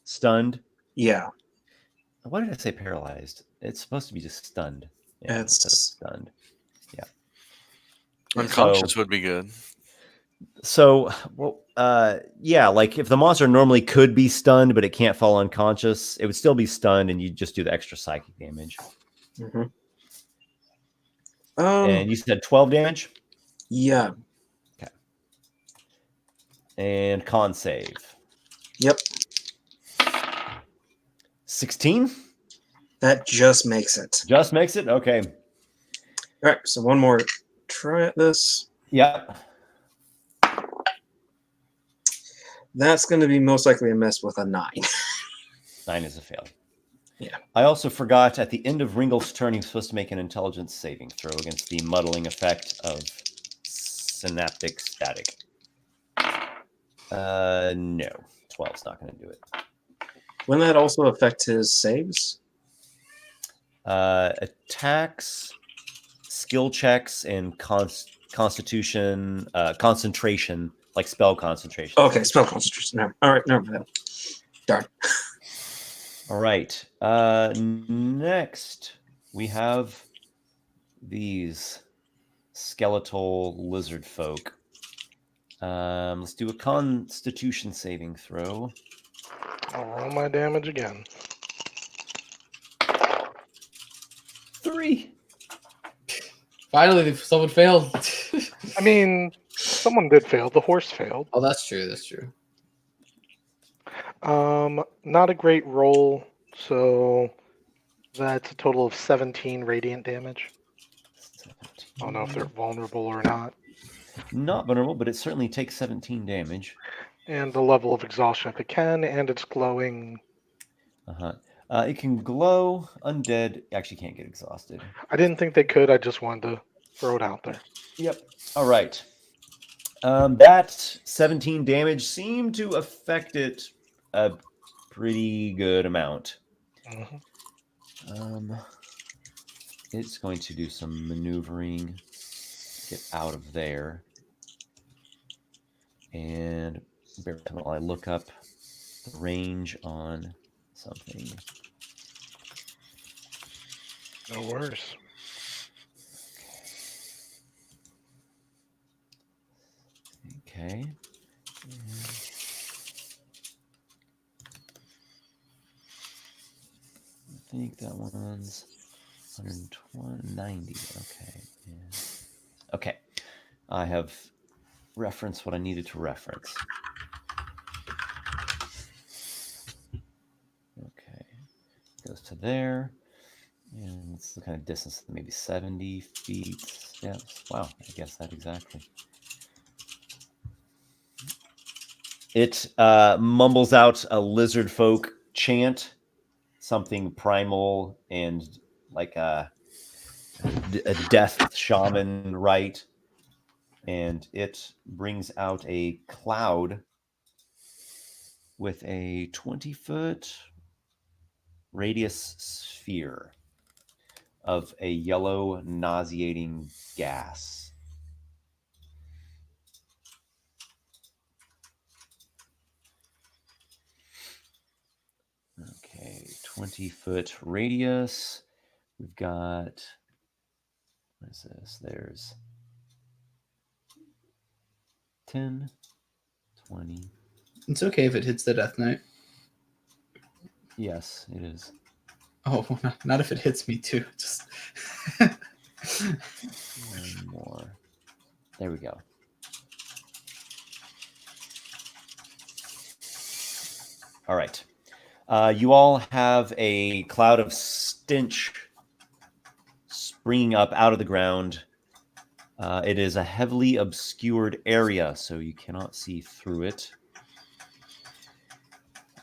stunned. Yeah. Why did I say paralyzed? It's supposed to be just stunned. Yeah, instead of stunned. Yeah. Unconscious would be good. So, well, yeah, like if the monster normally could be stunned, but it can't fall unconscious, it would still be stunned, and you just do the extra psychic damage. Mm-hmm. And you said 12 damage? Yeah. Okay. And con save. Yep. 16? That just makes it. Just makes it? Okay. All right, so one more try at this. Yep. That's going to be most likely a miss with a 9. 9 is a fail. Yeah. I also forgot at the end of Ringol's turn, he was supposed to make an intelligence saving throw against the muddling effect of synaptic static. No. 12's not going to do it. Wouldn't that also affect his saves? Attacks, skill checks, and constitution, concentration, like spell concentration. Okay, spell concentration. No. All right, never mind. Darn. All right. Next, we have these skeletal lizard folk. Let's do a constitution saving throw. I'll roll my damage again. 3. Finally, someone failed. I mean, someone did fail. The horse failed. Oh, that's true. That's true. Not a great roll, so that's a total of 17 radiant damage. 17. I don't know if they're vulnerable or not. Not vulnerable, but it certainly takes 17 damage. And the level of exhaustion if it can, and it's glowing. It can glow. Undead actually can't get exhausted. I didn't think they could. I just wanted to throw it out there. Yep. All right. That 17 damage seemed to affect it a pretty good amount. Mm-hmm. It's going to do some maneuvering, get out of there, and while I look up the range on something. No worse. Okay. I think that one's 120, 90. Okay. Yeah. Okay. I have referenced what I needed to reference. Okay. Goes to there. And it's the kind of distance, maybe 70 feet. Yeah. Wow. I guess that exactly. It mumbles out a lizard folk chant, something primal and like a death shaman rite, and it brings out a cloud with a 20-foot radius sphere of a yellow nauseating gas. Okay, 20-foot radius. We've got, what is this? There's 10, 20. It's okay if it hits the Death Knight. Yes, it is. Oh, not if it hits me too. Just One more. There we go. All right. You all have a cloud of stench springing up out of the ground. It is a heavily obscured area, so you cannot see through it.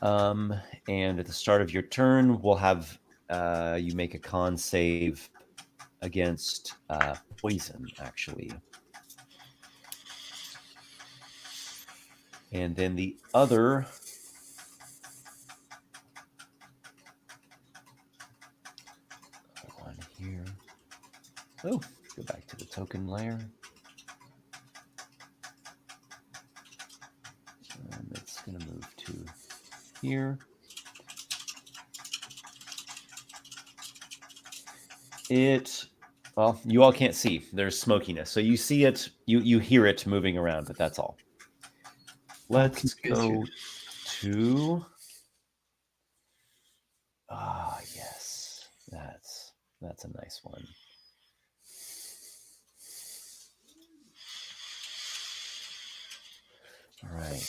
And at the start of your turn, we'll have you make a con save against poison, actually. And then the other... Hold on here. Oh, go back to the token layer. And it's going to move to here. Well, you all can't see. There's smokiness. So you see it, you hear it moving around, but that's all. Let's go to... Ah, yes. That's a nice one. All right.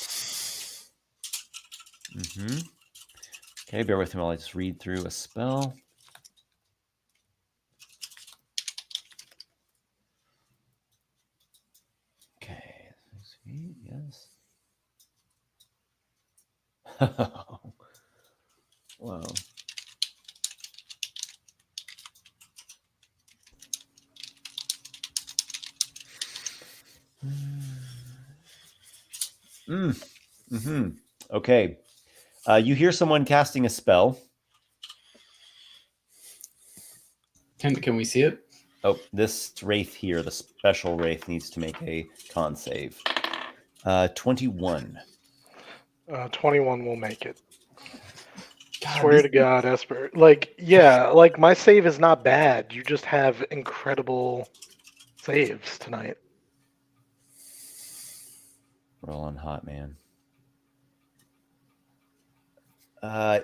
Okay, bear with me while I just read through a spell. Okay, 6 feet, yes. Wow. Okay. You hear someone casting a spell. Can we see it? Oh, this wraith here, the special wraith, needs to make a con save. 21. 21 will make it. God, Swear to God, Esper. Like, yeah, like my save is not bad. You just have incredible saves tonight. Rolling hot, man.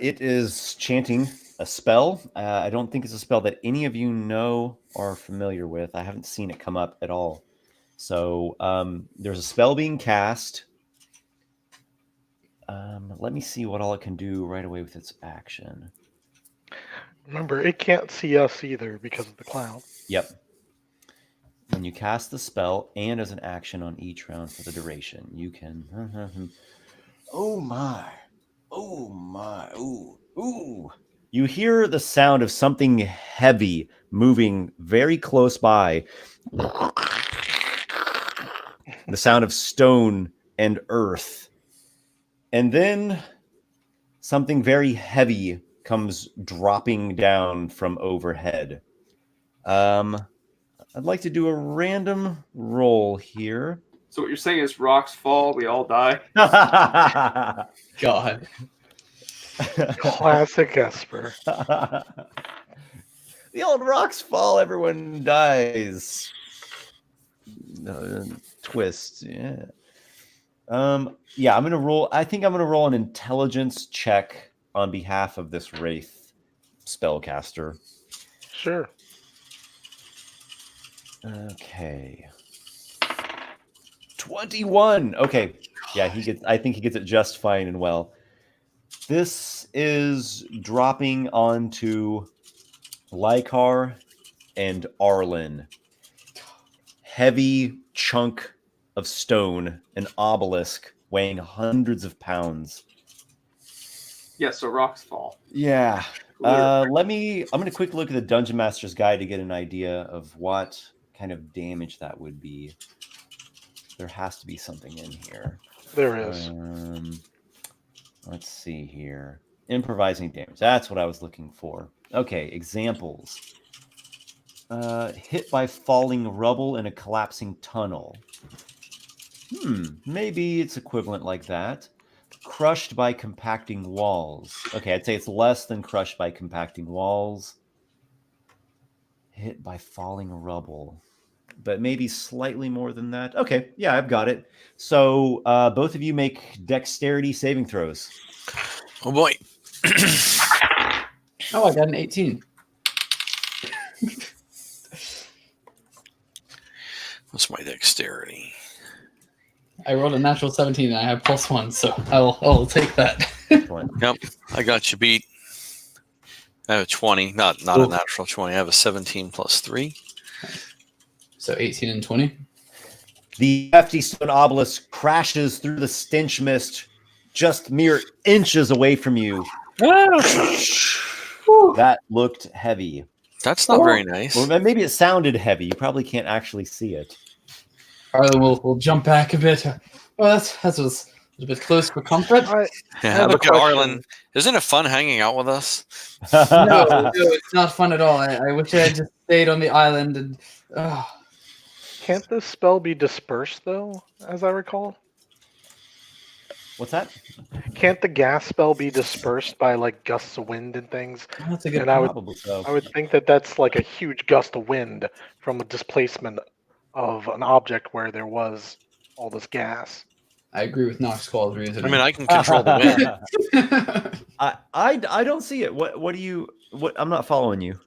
It is chanting a spell. I don't think it's a spell that any of you know or are familiar with. I haven't seen it come up at all. So there's a spell being cast. Let me see what all it can do right away with its action. Remember, it can't see us either because of the cloud. Yep. When you cast the spell and as an action on each round for the duration, you can... Oh my. Oh my. Ooh. Ooh. You hear the sound of something heavy moving very close by. The sound of stone and earth. And then something very heavy comes dropping down from overhead. I'd like to do a random roll here. So what you're saying is rocks fall, we all die? God. Classic Esper. The old rocks fall, everyone dies. Twist, yeah. Yeah, I'm gonna roll. I think I'm gonna roll an intelligence check on behalf of this wraith spellcaster. Sure. Okay. 21. Okay. Yeah, I think he gets it just fine and well. This is dropping onto Lykar and Arlen. Heavy chunk of stone, an obelisk weighing hundreds of pounds. Yeah, so rocks fall. Yeah. I'm going to quick look at the Dungeon Master's Guide to get an idea of what kind of damage that would be. There has to be something in here. There is. Let's see here. Improvising damage. That's what I was looking for. Okay, examples. Hit by falling rubble in a collapsing tunnel. Maybe it's equivalent like that. Crushed by compacting walls. Okay, I'd say it's less than crushed by compacting walls. Hit by falling rubble. But maybe slightly more than that. Okay, yeah, I've got it. So both of you make dexterity saving throws. Oh boy. Oh, I got an 18. What's my dexterity? I rolled a natural 17 and I have +1, so I'll take that. Yep, I got you beat. I have a 20, not a natural 20. I have a 17 plus 3. So 18 and 20. The hefty stone obelisk crashes through the stench mist just mere inches away from you. That looked heavy. That's not very nice. Well, maybe it sounded heavy. You probably can't actually see it. Arlen will jump back a bit. Well, that was a bit close for comfort. Yeah, look at Arlen. Isn't it fun hanging out with us? No, it's not fun at all. I wish I had just stayed on the island and. Can't this spell be dispersed, though, as I recall? What's that? Can't the gas spell be dispersed by, like, gusts of wind and things? That's a good And I would, Probably so. I would think that that's like a huge gust of wind from a displacement of an object where there was all this gas. I agree with Noxiqual's reasoning. I mean, I can control the wind. I don't see it. What do you? What? I'm not following you.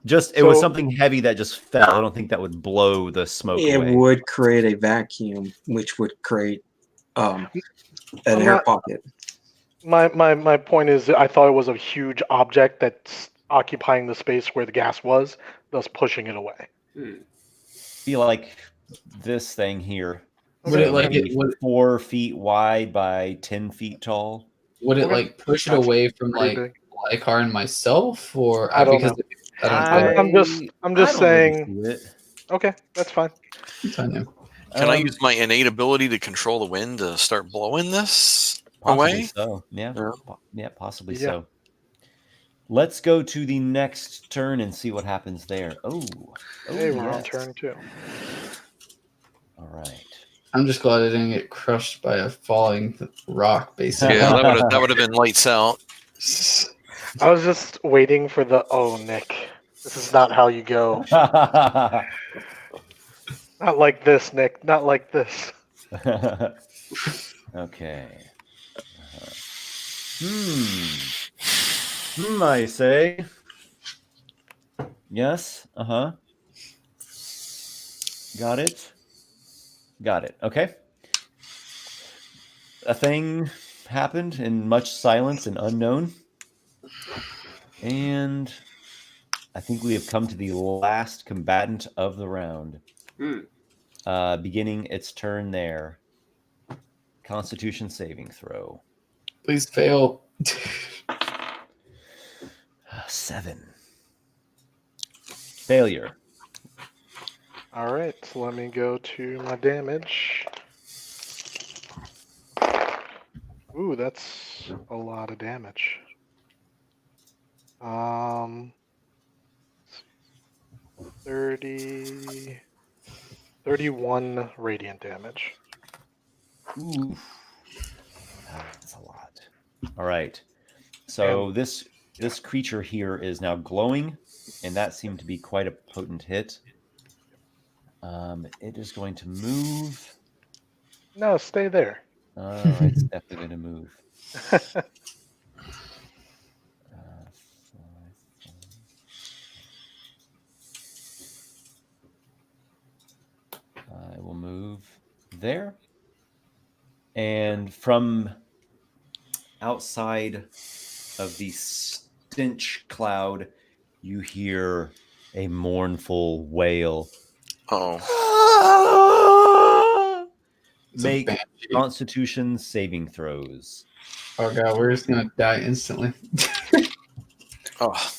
Just it was So- something heavy that just fell. I don't think that would blow the smoke It away. would create a vacuum, which would create an air not- pocket. My point is, I thought it was a huge object that's occupying the space where the gas was, thus pushing it away. Be like this thing here. Would it like Maybe it would 4 feet wide by 10 feet tall? would it Okay. like push it That's away from pretty like big. Lykar and myself, or I don't because know. I don't know. I'm just I don't saying- really see it. Okay, that's fine. I know. Can I Um, use my innate ability to control the wind to start blowing this Possibly away? so. Yeah. Yeah. Yeah, possibly Yeah. so. Let's go to the next turn and see what happens there. Oh, Hey, we're on yes. turn 2. All right. I'm just glad I didn't get crushed by a falling rock, basically. Yeah, that would have been lights out. I was just waiting for the, oh, Nick, this is not how you go. Not like this, Nick. Not like this. Okay. I say. Yes. Got it. Got it. Okay. A thing happened in much silence and unknown. And I think we have come to the last combatant of the round. Beginning its turn there. Constitution saving throw. Please fail. 7. Failure. All right, so let me go to my damage. Ooh, that's a lot of damage. 31 radiant damage. Ooh. That's a lot. All right. So this creature here is now glowing, and that seemed to be quite a potent hit. It is going to move. No, stay there. It's definitely going to move. I will move there. And from outside of the stench cloud, you hear a mournful wail. Oh, It's a Make banshee. Constitution saving throws. Oh god, we're just gonna die instantly. oh,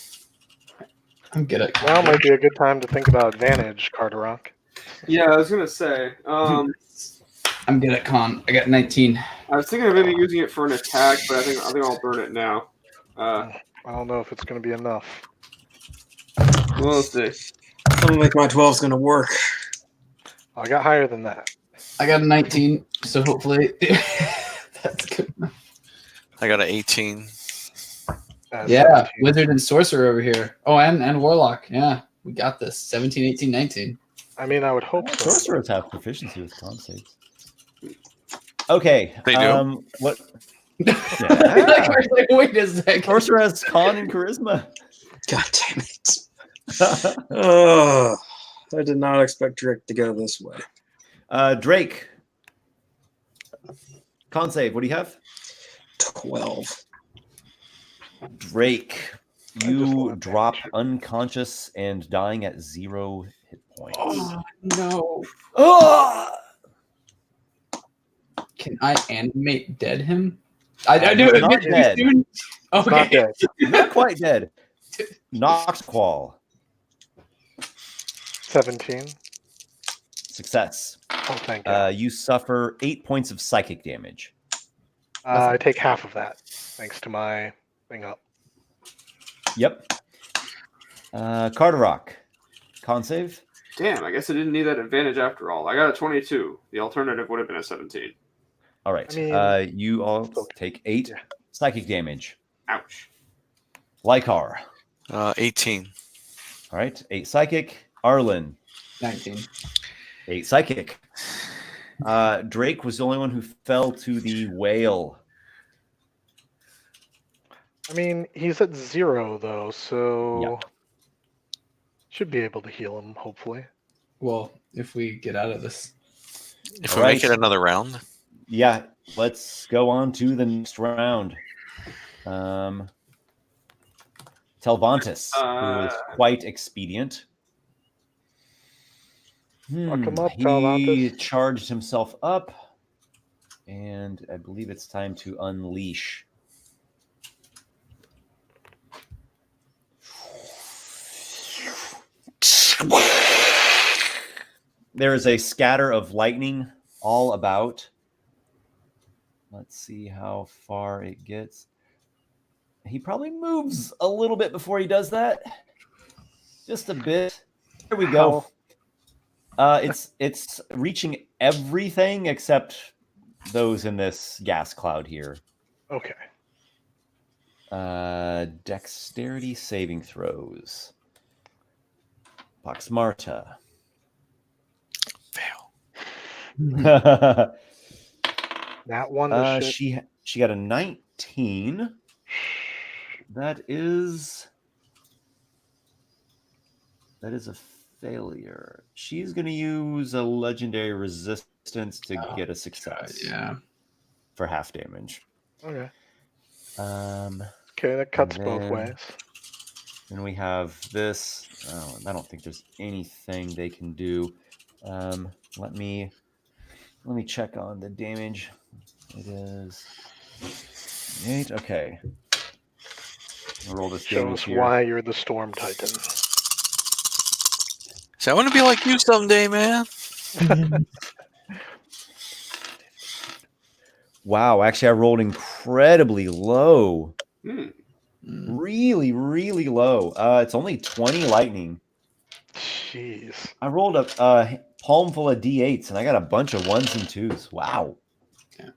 I'm good at Now might be a good time to think about advantage, Carderock. Yeah, I was gonna say. I'm good at con. I got 19. I was thinking of maybe using it for an attack, but I think I'll burn it now. I don't know if it's going to be enough. We'll see. I don't think my 12's gonna work. I got higher than that. I got a 19, so hopefully that's good. I got an 18. Yeah, 17. Wizard and Sorcerer over here. Oh, and Warlock. Yeah, we got this. 17, 18, 19. I mean, I would hope so. Sorcerers have proficiency with con saves. Okay. They do? What? Like, wait a second. Sorcerer has con and charisma. God damn it. Oh, I did not expect Drake to go this way. Drake. Con save. What do you have? 12. Drake. I just You wanna drop damage. unconscious and dying at 0 hit points. Oh, no. Oh! Can I animate dead him? I do it. Not dead. Okay. Not dead. Not quite dead. Noxiqual. 17. Success. Oh, thank God. You suffer 8 points of psychic damage. I take half of that, thanks to my thing up. Yep. Carderock. Con save. Damn, I guess I didn't need that advantage after all. I got a 22. The alternative would have been a 17. All right. I mean, you all okay. take 8 Yeah. psychic damage. Ouch. Lykar. 18. All right. 8 psychic. Arlen. 19. 8 psychic. Drake was the only one who fell to the whale. I mean, he's at 0 though, so should be able to heal him, hopefully. Well, if we get out of this. If All we make right. it another round. Yeah. Let's go on to the next round. Telvantis, who is quite expedient. Fuck him up, He Telvantis. charged himself up, and I believe it's time to unleash. There is a scatter of lightning all about. Let's see how far it gets. He probably moves a little bit before he does that. Just a bit. There we go. It's reaching everything except those in this gas cloud here. Okay. Dexterity saving throws. Paxmarta. Fail. That one. The shit. She got a 19. That is a failure. She's going to use a legendary resistance to get a success. Yeah. For half damage. Okay. Um, Okay, that cuts and both then- ways. Then we have this. Oh, I don't think there's anything they can do. Let me check on the damage. It is 8. Okay. I'll roll this Show damage us here. why you're the Storm Titan. So I want to be like you someday, man. Wow, actually I rolled incredibly low. Hmm. Really, really low. It's only 20 lightning. Jeez. I rolled a palm full of d8s and I got a bunch of 1s and 2s. Wow. Yeah.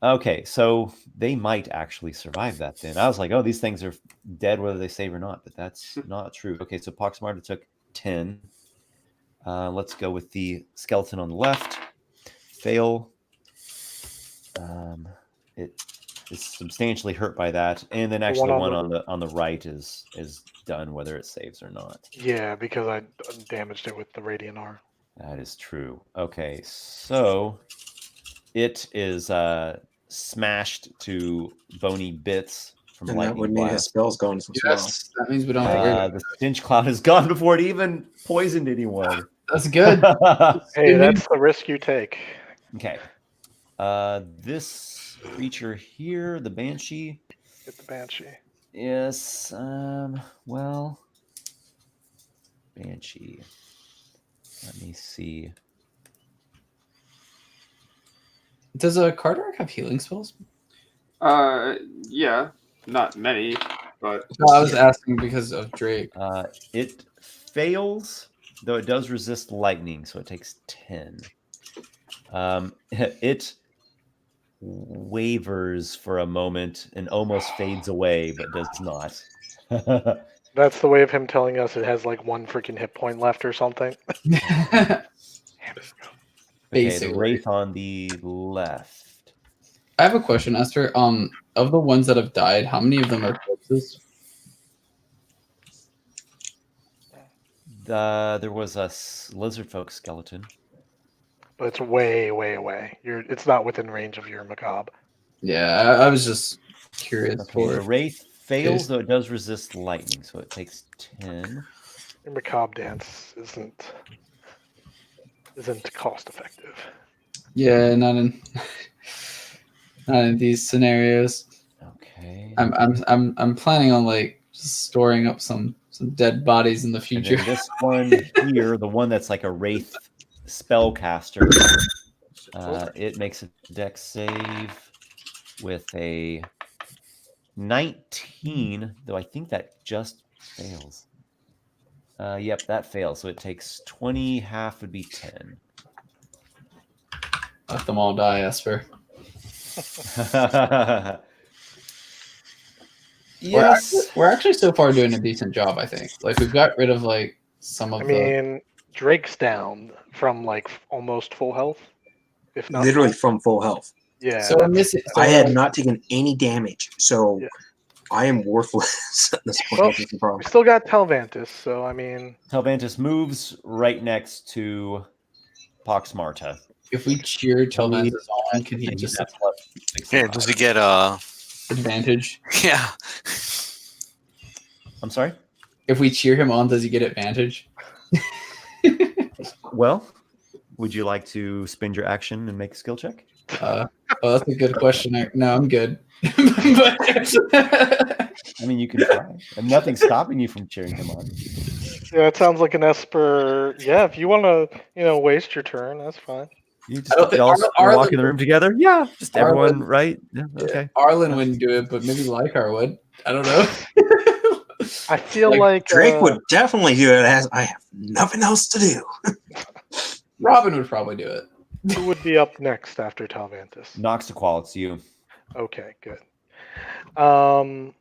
Okay, so they might actually survive that then. I was like, oh, these things are dead whether they save or not, but that's not true. Okay, so Poxmarta took 10. Let's go with the skeleton on the left. Fail. It is substantially hurt by that, and then actually the one on the right is done whether it saves or not. Yeah, because I damaged it with the Radiant R. That is true. Okay, so it is smashed to bony bits from And that lightning would mean his blast. spell's gone as well. Yes, that means we don't have to The stench cloud is gone before it even poisoned anyone. That's good. Hey, Good that's the risk you take. Okay. This creature here, the Banshee. Get the Banshee. Yes. Well, Banshee. Let me see. Does a Carderock have healing spells? Yeah, not many, but No, I was asking because of Drake. It fails, though it does resist lightning, so it takes 10. It wavers for a moment and almost fades away, but does not. That's the way of him telling us it has like one freaking hit point left or something. Okay, the Basically. wraith on the left. I have a question, Esther. Of the ones that have died, how many of them are corpses? There was a lizard folk skeleton. But it's way, way away. It's not within range of your macabre. Yeah, I was just curious Okay, the for. wraith fails, case. though it does resist lightning, so it takes 10. Your macabre dance isn't cost effective. Yeah, not in these scenarios. Okay. I'm planning on like just storing up some dead bodies in the And future. then this one here, the one that's like a wraith spellcaster, it makes a dex save with a 19, though I think that just fails. Yep, that fails. So it takes 20, half would be 10. Let them all die, Esper. Yes. We're actually so far doing a decent job, I think. Like we've got rid of like some of I the. mean, Drake's down from like almost full health, if not Literally full. from full health. Yeah. So I'm missing. So I had not taken any damage, so Yeah. I am worthless at this point. Well, That's the problem. we still got Telvantis, so I mean, Telvantis moves right next to Pox Marta. If we cheer Telvantis on, can he just That's what Yeah, does he get advantage? Yeah. I'm sorry? If we cheer him on, does he get advantage? Well, would you like to spend your action and make a skill check? Oh, that's a good question. No, I'm good. I mean, you can try. And nothing's stopping you from cheering him on. yeah, it sounds like an Esper. Yeah, if you want to, waste your turn, that's fine. You I just don't think y'all Arlen- walk in the room together? Yeah. Just everyone, Arlen- right? Yeah, okay. Arlen wouldn't do it, but maybe Lykar would. I don't know. I feel like Drake would definitely do it as I have nothing else to do. Robin would probably do it. Who would be up next after Talvantis? Noxiqual, it's you. Okay, good. I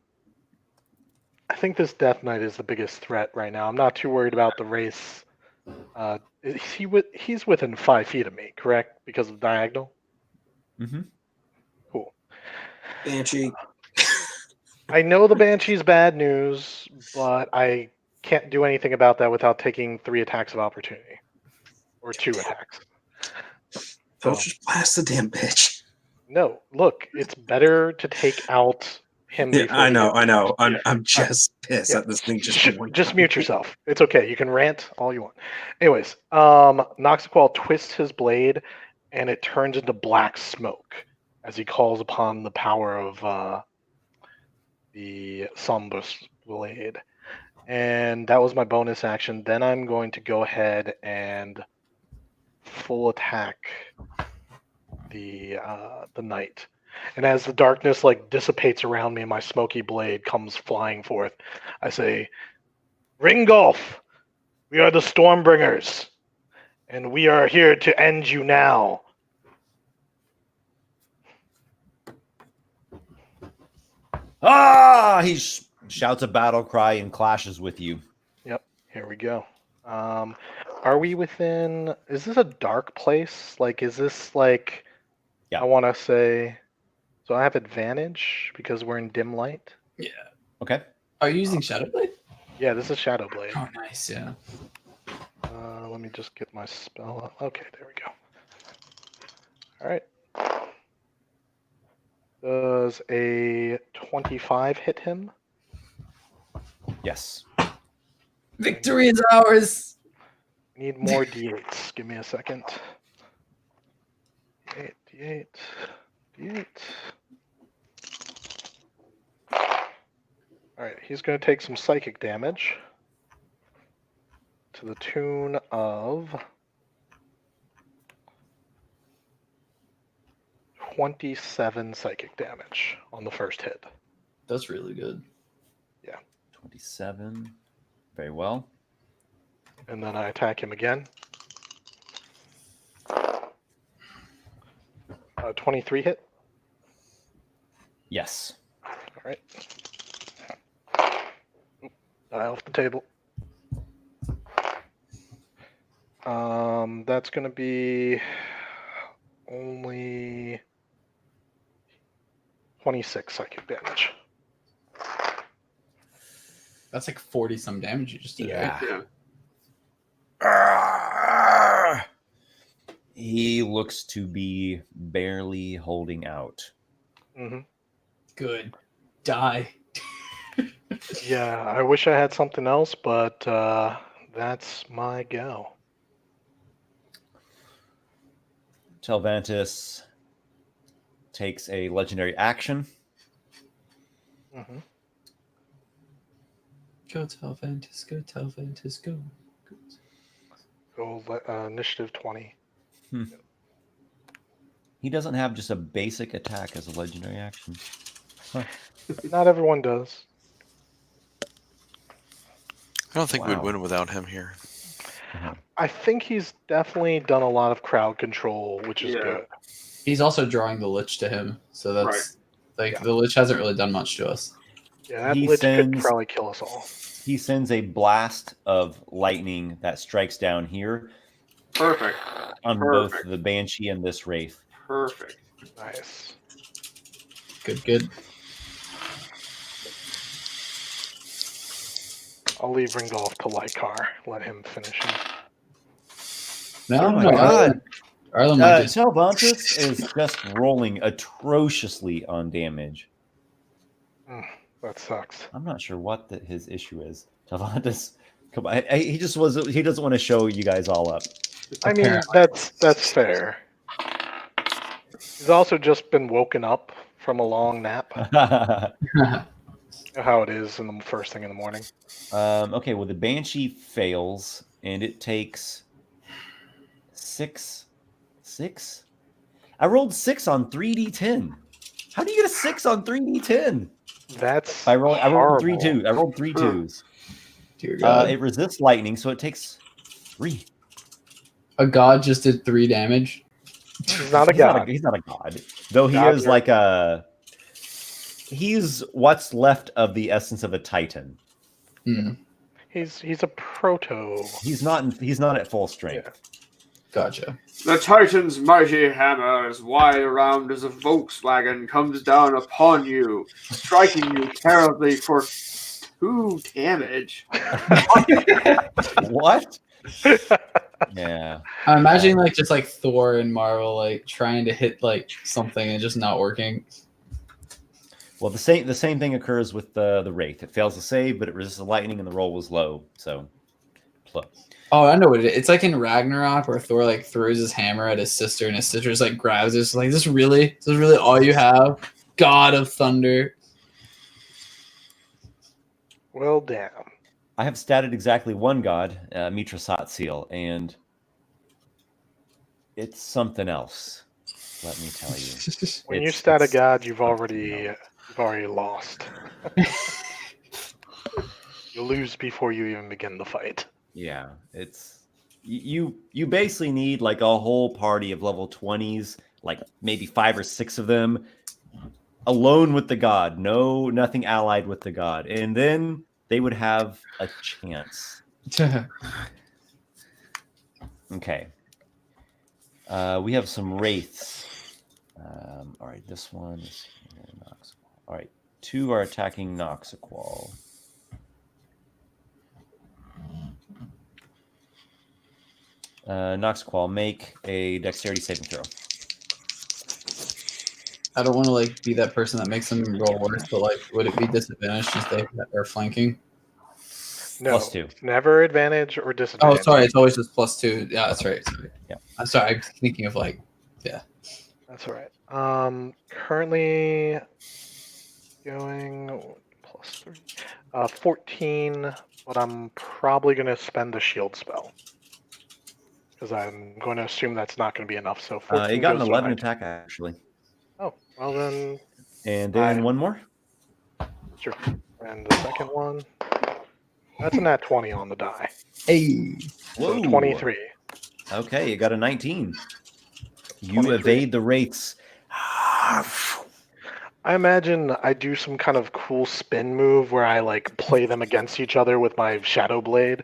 think this Death Knight is the biggest threat right now. I'm not too worried about the race. He's within 5 feet of me, correct? Because of diagonal. Mm-hmm. Cool. Banshee. I know the Banshee's bad news, but I can't do anything about that without taking 3 attacks of opportunity, or 2 attacks. Don't just blast the damn bitch. No, look, it's better to take out him. Yeah, before I he know. gets- I'm just pissed Yeah. at this thing. Just mute yourself. It's okay. You can rant all you want. Anyways, Noxiqual twists his blade, and it turns into black smoke as he calls upon the power of the Sombus blade. And that was my bonus action. Then I'm going to go ahead and full attack the knight. And as the darkness dissipates around me and my smoky blade comes flying forth, I say, Ringolf, we are the Stormbringers, and we are here to end you now. Ah! He shouts a battle cry and clashes with you. Yep, here we go. Are we within... Is this a dark place? Is this Yeah. I want to say... So I have advantage because we're in dim light? Yeah. Okay. Are you using Shadowblade? Yeah, this is Shadowblade. Oh, nice. Yeah. Let me just get my spell up. Okay, there we go. All right. Does a 25 hit him? Yes. Victory is ours. Need more d8s. Give me a second. D8. All right, he's going to take some psychic damage to the tune of 27 psychic damage on the first hit. That's really good. 27. Very well. And then I attack him again. 23 hit. Yes. All right. Die off the table. That's going to be only 26 psychic damage. That's like 40 some damage you just did. Yeah. Right? Yeah. He looks to be barely holding out. Mm-hmm. Good. Die. Yeah, I wish I had something else, but that's my go. Telvantis takes a legendary action. Mm-hmm. Go Telvantis, go Telvantis, go. Go initiative 20. He doesn't have just a basic attack as a legendary action. Huh. Not everyone does. I don't think Wow. we'd win without him here. I think he's definitely done a lot of crowd control, which is Yeah. good. He's also drawing the Lich to him, so that's Yeah. the Lich hasn't really done much to us. Yeah, that He Lich could sends- probably kill us all. He sends a blast of lightning that strikes down here Perfect. on Perfect. both the Banshee and this Wraith. Perfect. Nice. Good. I'll leave Ringolf to Lykar. Let him finish him. No, Oh my no, God. Arlen might just Telvantis is just rolling atrociously on damage. That sucks. I'm not sure what his issue is. Telvantis, come on. He just was. He doesn't want to show you guys all up. I mean, Apparently. that's fair. He's also just been woken up from a long nap. How it is in the first thing in the morning. Okay, well the Banshee fails, and it takes 6. I rolled 6 on 3d10. How do you get a 6 on 3d10? That's I rolled 3 horrible. 2s. I rolled 3 2s. Dear God. It resists lightning, so it takes 3. A god just did 3 damage. He's not a god. He's not a god, though. He Gods is are- like a. He's what's left of the essence of a Titan. Hmm. He's a proto. He's not at full strength. Gotcha. The Titan's mighty hammer, as wide around as a Volkswagen, comes down upon you, striking you terribly for 2 damage. What? Yeah. I'm imagining just like Thor and Marvel like trying to hit like something and just not working. Well, the same thing occurs with the Wraith. It fails to save, but it resists the lightning, and the roll was low. So, plus. Oh, I know what it is. It's like in Ragnarok where Thor like throws his hammer at his sister and his sister just like grabs it. It's like, is this really all you have? God of Thunder. Well, damn. I have statted exactly one god, Mitra Satsil, and it's something else. Let me tell you. When you It's- stat a it's god, you've something already lost. You lose before you even begin the fight. Yeah, it's you basically need like a whole party of level 20s, like maybe 5 or 6 of them, alone with the god, nothing allied with the god, and then they would have a chance. Okay. We have some wraiths. All right, this one is Noxiqual. All right, 2 are attacking Noxiqual. Noxiqual, make a dexterity saving throw. I don't want to like be that person that makes them roll worse, but like, would it be disadvantaged since they are flanking? No, +2. never advantage or Oh, disadvantage. sorry, it's always just +2. Yeah, that's right. Sorry. Yeah. I'm sorry. I'm thinking of like, That's all right. Currently going +3. 14, but I'm probably going to spend the shield spell. Because I'm going to assume that's not going to be enough. So 14 You got an goes to 11 my- attack, actually. Oh, well then, And then one more. sure. And the second one, that's a nat 20 on the die. Hey. So Whoa. 23. Okay, you got a 19. You 23. evade the wraiths. I imagine I do some kind of cool spin move where I like play them against each other with my Shadow Blade.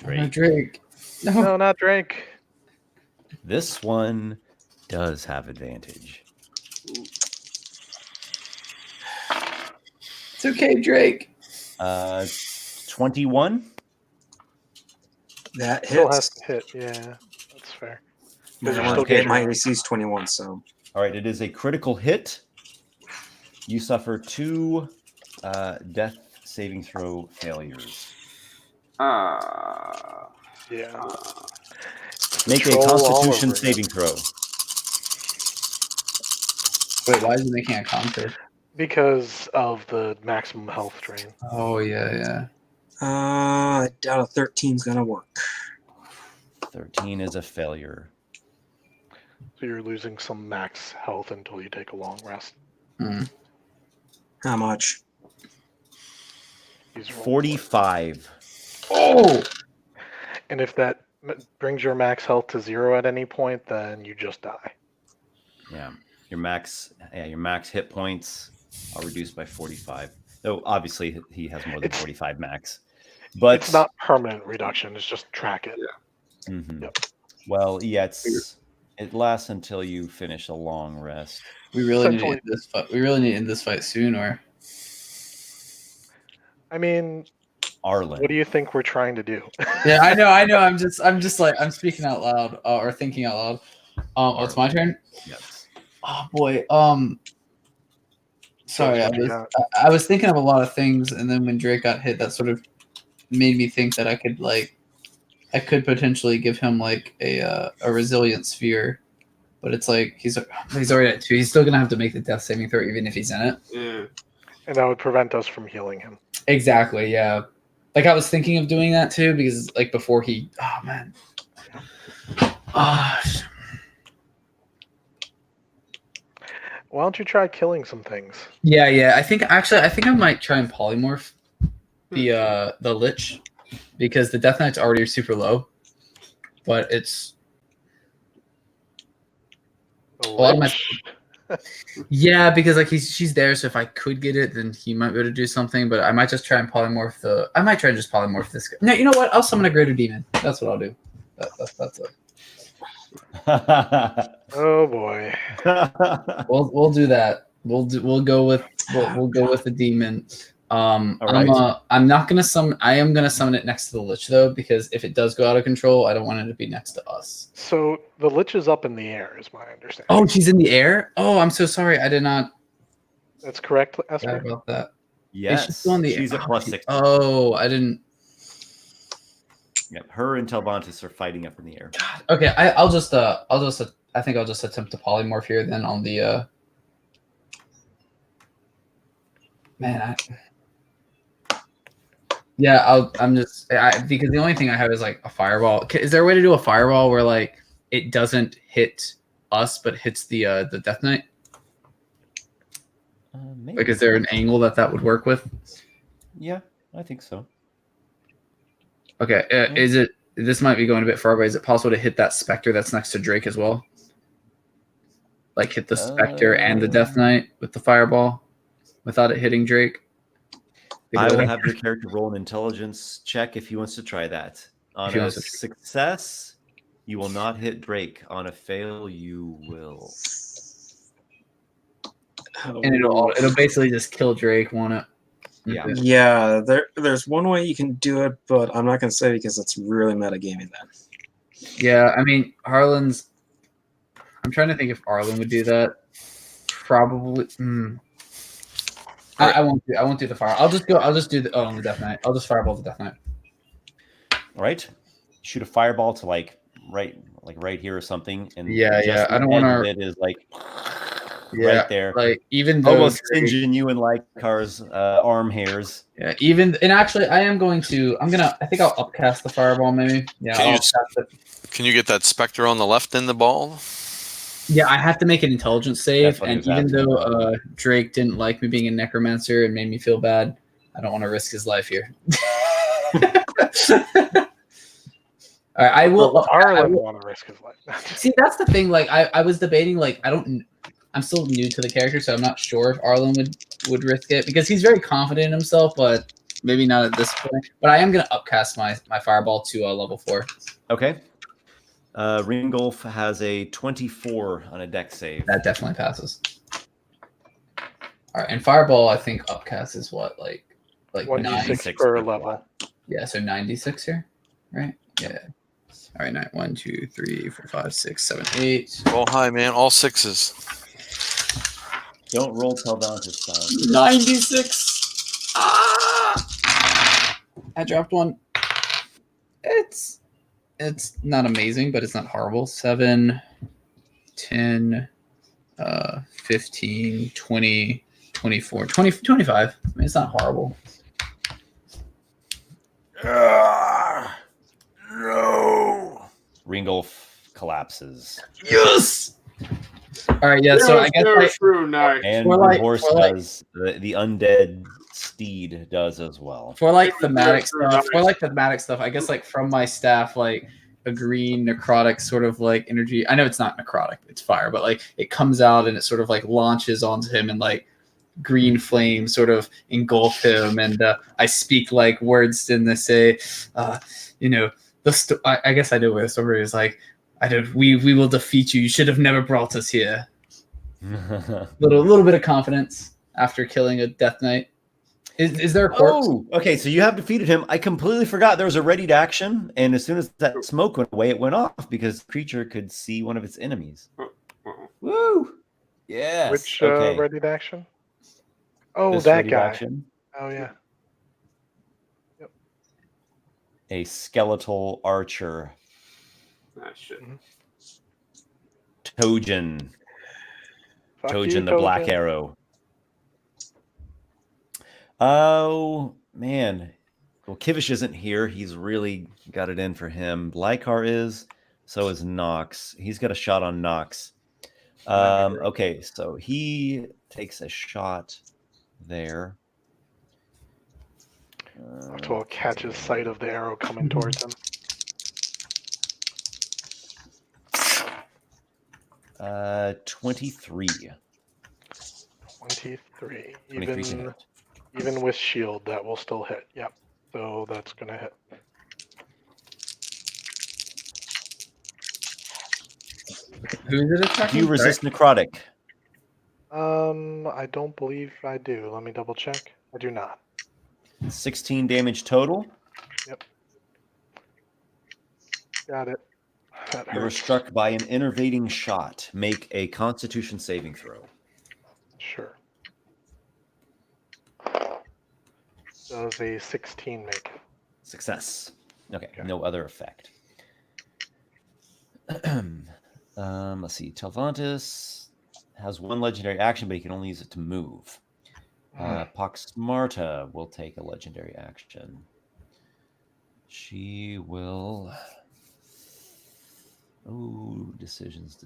No, Drake. No. No, not Drake. This one does have advantage. It's okay, Drake. 21. That Still has hits. to hit. Yeah, that's fair. My, Because you're still getting my your- AC is 21, so All right, it is a critical hit. You suffer 2 death saving throw failures. Yeah. Make a Troll all Constitution over saving throw. Wait, why is he making a con-save? Because of the maximum health drain. Oh, yeah. I doubt a 13's gonna work. 13 is a failure. So you're losing some max health until you take a long rest. Hmm. How much? These rolls. 45. Oh! And if that brings your max health to 0 at any point, then you just die. Yeah. Your max hit points are reduced by 45. Though obviously he has more than It's- 45 max. But It's not permanent reduction. It's just track it. Mhm. Yep. Well, yeah, it lasts until you finish a long rest. We really need to Essentially- end this fight. We really need to end this fight soon, or I mean, Arlen. what do you think we're trying to do? yeah, I know. I'm just like I'm speaking out loud or thinking out loud. Oh, it's my turn. Yes. Oh boy. Sorry, What you got? I was thinking of a lot of things, and then when Drake got hit, that sort of made me think that I could potentially give him like a resilient sphere, but it's like he's already at 2. He's still gonna have to make the death saving throw even if he's in it. Yeah. And that would prevent us from healing him. Exactly. Yeah. Like I was thinking of doing that too because like before he. Oh man. Why don't you try killing some things? Yeah. I think I might try and polymorph the Lich because the Death Knight's already super low, but it's The lot of my- Lich? yeah because like she's there, so if I could get it, then he might be able to do something. But I might just try and polymorph I might try and just polymorph this guy. No, you know what? I'll summon a greater demon. That's what I'll do. That's it. Oh boy. We'll do that. We'll go with the demon. right. I'm not gonna summon. I am gonna summon it next to the Lich though, because if it does go out of control, I don't want it to be next to us. So the Lich is up in the air, is my understanding. Oh, she's in the air. Oh, I'm so sorry. I did not. That's correct, Forgot Esper? about that. Yes. Is she still in the She's air? at plus 6. Oh, I didn't. Yep. Her and Telvantis are fighting up in the air. God. Okay, I'll just I think I'll just attempt to polymorph here then on the because the only thing I have is like a fireball. Is there a way to do a fireball where like it doesn't hit us but hits the Death Knight? Maybe. Like, is there an angle that would work with? Yeah, I think so. Okay, is it? This might be going a bit far, but is it possible to hit that Spectre that's next to Drake as well? Like hit the Spectre and the Death Knight with the fireball without it hitting Drake? I will have your character roll an intelligence check if he wants to try that. On he a wants to- success, you will not hit Drake. On a fail, you will. And it'll basically just kill Drake, won't it? Yeah. Okay. Yeah, there's one way you can do it, but I'm not gonna say because it's really metagaming then. Yeah, I mean Arlen's. I'm trying to think if Arlen would do that. Probably. I won't do the fire. I'll just do the Death Knight. I'll just fireball the Death Knight. All right. Shoot a fireball to right here or something. And Yeah. just I don't the edge want of to. it is like Yeah, right there. Like even though Almost singeing you in Lykar's arm hairs. Yeah, and actually I think I'll upcast the fireball maybe. Yeah, Can I'll you upcast it. Can you get that Spectre on the left in the ball? Yeah, I have to make an intelligence save, That's what he and was even asking though about. Drake didn't like me being a necromancer and made me feel bad, I don't want to risk his life here. All right, I will. Does Arlen want to risk his life? See, that's the thing. Like, I was debating. Like, I'm still new to the character, so I'm not sure if Arlen would risk it because he's very confident in himself, but maybe not at this point. But I am gonna upcast my fireball to level 4. Okay. Ringolf has a 24 on a deck save. That definitely passes. All right, and fireball, I think upcast is what like 1d6 96 per per level. yeah, so 96 here, right? Yeah. All right, 9, 1, 2, 3, 4, 5, 6, 7, 8. Roll high, man. All 6s. Don't roll Telvantis style. 96. Ah! I dropped one. It's not amazing, but it's not horrible. 7, 10, 15, 20, 24, 20, 25. I mean, it's not horrible. No. Ringolf collapses. Yes. All right, yeah. So I guess true knight. And For the like- horse for like- does, the undead steed does as well. for like thematic stuff, I guess like from my staff, like a green necrotic sort of like energy. I know it's not necrotic, it's fire, but like it comes out and it sort of like launches onto him and like green flames sort of engulf him. And I speak like words and they say, you know, I guess I know where the story is like, we will defeat you. You should have never brought us here. Little bit of confidence after killing a Death Knight. Is there a corpse? Oh, okay. So you have defeated him. I completely forgot there was a ready to action, and as soon as that smoke went away, it went off because the creature could see one of its enemies. Woo! Yes. Which okay. ready to action? Oh, This that ready to guy. action, Oh yeah. a skeletal archer, Ah, shit. Tojan, Fuck Tojan you, the Black Tojan. Arrow. Oh man. Well, Kivish isn't here. He's really got it in for him. Lykar is. So is Nox. He's got a shot on Nox. Okay, so he takes a shot there. Until it catches sight of the arrow coming towards him. 23. 23. 23 to hit. Even with shield, that will still hit. Yep. So that's gonna hit. Who is it attacking? Do you resist necrotic? I don't believe I do. Let me double check. I do not. 16 damage total. Got it. That You were hurts. struck by an enervating shot. Make a Constitution saving throw. Sure. Does a 16 make it? Success. Okay, Okay. no other effect. Let's see. Telvantis has one legendary action, but he can only use it to move. Poxmarta will take a legendary action. She will. Oh, decisions.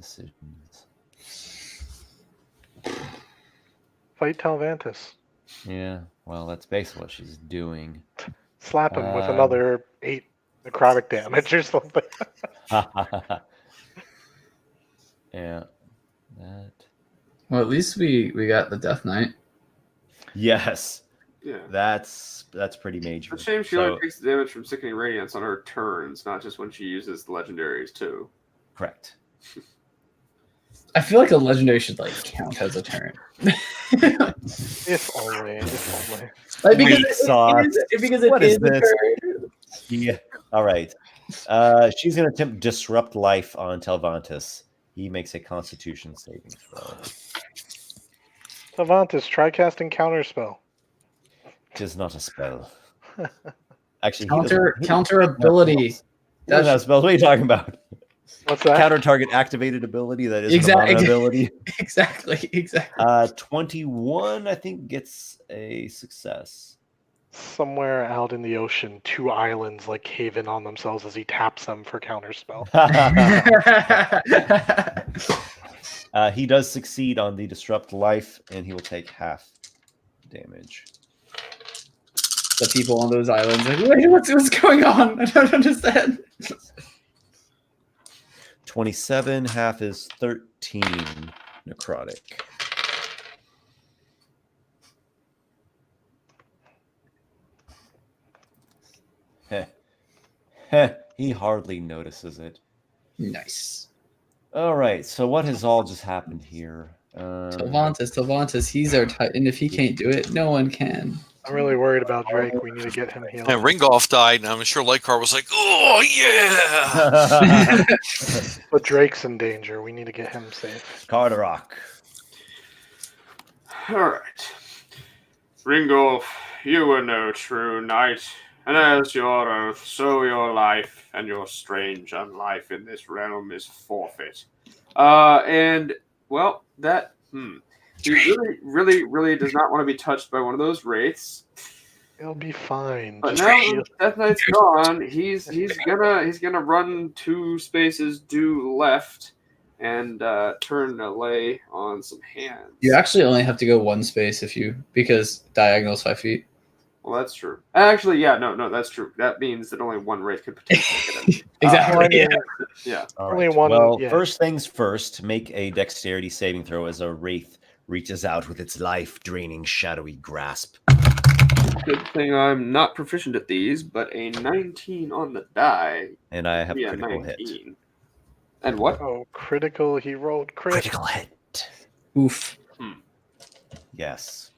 Fight Talvantis. Yeah, well, that's basically what she's doing. Slap him with another 8 necrotic damage or something. Yeah, that. Well, at least we got the Death Knight. Yes, Yeah. that's pretty major. It's a shame she So- only takes the damage from Sickening Radiance on her turns, not just when she uses the legendaries too. Correct. I feel like a legendary should like count as a turn. If only. Like, because Weak it sauce. because it What is is a this? turn. Yeah. All right. She's going to attempt disrupt life on Telvantis. He makes a Constitution saving throw. Talvantis, try casting Counterspell. It is not a spell. Actually, Counter ability. He doesn't have spells. What are you talking about? What's that? Counter target activated ability. That is Exactly. a mana ability. Exactly. 21, I think, gets a success. Somewhere out in the ocean, 2 islands like cave in on themselves as he taps them for Counterspell. He does succeed on the disrupt life, and he will take half damage. The people on those islands like, wait, what's going on? I don't understand. 27, half is 13 necrotic. Heh. Heh. He hardly notices it. Nice. All right, so what has all just happened here? Telvantus, he's our Titan. If he can't do it, no one can. I'm really worried about Drake. We need to get him healed. And Ringolf died, and I'm sure Lykar was like, "Oh yeah!" But Drake's in danger. We need to get him safe. Carderock. All right. Ringolf, you were no true knight, and as your oath, so your life and your strange unlife in this realm is forfeit. And, well, that, he really does not want to be touched by one of those wraiths. He'll be fine. But Just now heal. that Death Knight's gone, he's gonna run 2 spaces due left and turn a lay on some hands. You actually only have to go 1 space because diagonal's 5 feet. Well, that's true. Actually, yeah, no, that's true. That means that only one wraith could potentially get him. Exactly. Yeah. All Only right. one, Well, yeah. first things first, make a dexterity saving throw as a wraith reaches out with its life-draining shadowy grasp. Good thing I'm not proficient at these, but a 19 on the die. And I have Yeah, critical 19. hit. And what? Oh, critical. He rolled crit. Critical hit. Oof. Yes.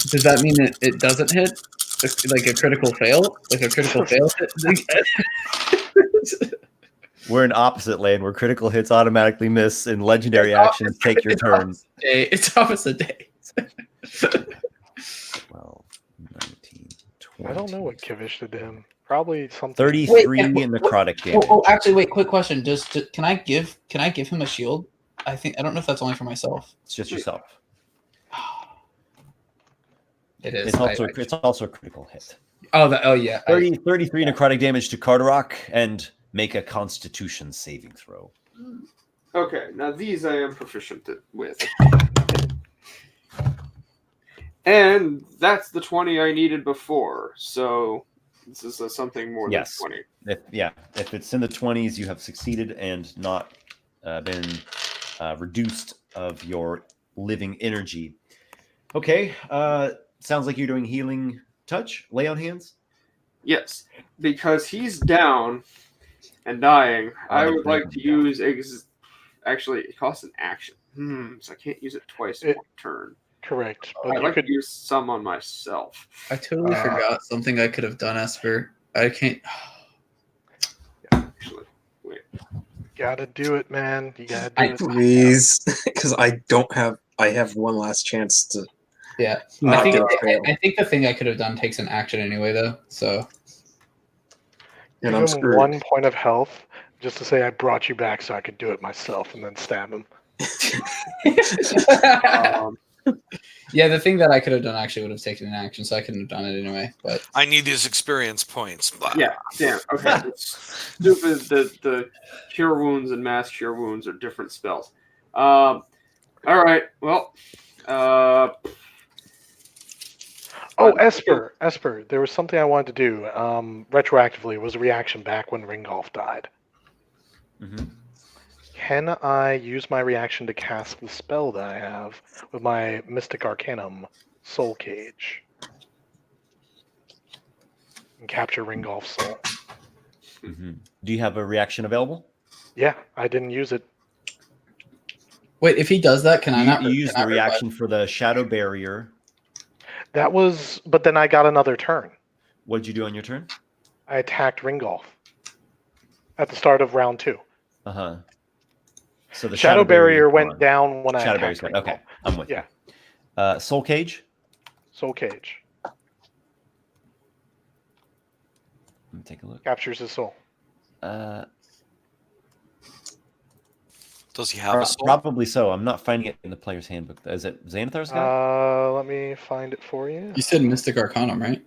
Does that mean it doesn't hit? Like a critical fail? Like a critical fail hit? We're in opposite land where critical hits automatically miss and legendary actions take your turn. It's opposite day. 12, 19, 20. I don't know what Kivish did to him. Probably something. 33 in necrotic damage. Actually, wait. Quick question. Can I give him a shield? I don't know if that's only for myself. It's just yourself. It is. It's also a critical hit. Oh yeah. 33 necrotic damage to Carderock, and make a Constitution saving throw. Okay, now these I am proficient with. And that's the 20 I needed before, so this is something more than 20. If it's in the 20s, you have succeeded and not been reduced of your living energy. Okay, sounds like you're doing healing touch, lay on hands. Yes, because he's down and dying. I would like to use actually it costs an action. So I can't use it twice in one turn. Correct. But But I'd like to use some on myself. I totally forgot something I could have done, Esper. I can't. Actually, wait. Gotta do it, man. You gotta do it. Please, because I have one last chance to. Yeah, not I get a fail. think the thing I could have done takes an action anyway, though. So Give And I'm him screwed. 1 point of health just to say I brought you back so I could do it myself and then stab him. yeah, the thing that I could have done actually would have taken an action, so I couldn't have done it anyway. But I need these experience points. Blah. Yeah, damn. Okay. It's stupid. The cure wounds and mass cure wounds are different spells. All right. Well. Esper. There was something I wanted to do retroactively. It was a reaction back when Ringolf died. Mm-hmm. Can I use my reaction to cast the spell that I have with my Mystic Arcanum, Soul Cage, and capture Ringolf's soul? Mm-hmm. Do you have a reaction available? Yeah, I didn't use it. wait, if he does that, can I not? You use can I the reaction for the shadow barrier. That was, but then I got another turn. What did you do on your turn? I attacked Ringolf at the start of round 2. Uh-huh. So the Shadow Barrier is went gone. down when I Shadow attacked Barrier's gone. Ringolf. Okay, I'm with Yeah. you. Soul Cage. Soul Cage Let me take a look. captures his soul. Does he have a soul? Probably so. I'm not finding it in the player's handbook. Is it Xanathar's guy? Let me find it for you. You said Mystic Arcanum, right?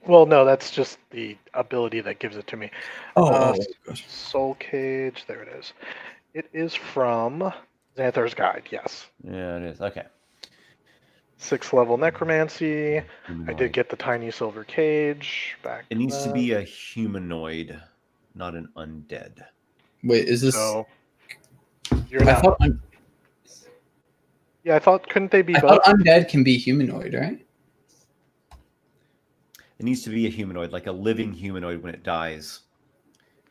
Well, no, that's just the ability that gives it to me. Oh, gosh. Soul Cage, there it is. It is from Xanthar's Guide, yes. Yeah, it is. Okay. 6th level necromancy. I Humanoid. did get the tiny silver cage back. It needs to be a humanoid, not an undead. Wait, is this? So you're I not. thought, Yeah, I thought couldn't they be I both? thought undead can be humanoid, right? It needs to be a humanoid, like a living humanoid when it dies.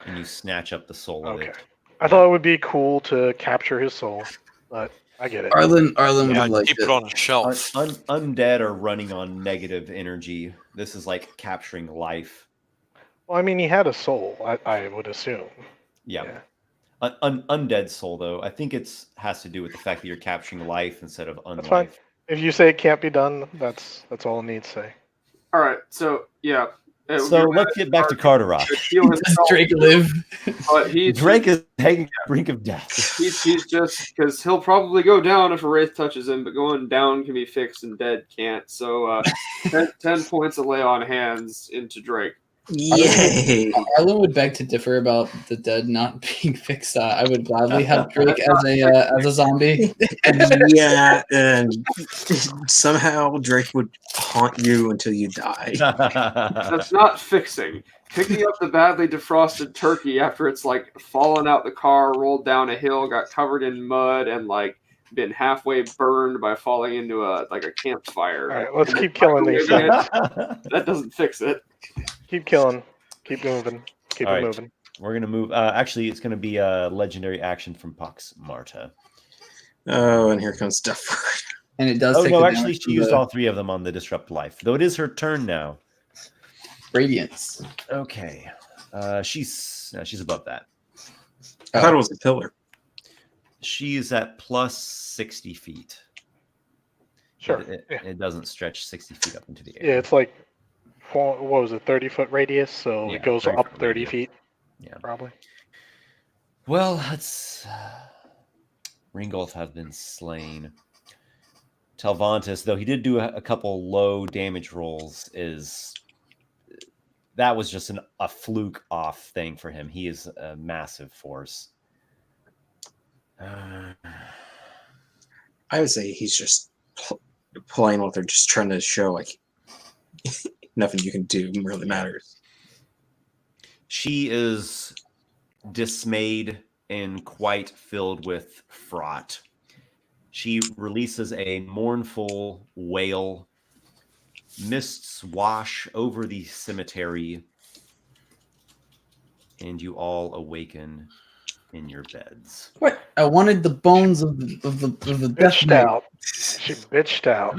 And you snatch up the soul of Okay. it. I thought it would be cool to capture his soul, but I get it. Arlen Yeah, would like keep it on a shelf. Undead are running on negative energy. This is like capturing life. Well, I mean, he had a soul, I would assume. Yeah. Undead soul, though, I think it has to do with the fact that you're capturing life instead of unlife. That's fine. If you say it can't be done, that's all it needs to say. All right, so yeah. So let's get back to Carderock. Does Drake live? But Drake is hanging on the brink of death. He's just because he'll probably go down if a wraith touches him, but going down can be fixed and dead can't. So 10 points of lay on hands into Drake. Yay! Arlen would beg to differ about the dead not being fixed. I would gladly have Drake as a zombie. Yeah, and somehow Drake would haunt you until you die. That's not fixing. Picking up the badly defrosted turkey after it's like fallen out the car, rolled down a hill, got covered in mud, and like been halfway burned by falling into a campfire. All right, let's keep killing these things. That doesn't fix it. Keep killing. Keep moving. Keep All it right. moving. We're gonna move. Actually, it's gonna be a legendary action from Pox Marta. Oh, and here comes Duffer. And it does Oh take no, the actually, damage she from used the all 3 of them on the disrupt life. Though it is her turn now. radiance. Okay, she's above that. I thought it was a pillar. She's at plus 60 feet. Sure. It doesn't stretch 60 feet up into the air. Yeah, it's like, what was it, 30-foot radius? So Yeah, it goes 30 up foot 30 radius. feet, Yeah. probably. Well, that's Ringolf has been slain. Telvantis, though he did do a couple low damage rolls, that was just a fluke off thing for him. He is a massive force. I would say he's just playing what they're just trying to show, like nothing you can do really matters. She is dismayed and quite filled with fraught. She releases a mournful wail. Mists wash over the cemetery, and you all awaken in your beds. What? I wanted the bones of the death Bitched knight. out. She bitched out.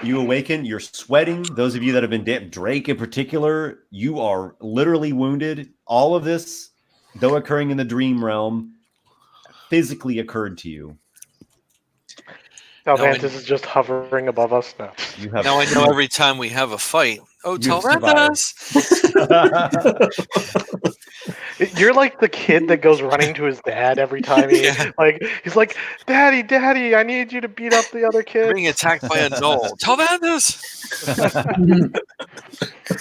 You awaken, you're sweating. Those of you that have been Drake in particular, you are literally wounded. All of this, though occurring in the dream realm, physically occurred to you. Talvantis is just hovering above us now. You have Now I know every time we have a fight. Oh, You've Telvantis! You're like the kid that goes running to his dad every time he's like, Daddy, I need you to beat up the other kid. Being attacked by a gnoll. Telvantis!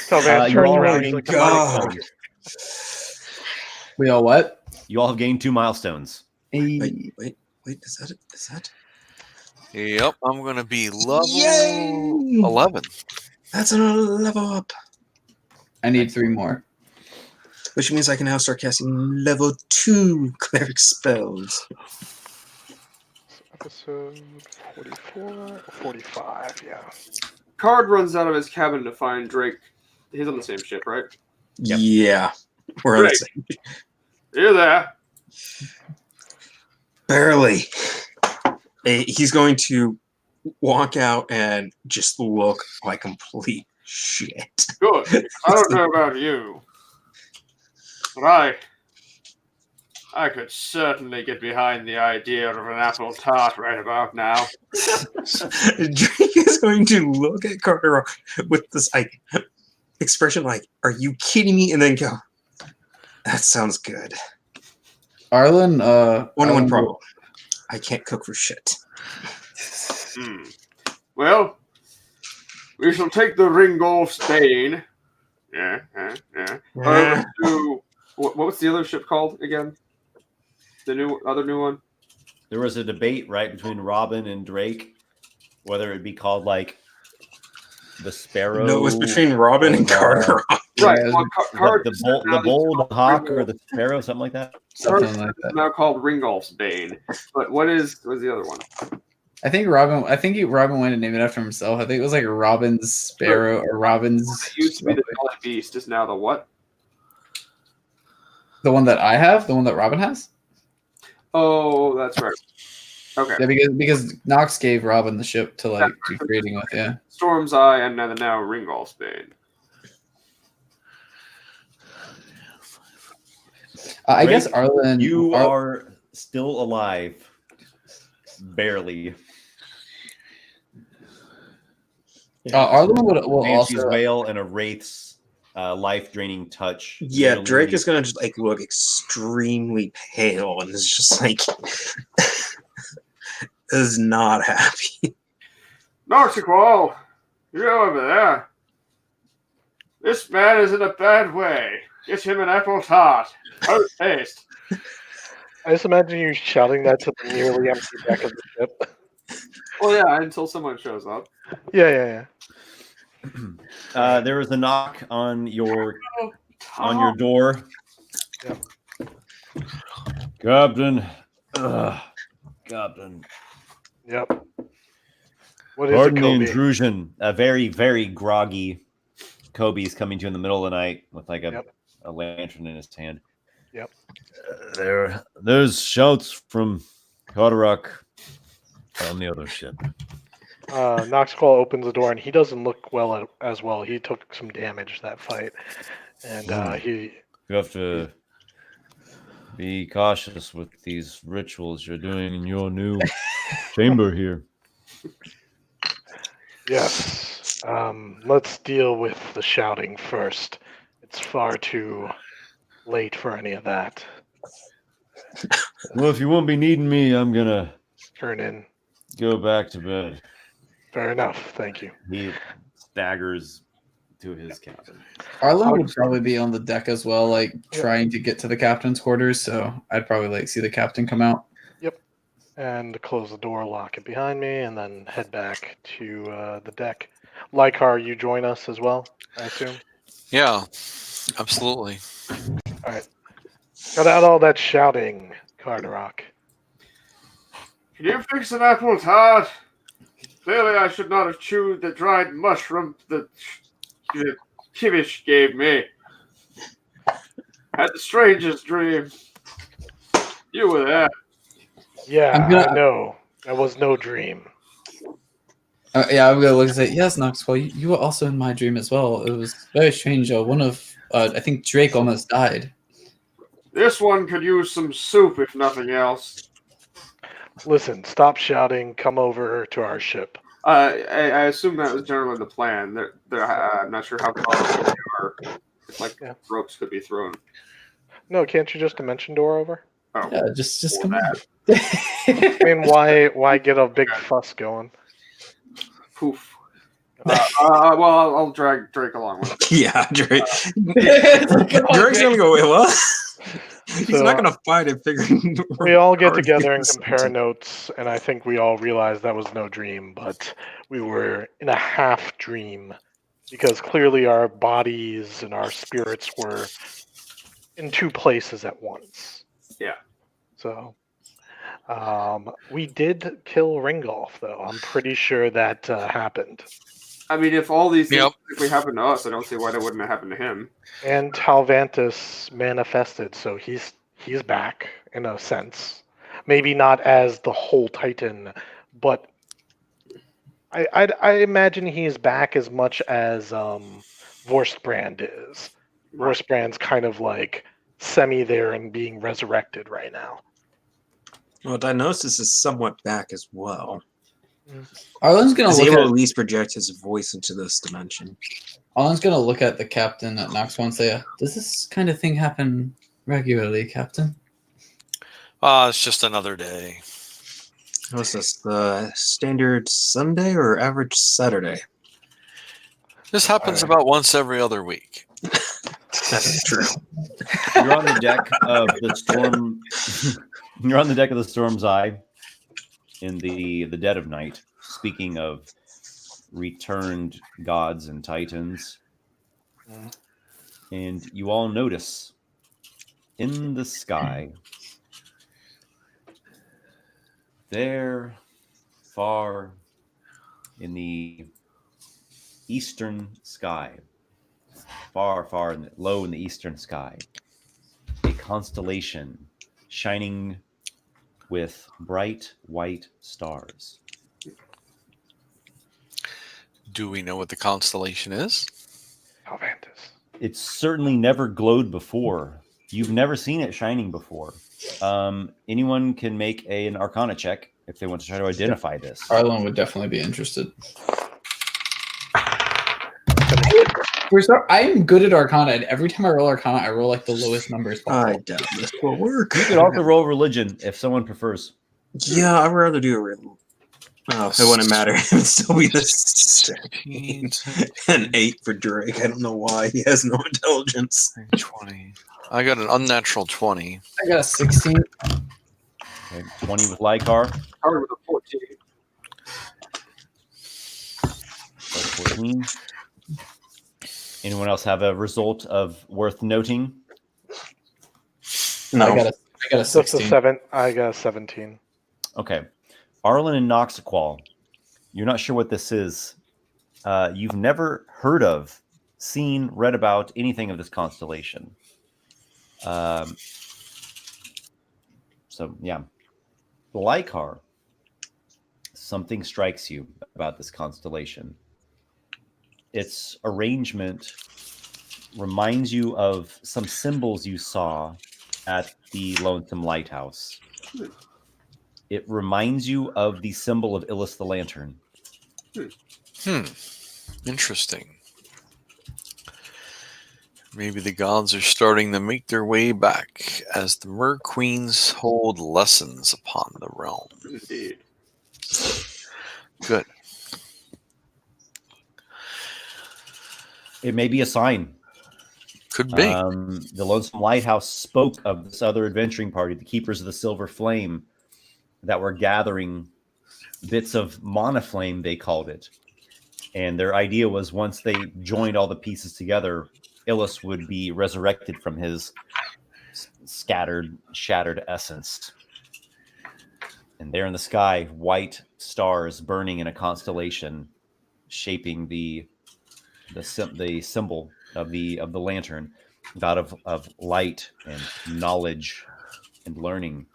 Talvantis you turns all around. gained He's like, two God. milestones. We all what? You all have gained 2 milestones. Hey. Wait, is that? Yep, I'm going to be level Yay! 11. That's another level up. I need 3 more. Which means I can now start casting level 2 cleric spells. Episode 44, 45, yeah. Card runs out of his cabin to find Drake. He's on the same ship, right? Yep. Yeah. We're on the Drake. same. You're there. Barely. He's going to walk out and just look like complete shit. Good. I don't know about you, but I could certainly get behind the idea of an apple tart right about now. Drake is going to look at Carderock with this expression like, "Are you kidding me?" And then go, "That sounds good." Arlen, One problem. I can't cook for shit. Well, We shall take the Ringolf's Bane. Yeah. Over to what was the other ship called again? The other new one. There was a debate right between Robin and Drake whether it'd be called like the Sparrow. No, it was between Robin and Carderock. Right. Yeah, Well, the bold hawk or the Sparrow, something like that. something like It's that. now called Ringolf's Bane. But what was the other one? I think Robin wanted to name it after himself. I think it was like Robin's Sparrow or Robin's. It used to be the Jolly Beast. Is now the what? The one that I have, the one that Robin has. Oh, that's right. Okay. Yeah, because Nox gave Robin the ship to like do trading with. Yeah. Storm's Eye and now Ringolf's Bane. I Drake, guess Arlen. You are still alive, barely. Arlen will Banshee's also. Wail and a Wraith's life-draining touch. Yeah, Literally- Drake is gonna just like look extremely pale and is just like is not happy. Noxiqual, you're over there. This man is in a bad way. Get him an apple tart. Post haste. I just imagine you shouting that to the nearly empty deck of the ship. Well, yeah, until someone shows up. Yeah. There was a knock on your door. Yep. Captain. Captain. Yep. What is Pardon it, the Kobe? intrusion. A very, very groggy Kobe's coming to you in the middle of the night with like a lantern in his hand. Yep. There's shouts from Carderock on the other ship. Noxiqual opens the door and he doesn't look well as well. He took some damage that fight, and he. You have to be cautious with these rituals you're doing in your new chamber here. Yes. Let's deal with the shouting first. It's far too late for any of that. Well, if you won't be needing me, I'm gonna Turn in. go back to bed. Fair enough. Thank you. He staggers to his cabin. Arlen would probably be on the deck as well, like trying to get to the captain's quarters. So I'd probably like see the captain come out. And close the door, lock it behind me, and then head back to the deck. Lykar, you join us as well, I assume? Yeah, absolutely. Cut out all that shouting, Carderock. Can you fix an apple tart? Clearly, I should not have chewed the dried mushroom that Kivish gave me. Had the strangest dream. You were there. Yeah, I know. That was no dream. I'm gonna look and say, yes, Noxiqual, you were also in my dream as well. It was very strange. One of, I think Drake almost died. This one could use some soup, if nothing else. Listen, stop shouting. Come over to our ship. I assume that was generally the plan. I'm not sure how far they are. Like ropes could be thrown. No, can't you just dimension door over? Oh, Yeah, just come that. on. I mean, why get a big fuss going? Poof. Well, I'll drag Drake along with me. Yeah, Drake. Drake's gonna go, wait, what? He's So, not gonna fight it. Figuring We all get Already together and listened compare to- notes, and I think we all realized that was no dream, but we were in a half dream because clearly our bodies and our spirits were in two places at once. Yeah. So, we did kill Ringolf, though. I'm pretty sure that happened. I mean, if all these things Yep. technically happened to us, I don't see why they wouldn't have happened to him. And Talvantus manifested, so he's back in a sense. Maybe not as the whole Titan, but I imagine he's back as much as Vorstbrand is. Vorstbrand's kind of like semi there and being resurrected right now. Well, Diagnosis is somewhat back as well. Arlen's gonna He's look able to at at least project his voice into this dimension. Arlen's gonna look at the captain at Noxiqual and say, "Does this kind of thing happen regularly, Captain?" It's just another day. What's this? The standard Sunday or average Saturday? This happens about once every other week. That's true. You're on the deck of the storm. You're on the deck of the Storm's Eye in the dead of night. Speaking of returned gods and titans, and you all notice in the sky, there, far in the eastern sky, far, far low in the eastern sky, a constellation shining with bright white stars. Do we know what the constellation is? Alvantis. It's certainly never glowed before. You've never seen it shining before. Anyone can make an Arcana check if they want to try to identify this. Arlen would definitely be interested. I am good at Arcana, and every time I roll Arcana, I roll like the lowest numbers I possible. doubt this will work. You could also roll religion if someone prefers. Yeah, I'd rather do a real. Oh, it wouldn't matter. It would still be the same. An 8 for Drake. I don't know why. He has no intelligence. 20. I got an unnatural 20. I got a 16. Okay, 20 with Lykar. Howard with a 14. 14. Anyone else have a result of worth noting? No. I got a That's a 16. 7. I got a 17. Okay. Arlen and Noxiqual, you're not sure what this is. You've never heard of, seen, read about anything of this constellation. So, yeah. Lykar, something strikes you about this constellation. Its arrangement reminds you of some symbols you saw at the Lonesome Lighthouse. It reminds you of the symbol of Illis the Lantern. Interesting. Maybe the gods are starting to make their way back as the Mer Queens hold lessons upon the realm. Indeed. Good. It may be a sign. Could be. The Lonesome Lighthouse spoke of this other adventuring party, the Keepers of the Silver Flame, that were gathering bits of mana flame, they called it. And their idea was once they joined all the pieces together, Illis would be resurrected from his scattered, shattered essence. And there in the sky, white stars burning in a constellation, shaping the symbol of the lantern, god of light and knowledge and learning.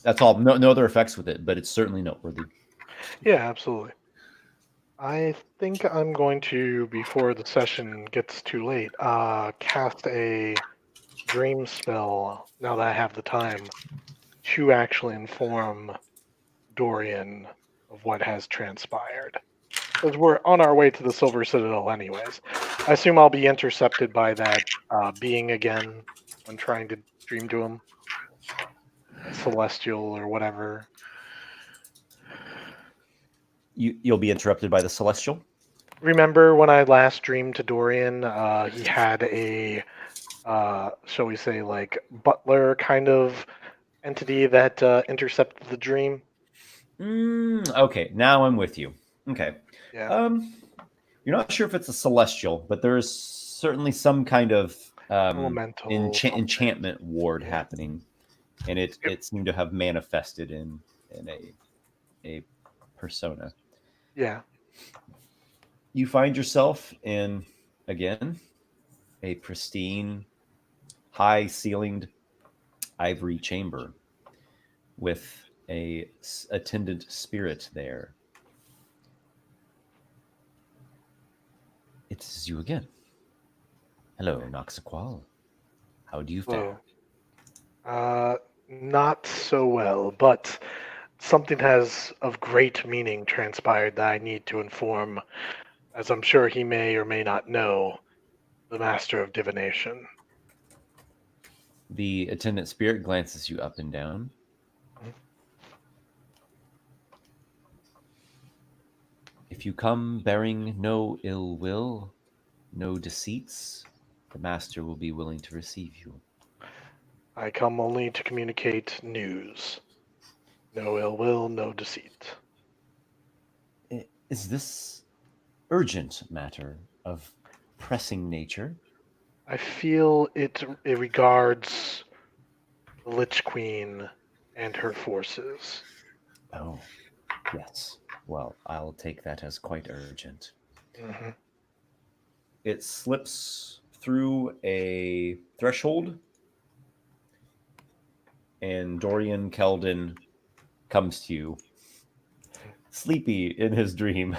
That's all. No other effects with it, but it's certainly noteworthy. Yeah, absolutely. I think I'm going to, before the session gets too late, cast a dream spell, now that I have the time, to actually inform Dorian of what has transpired. Because we're on our way to the Silver Citadel anyways. I assume I'll be intercepted by that being again when trying to dream to him. Celestial or whatever. You'll be interrupted by the Celestial. Remember when I last dreamed to Dorian, he had a, shall we say, like, butler kind of entity that intercepted the dream? Okay, now I'm with you. Okay. Yeah. You're not sure if it's a Celestial, but there is certainly some kind of Elemental. enchantment ward happening. And it seemed to have manifested in a persona. Yeah. You find yourself in, again, a pristine, high-ceilinged ivory chamber with a attendant spirit there. It is you again. Hello, Noxiqual. How do you fare? Not so well, but something has of great meaning transpired that I need to inform, as I'm sure he may or may not know, the Master of Divination. The attendant spirit glances you up and down. If you come bearing no ill will, no deceits, the master will be willing to receive you. I come only to communicate news. No ill will, no deceit. Is this urgent matter of pressing nature? I feel it regards the Lich Queen and her forces. Oh, yes. Well, I'll take that as quite urgent. Mm-hmm. It slips through a threshold, and Dorian Keldon comes to you, sleepy in his dream.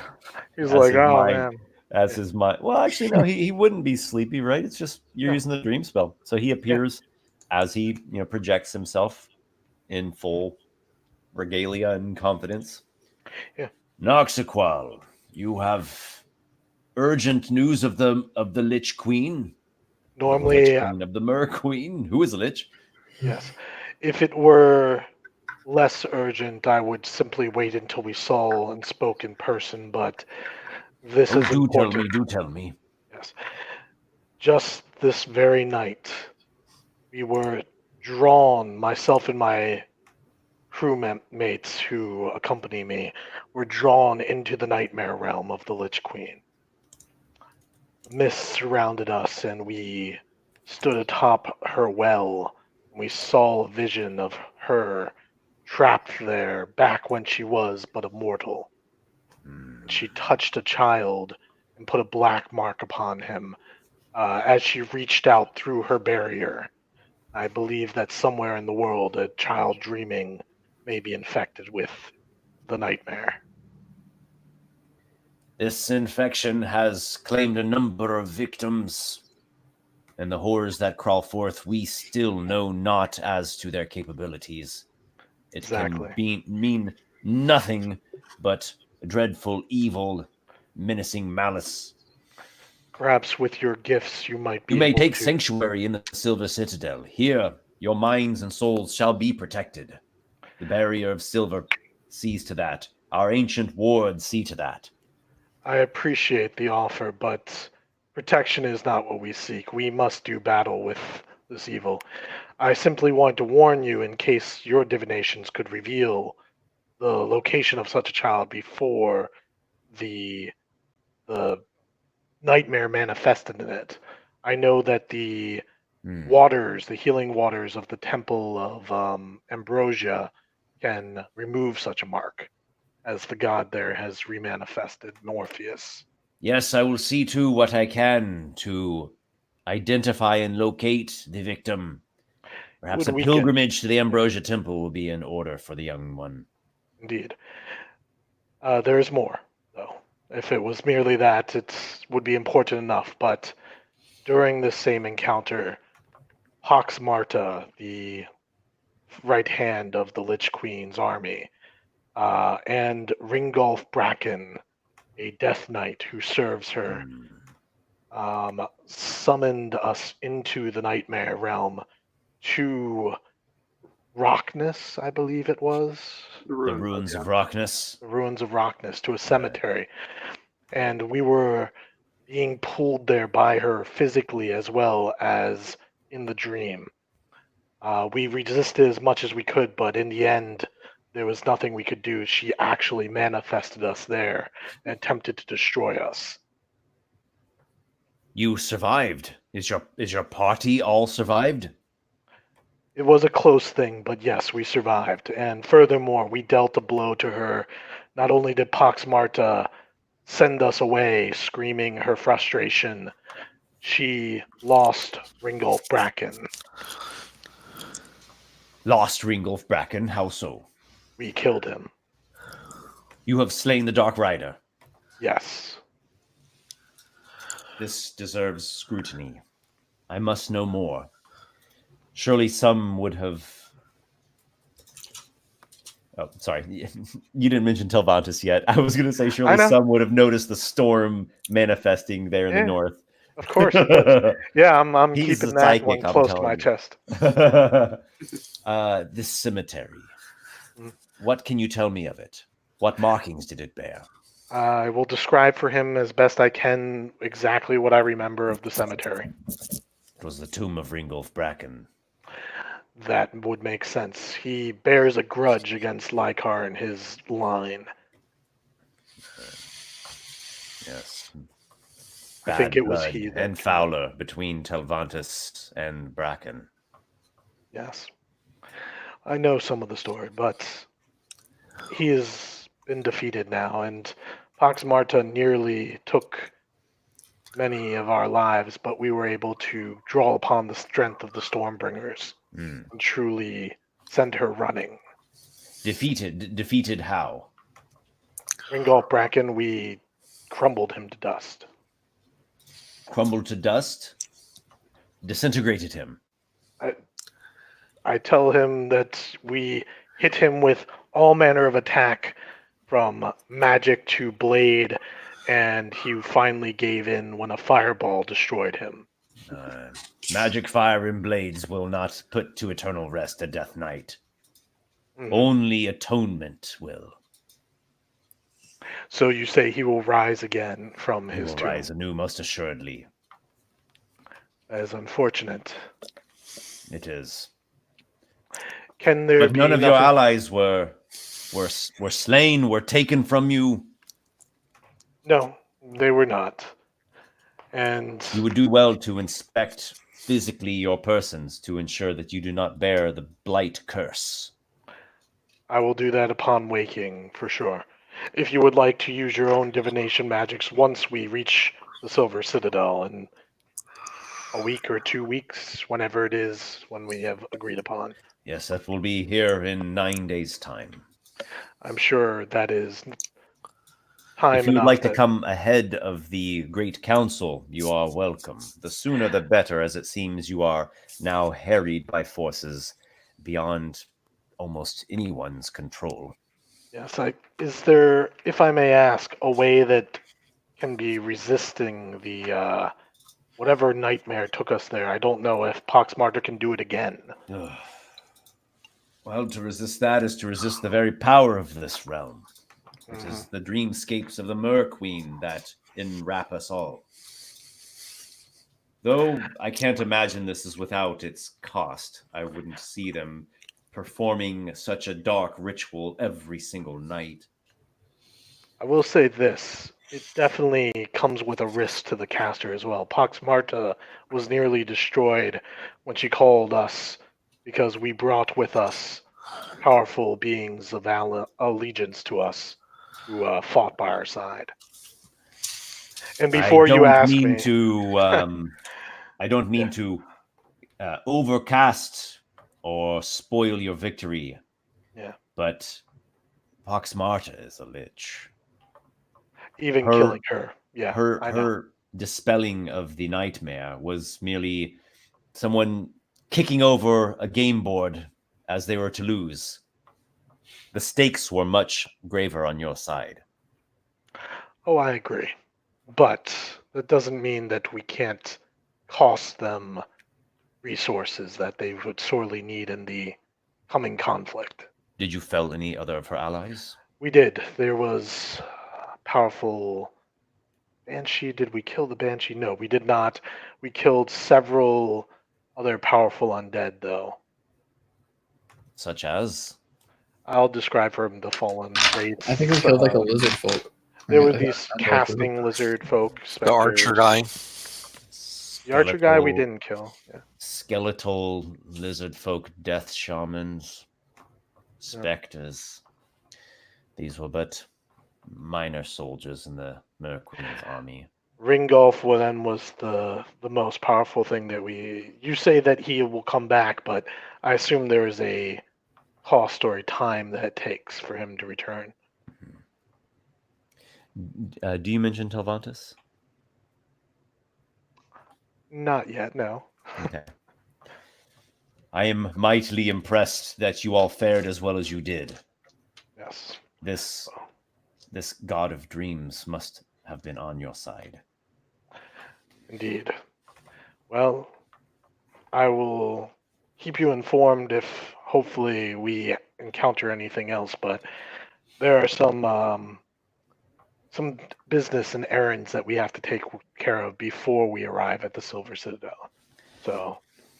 He's As like, his oh mind- man. As his mind. Well, actually, no, he wouldn't be sleepy, right? It's just you're Yeah. using the dream spell. So he appears as he projects himself in full regalia and confidence. Yeah. Noxiqual, you have urgent news of the Lich Queen. Normally, The Lich Queen of the Mer Queen. Who is a Lich? yes. If it were less urgent, I would simply wait until we saw and spoke in person, but this is do tell important. me, do tell me. Yes. Just this very night, we were drawn, myself and my crewmates who accompany me, were drawn into the nightmare realm of the Lich Queen. Mist surrounded us, and we stood atop her well. We saw a vision of her trapped there back when she was but a mortal. She touched a child and put a black mark upon him as she reached out through her barrier. I believe that somewhere in the world a child dreaming may be infected with the nightmare. This infection has claimed a number of victims, and the horrors that crawl forth we still know not as to their capabilities. It Exactly. can mean nothing but dreadful evil, menacing malice. Perhaps with your gifts you might be You may able take to... sanctuary in the Silver Citadel. Here, your minds and souls shall be protected. The barrier of silver sees to that. Our ancient wards see to that. I appreciate the offer, but protection is not what we seek. We must do battle with this evil. I simply want to warn you in case your divinations could reveal the location of such a child before the nightmare manifested in it. I know that the waters, the healing waters of the Temple of Ambrosia can remove such a mark, as the god there has remanifested, Morpheus. Yes, I will see to what I can to identify and locate the victim. Perhaps a Would we pilgrimage to the Ambrosia Temple will be in order for the young one. Indeed. There is more, though. If it was merely that, it would be important enough. But during this same encounter, Pax Marta, the right hand of the Lich Queen's army, and Ringolf Bracken, a Death Knight who serves her, summoned us into the nightmare realm to Rockness, I believe it was. The ruins of Rockness. The ruins of Rockness, to a cemetery. And we were being pulled there by her physically as well as in the dream. We resisted as much as we could, but in the end, there was nothing we could do. She actually manifested us there and attempted to destroy us. You survived. Is your party all survived? It was a close thing, but yes, we survived. And furthermore, we dealt a blow to her. Not only did Pax Marta send us away, screaming her frustration, she lost Ringolf Bracken. Lost Ringolf Bracken? How so? We killed him. You have slain the Dark Rider. Yes. This deserves scrutiny. I must know more. Surely some would have... Oh, sorry. You didn't mention Telvantis yet. I was going to say surely some would have noticed the storm manifesting there in the north. Of course. Yeah, I'm keeping that psychic, one I'm close to telling my you. chest. This cemetery. What can you tell me of it? What markings did it bear? I will describe for him as best I can exactly what I remember of the cemetery. It was the tomb of Ringolf Bracken. That would make sense. He bears a grudge against Lykar and his line. Yes. I think Bad it was blood he that and Fowler between Telvantus and Bracken. Yes. I know some of the story, but he has been defeated now, and Pax Marta nearly took many of our lives, but we were able to draw upon the strength of the Stormbringers Hmm. and truly send her running. Defeated how? Ringolf Bracken, we crumbled him to dust. Crumbled to dust? Disintegrated him. I tell him that we hit him with all manner of attack, from magic to blade, and he finally gave in when a fireball destroyed him. Magic fire and blades will not put to eternal rest a Death Knight. Mhm. Only atonement will. So you say he will rise again from He his will tomb. rise anew, most assuredly. That is unfortunate. It is. Can there But be none of your nothing- allies were slain, were taken from you. No, they were not. And You would do well to inspect physically your persons to ensure that you do not bear the blight curse. I will do that upon waking, for sure. If you would like to use your own divination magics once we reach the Silver Citadel in a week or 2 weeks, whenever it is, when we have agreed upon. Yes, that will be here in 9 days' time. I'm sure that is time If you would enough like to that- come ahead of the Great Council, you are welcome. The sooner the better, as it seems you are now harried by forces beyond almost anyone's control. Yes, is there, if I may ask, a way that can be resisting the whatever nightmare took us there? I don't know if Pox Martyr can do it again. Ugh. Well, to resist that is to resist the very power of this realm. It is the dreamscapes of the Mer-Queen that enwrap us all. Though I can't imagine this is without its cost. I wouldn't see them performing such a dark ritual every single night. I will say this. It definitely comes with a risk to the caster as well. Pox Marta was nearly destroyed when she called us because we brought with us powerful beings of allegiance to us who fought by our side. And before you ask me, I don't mean to overcast or spoil your victory. Yeah. But Pox Marta is a lich. even killing her, yeah, I know. Her dispelling of the nightmare was merely someone kicking over a game board as they were to lose. The stakes were much graver on your side. Oh, I agree. But that doesn't mean that we can't cost them resources that they would sorely need in the coming conflict. Did you fell any other of her allies? We did. There was a powerful Banshee. Did we kill the Banshee? No, we did not. We killed several other powerful undead, though. Such as? I'll describe for him the fallen wraiths. I think we killed like a lizard folk. There were Yeah, these I- casting lizard folk. The archer guy. The archer guy we Skeletal- didn't kill. Yeah. Skeletal lizard folk, death shamans, specters. These were but minor soldiers in the Mer-Queen's army. Ringolf then was the most powerful thing that we. You say that he will come back, but I assume there is a cost or a time that it takes for him to return. Do you mention Telvantus? Not yet, no. Okay. I am mightily impressed that you all fared as well as you did. Yes. This god of dreams must have been on your side. Indeed. Well, I will keep you informed if hopefully we encounter anything else, but there are some some business and errands that we have to take care of before we arrive at the Silver Citadel. So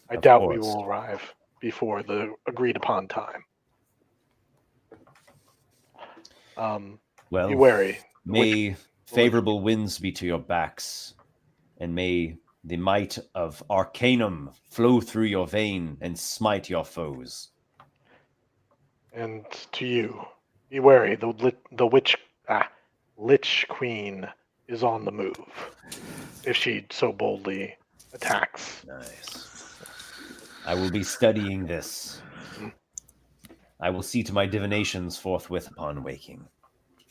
I Of doubt we course. will arrive before the agreed upon time. Well, Be wary. may favorable winds be to your backs, and may the might of Arcanum flow through your vein and smite your foes. And to you, be wary. The Lich Queen is on the move. If she so boldly attacks. Nice. I will be studying this. I will see to my divinations forthwith upon waking.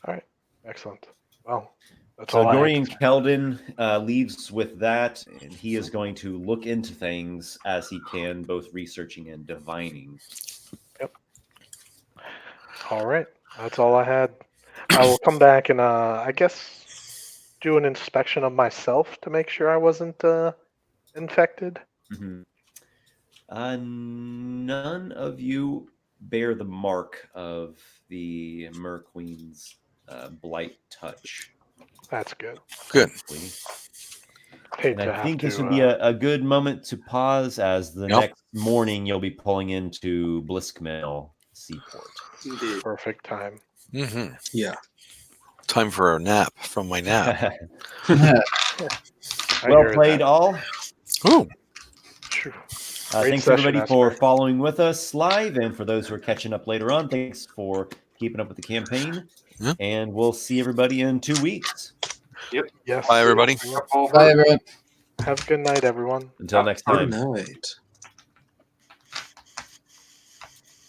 All right, excellent. Well, that's So all Dorian I have. Keldon leaves with that, and he is going to look into things as he can, both researching and divining. All right, that's all I had. I will come back and I guess do an inspection of myself to make sure I wasn't infected. Mhm. None of you bear the mark of the Mer Queen's blight touch. That's good. Good. thankfully. Hate And to I have think to, this would be a good moment to pause, as the Yep. next morning you'll be pulling into Bliskmill Seaport. Indeed. perfect time. Mm-hmm. Yeah. Time for a nap from my nap. I Well hear played, that. all. Ooh. Phew. Great Thanks session, everybody for Esper. following with us live, and for those who are catching up later on, thanks for keeping up with the campaign. Yeah. And we'll see everybody in 2 weeks. Yes. Bye, everybody. All Bye, everyone. Have a good night, everyone. Until next Good time. night.